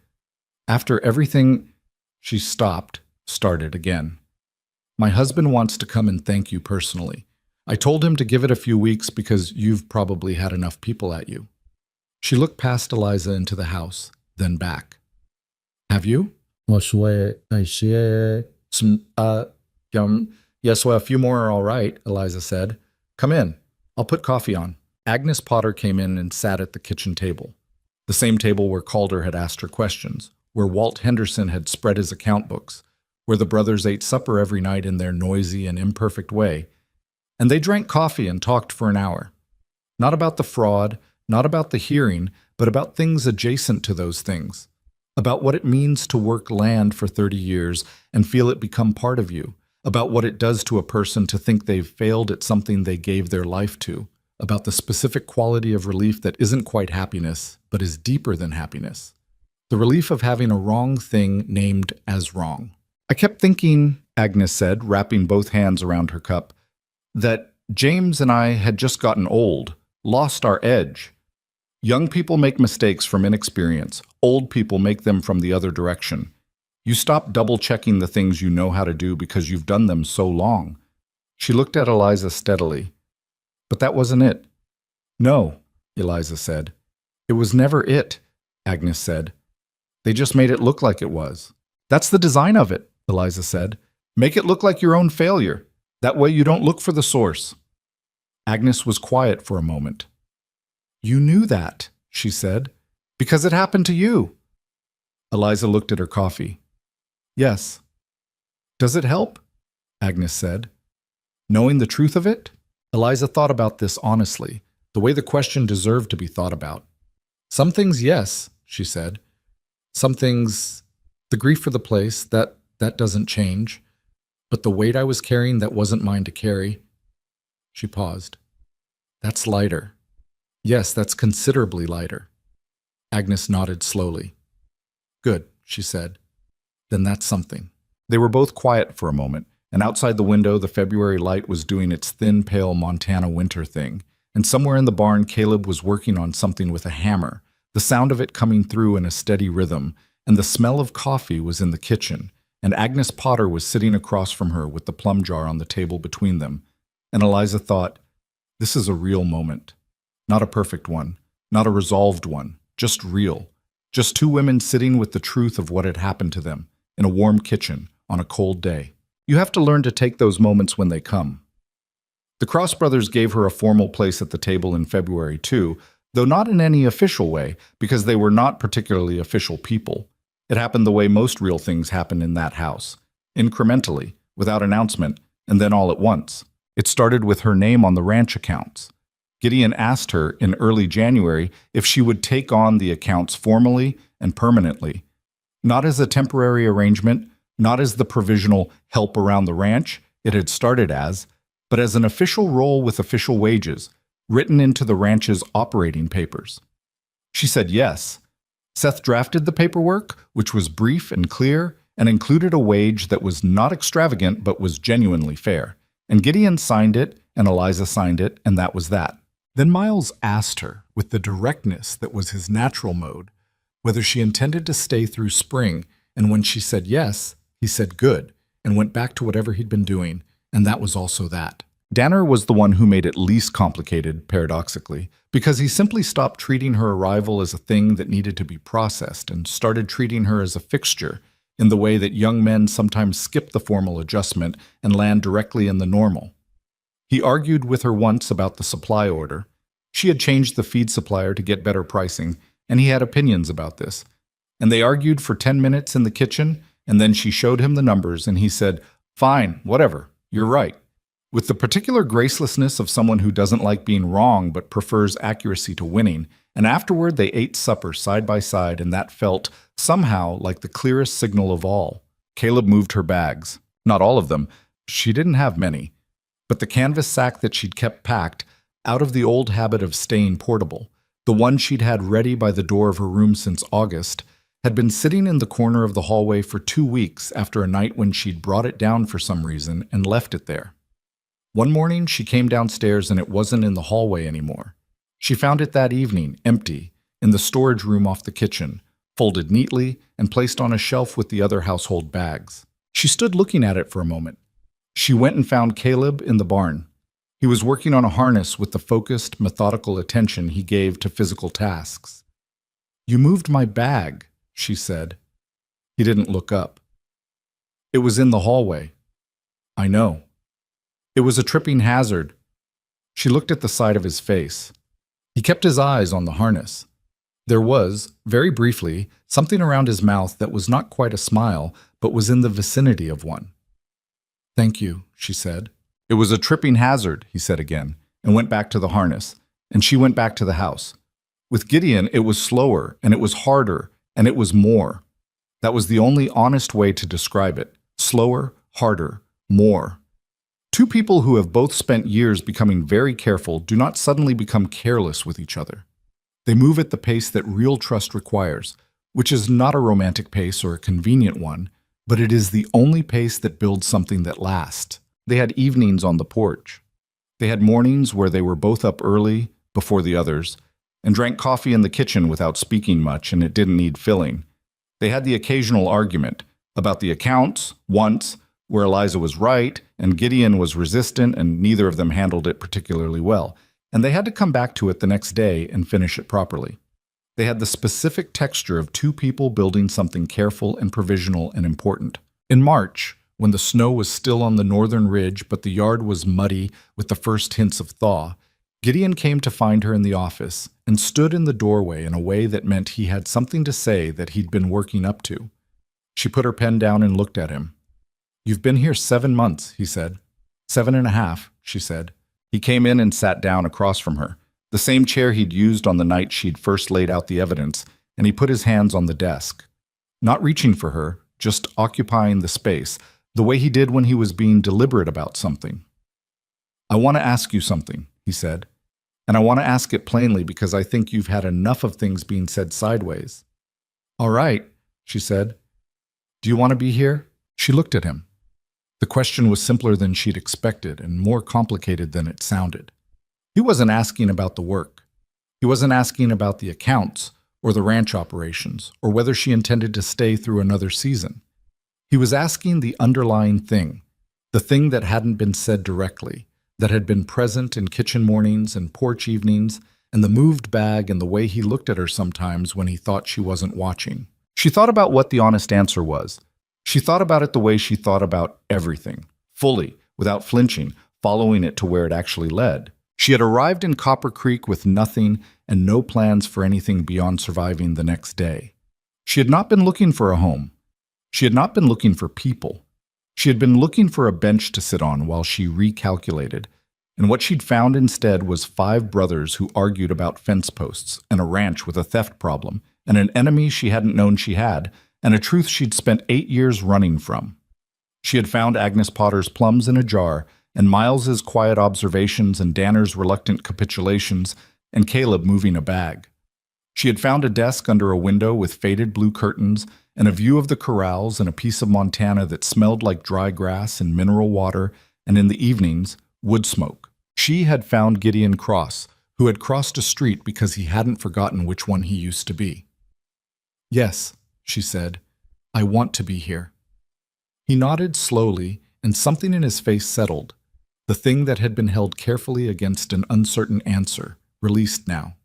Speaker 1: "after everything—" She stopped, started again. "My husband wants to come and thank you personally. I told him to give it a few weeks because you've probably had enough people at you." She looked past Eliza into the house, then back. "Have you?"
Speaker 2: Yes,
Speaker 1: Well, a few more are all right," Eliza said. "Come in. I'll put coffee on." Agnes Potter came in and sat at the kitchen table, the same table where Calder had asked her questions, where Walt Henderson had spread his account books, where the brothers ate supper every night in their noisy and imperfect way, and they drank coffee and talked for an hour. Not about the fraud, not about the hearing, but about things adjacent to those things, about what it means to work land for 30 years and feel it become part of you, about what it does to a person to think they've failed at something they gave their life to, about the specific quality of relief that isn't quite happiness, but is deeper than happiness. The relief of having a wrong thing named as wrong. "I kept thinking," Agnes said, wrapping both hands around her cup, "that James and I had just gotten old, lost our edge. Young people make mistakes from inexperience. Old people make them from the other direction. You stop double-checking the things you know how to do because you've done them so long." She looked at Eliza steadily. "But that wasn't it." "No," Eliza said. "It was never it," Agnes said. "They just made it look like it was." "That's the design of it," Eliza said. "Make it look like your own failure. That way you don't look for the source." Agnes was quiet for a moment. "You knew that," she said, "because it happened to you." Eliza looked at her coffee. "Yes." "Does it help?" Agnes said. "Knowing the truth of it?" Eliza thought about this honestly, the way the question deserved to be thought about. "Some things, yes," she said. "Some things, the grief for the place, that doesn't change. But the weight I was carrying that wasn't mine to carry." She paused. "That's lighter." "Yes, that's considerably lighter." Agnes nodded slowly. "Good," she said. "Then that's something." They were both quiet for a moment, and outside the window the February light was doing its thin, pale Montana winter thing, and somewhere in the barn Caleb was working on something with a hammer, the sound of it coming through in a steady rhythm, and the smell of coffee was in the kitchen, and Agnes Potter was sitting across from her with the plum jar on the table between them, and Eliza thought, this is a real moment. Not a perfect one, not a resolved one, just real. Just two women sitting with the truth of what had happened to them, in a warm kitchen, on a cold day. You have to learn to take those moments when they come. The Cross brothers gave her a formal place at the table in February too, though not in any official way, because they were not particularly official people. It happened the way most real things happen in that house, incrementally, without announcement, and then all at once. It started with her name on the ranch accounts. Gideon asked her in early January if she would take on the accounts formally and permanently, not as a temporary arrangement, not as the provisional help around the ranch it had started as, but as an official role with official wages, written into the ranch's operating papers. She said yes. Seth drafted the paperwork, which was brief and clear, and included a wage that was not extravagant but was genuinely fair. And Gideon signed it, and Eliza signed it, and that was that. Then Miles asked her, with the directness that was his natural mode, whether she intended to stay through spring, and when she said yes, he said good, and went back to whatever he'd been doing, and that was also that. Danner was the one who made it least complicated, paradoxically, because he simply stopped treating her arrival as a thing that needed to be processed and started treating her as a fixture, in the way that young men sometimes skip the formal adjustment and land directly in the normal. He argued with her once about the supply order. She had changed the feed supplier to get better pricing, and he had opinions about this. And they argued for 10 minutes in the kitchen, and then she showed him the numbers, and he said, "Fine, whatever, you're right." with the particular gracelessness of someone who doesn't like being wrong but prefers accuracy to winning, and afterward they ate supper side by side, and that felt, somehow, like the clearest signal of all. Caleb moved her bags. Not all of them. She didn't have many. But the canvas sack that she'd kept packed, out of the old habit of staying portable, the one she'd had ready by the door of her room since August, had been sitting in the corner of the hallway for 2 weeks after a night when she'd brought it down for some reason and left it there. One morning she came downstairs and it wasn't in the hallway anymore. She found it that evening, empty, in the storage room off the kitchen, folded neatly and placed on a shelf with the other household bags. She stood looking at it for a moment. She went and found Caleb in the barn. He was working on a harness with the focused, methodical attention he gave to physical tasks. "You moved my bag," she said. He didn't look up. "It was in the hallway." "I know." "It was a tripping hazard." She looked at the side of his face. He kept his eyes on the harness. There was, very briefly, something around his mouth that was not quite a smile, but was in the vicinity of one. "Thank you," she said. "It was a tripping hazard," he said again, and went back to the harness, and she went back to the house. With Gideon, it was slower, and it was harder, and it was more. That was the only honest way to describe it. Slower, harder, more. Two people who have both spent years becoming very careful do not suddenly become careless with each other. They move at the pace that real trust requires, which is not a romantic pace or a convenient one, but it is the only pace that builds something that lasts. They had evenings on the porch. They had mornings where they were both up early, before the others, and drank coffee in the kitchen without speaking much, and it didn't need filling. They had the occasional argument about the accounts, once, where Eliza was right and Gideon was resistant, and neither of them handled it particularly well, and they had to come back to it the next day and finish it properly. They had the specific texture of two people building something careful and provisional and important. In March, when the snow was still on the northern ridge but the yard was muddy with the first hints of thaw, Gideon came to find her in the office and stood in the doorway in a way that meant he had something to say that he'd been working up to. She put her pen down and looked at him. "You've been here 7 months," he said. 7.5, she said. He came in and sat down across from her, the same chair he'd used on the night she'd first laid out the evidence, and he put his hands on the desk. Not reaching for her, just occupying the space, the way he did when he was being deliberate about something. "I want to ask you something," he said, "and I want to ask it plainly because I think you've had enough of things being said sideways." "All right," she said. "Do you want to be here?" She looked at him. The question was simpler than she'd expected and more complicated than it sounded. He wasn't asking about the work. He wasn't asking about the accounts or the ranch operations or whether she intended to stay through another season. He was asking the underlying thing, the thing that hadn't been said directly, that had been present in kitchen mornings and porch evenings, and the moved bag and the way he looked at her sometimes when he thought she wasn't watching. She thought about what the honest answer was. She thought about it the way she thought about everything, fully, without flinching, following it to where it actually led. She had arrived in Copper Creek with nothing and no plans for anything beyond surviving the next day. She had not been looking for a home. She had not been looking for people. She had been looking for a bench to sit on while she recalculated, and what she'd found instead was 5 brothers who argued about fence posts, and a ranch with a theft problem, and an enemy she hadn't known she had, and a truth she'd spent 8 years running from. She had found Agnes Potter's plums in a jar, and Miles's quiet observations and Danner's reluctant capitulations, and Caleb moving a bag. She had found a desk under a window with faded blue curtains, and a view of the corrals and a piece of Montana that smelled like dry grass and mineral water, and in the evenings, wood smoke. She had found Gideon Cross, who had crossed a street because he hadn't forgotten which one he used to be. "Yes," she said, "I want to be here." He nodded slowly, and something in his face settled, the thing that had been held carefully against an uncertain answer, released now.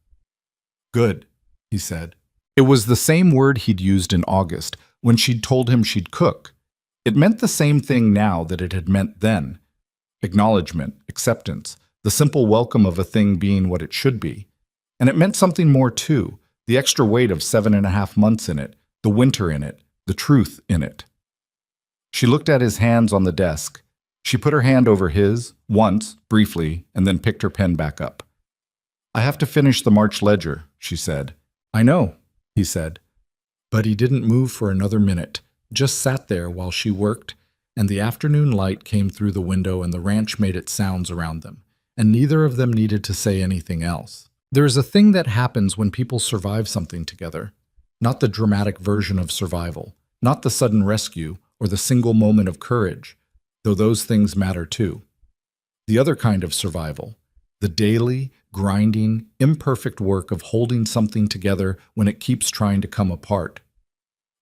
Speaker 1: "Good," he said. It was the same word he'd used in August, when she'd told him she'd cook. It meant the same thing now that it had meant then. Acknowledgement, acceptance, the simple welcome of a thing being what it should be. And it meant something more too, the extra weight of 7.5 months in it, the winter in it, the truth in it. She looked at his hands on the desk. She put her hand over his, once, briefly, and then picked her pen back up. "I have to finish the March ledger," she said. "I know," he said. But he didn't move for another minute, just sat there while she worked, and the afternoon light came through the window and the ranch made its sounds around them, and neither of them needed to say anything else. There is a thing that happens when people survive something together. Not the dramatic version of survival, not the sudden rescue or the single moment of courage, though those things matter too. The other kind of survival, the daily, grinding, imperfect work of holding something together when it keeps trying to come apart.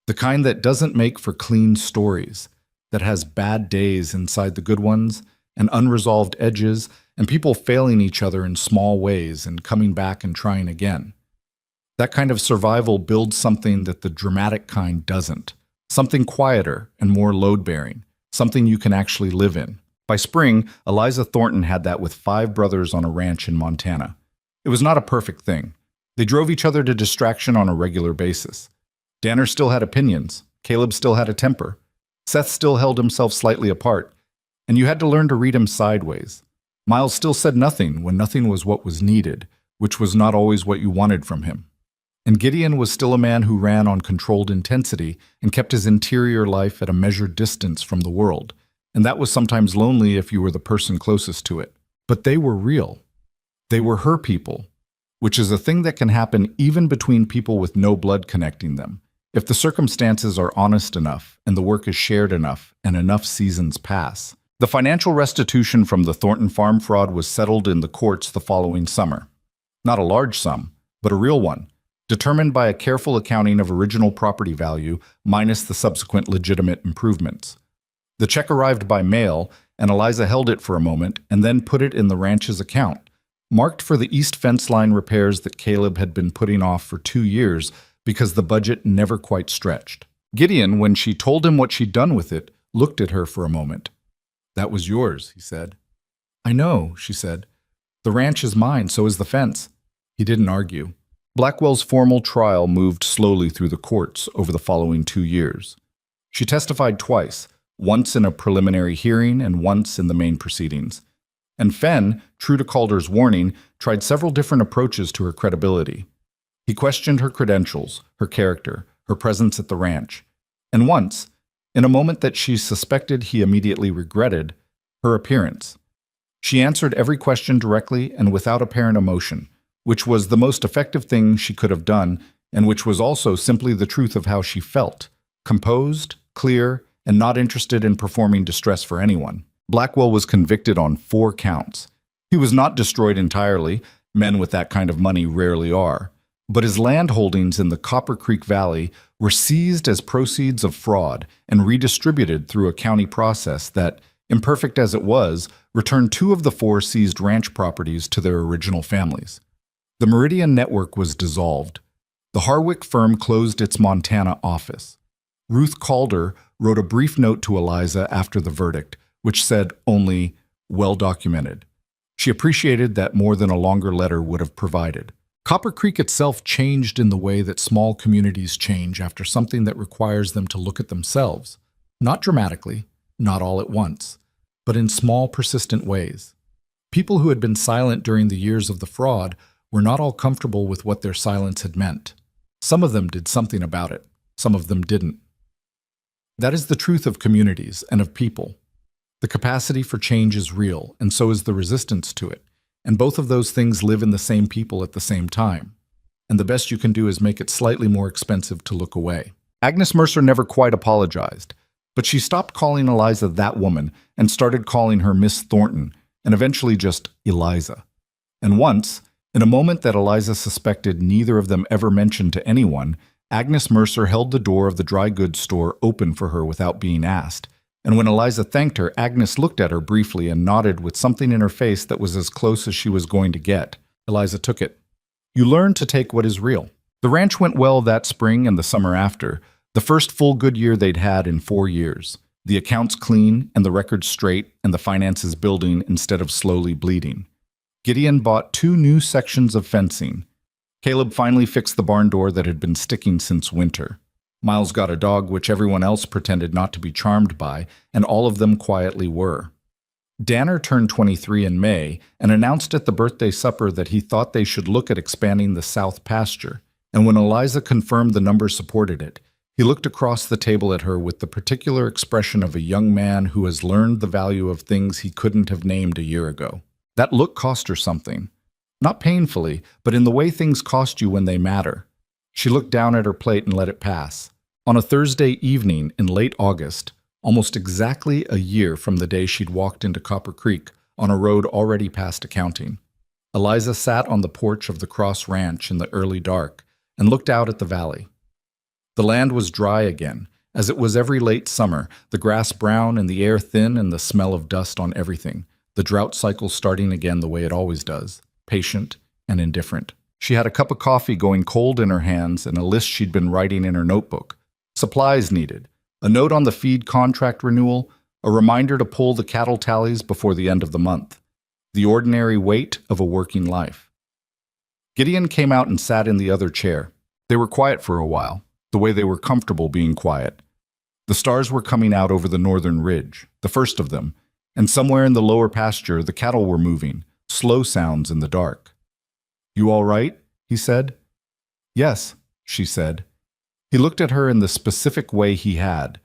Speaker 1: The kind that doesn't make for clean stories, that has bad days inside the good ones, and unresolved edges, and people failing each other in small ways and coming back and trying again. That kind of survival builds something that the dramatic kind doesn't, something quieter and more load-bearing, something you can actually live in. By spring, Eliza Thornton had that with 5 brothers on a ranch in Montana. It was not a perfect thing. They drove each other to distraction on a regular basis. Danner still had opinions. Caleb still had a temper. Seth still held himself slightly apart, and you had to learn to read him sideways. Miles still said nothing when nothing was what was needed, which was not always what you wanted from him. And Gideon was still a man who ran on controlled intensity and kept his interior life at a measured distance from the world, and that was sometimes lonely if you were the person closest to it. But they were real. They were her people, which is a thing that can happen even between people with no blood connecting them, if the circumstances are honest enough and the work is shared enough and enough seasons pass. The financial restitution from the Thornton farm fraud was settled in the courts the following summer. Not a large sum, but a real one, determined by a careful accounting of original property value minus the subsequent legitimate improvements. The check arrived by mail, and Eliza held it for a moment and then put it in the ranch's account, marked for the east fence line repairs that Caleb had been putting off for 2 years because the budget never quite stretched. Gideon, when she told him what she'd done with it, looked at her for a moment. "That was yours," he said. "I know," she said. "The ranch is mine, so is the fence." He didn't argue. Blackwell's formal trial moved slowly through the courts over the following 2 years. She testified twice, once in a preliminary hearing and once in the main proceedings. And Fenn, true to Calder's warning, tried several different approaches to her credibility. He questioned her credentials, her character, her presence at the ranch. And once, in a moment that she suspected he immediately regretted, her appearance. She answered every question directly and without apparent emotion, which was the most effective thing she could have done, and which was also simply the truth of how she felt, composed, clear, and not interested in performing distress for anyone. Blackwell was convicted on 4 counts. He was not destroyed entirely, men with that kind of money rarely are, but his land holdings in the Copper Creek Valley were seized as proceeds of fraud and redistributed through a county process that, imperfect as it was, returned 2 of the 4 seized ranch properties to their original families. The Meridian network was dissolved. The Harwick firm closed its Montana office. Ruth Calder wrote a brief note to Eliza after the verdict, which said only, "well documented." She appreciated that more than a longer letter would have provided. Copper Creek itself changed in the way that small communities change after something that requires them to look at themselves. Not dramatically, not all at once, but in small, persistent ways. People who had been silent during the years of the fraud were not all comfortable with what their silence had meant. Some of them did something about it. Some of them didn't. That is the truth of communities and of people. The capacity for change is real, and so is the resistance to it. And both of those things live in the same people at the same time. And the best you can do is make it slightly more expensive to look away. Agnes Mercer never quite apologized, but she stopped calling Eliza that woman and started calling her Miss Thornton, and eventually just Eliza. And once, in a moment that Eliza suspected neither of them ever mentioned to anyone, Agnes Mercer held the door of the dry goods store open for her without being asked. And when Eliza thanked her, Agnes looked at her briefly and nodded with something in her face that was as close as she was going to get. Eliza took it. You learn to take what is real. The ranch went well that spring and the summer after, the first full good year they'd had in 4 years. The accounts clean and the records straight and the finances building instead of slowly bleeding. Gideon bought 2 new sections of fencing. Caleb finally fixed the barn door that had been sticking since winter. Miles got a dog which everyone else pretended not to be charmed by, and all of them quietly were. Danner turned 23 in May and announced at the birthday supper that he thought they should look at expanding the south pasture, and when Eliza confirmed the numbers supported it, he looked across the table at her with the particular expression of a young man who has learned the value of things he couldn't have named a year ago. That look cost her something. Not painfully, but in the way things cost you when they matter. She looked down at her plate and let it pass. On a Thursday evening in late August, almost exactly a year from the day she'd walked into Copper Creek on a road already past accounting, Eliza sat on the porch of the Cross Ranch in the early dark and looked out at the valley. The land was dry again, as it was every late summer, the grass brown and the air thin and the smell of dust on everything, the drought cycle starting again the way it always does, patient and indifferent. She had a cup of coffee going cold in her hands and a list she'd been writing in her notebook. Supplies needed, a note on the feed contract renewal, a reminder to pull the cattle tallies before the end of the month. The ordinary weight of a working life. Gideon came out and sat in the other chair. They were quiet for a while, the way they were comfortable being quiet. The stars were coming out over the northern ridge, the first of them, and somewhere in the lower pasture the cattle were moving, slow sounds in the dark. "You all right?" he said. "Yes," she said. He looked at her in the specific way he had,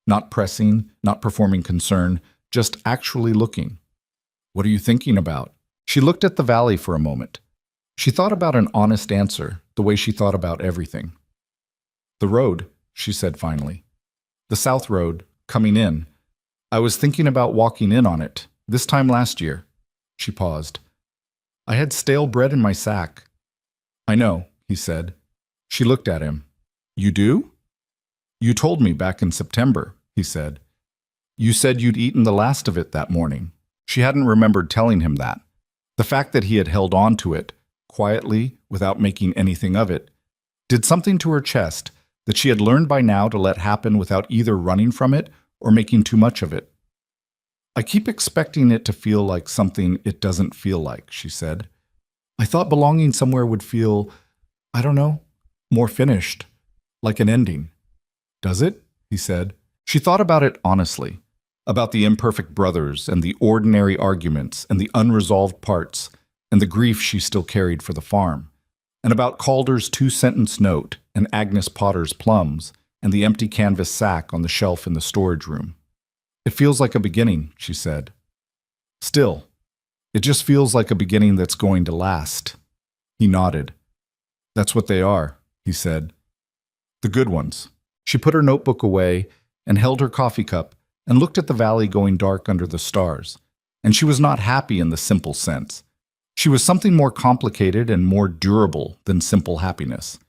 Speaker 1: not pressing, not performing concern, just actually looking. "What are you thinking about?" She looked at the valley for a moment. She thought about an honest answer, the way she thought about everything. "The road," she said finally. "The south road, coming in. I was thinking about walking in on it, this time last year." She paused. "I had stale bread in my sack." "I know," he said. She looked at him. "You do?" "You told me back in September," he said. "You said you'd eaten the last of it that morning." She hadn't remembered telling him that. The fact that he had held on to it, quietly, without making anything of it, did something to her chest that she had learned by now to let happen without either running from it or making too much of it. "I keep expecting it to feel like something it doesn't feel like," she said. "I thought belonging somewhere would feel, I don't know, more finished, like an ending." "Does it?" he said. She thought about it honestly, about the imperfect brothers and the ordinary arguments and the unresolved parts and the grief she still carried for the farm, and about Calder's 2-sentence note and Agnes Potter's plums and the empty canvas sack on the shelf in the storage room. "It feels like a beginning," she said. "Still, it just feels like a beginning that's going to last." He nodded. "That's what they are," he said. "The good ones." She put her notebook away and held her coffee cup and looked at the valley going dark under the stars. And she was not happy in the simple sense. She was something more complicated and more durable than simple happiness.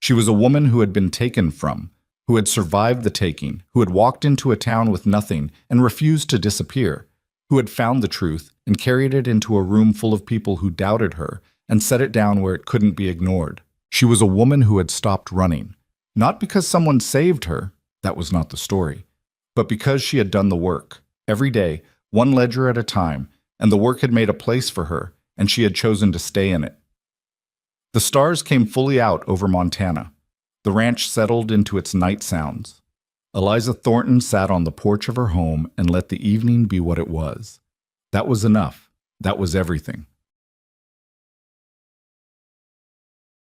Speaker 1: She was a woman who had been taken from, who had survived the taking, who had walked into a town with nothing and refused to disappear, who had found the truth and carried it into a room full of people who doubted her and set it down where it couldn't be ignored. She was a woman who had stopped running, not because someone saved her, that was not the story, but because she had done the work, every day, one ledger at a time, and the work had made a place for her, and she had chosen to stay in it. The stars came fully out over Montana. The ranch settled into its night sounds. Eliza Thornton sat on the porch of her home and let the evening be what it was. That was enough. That was everything.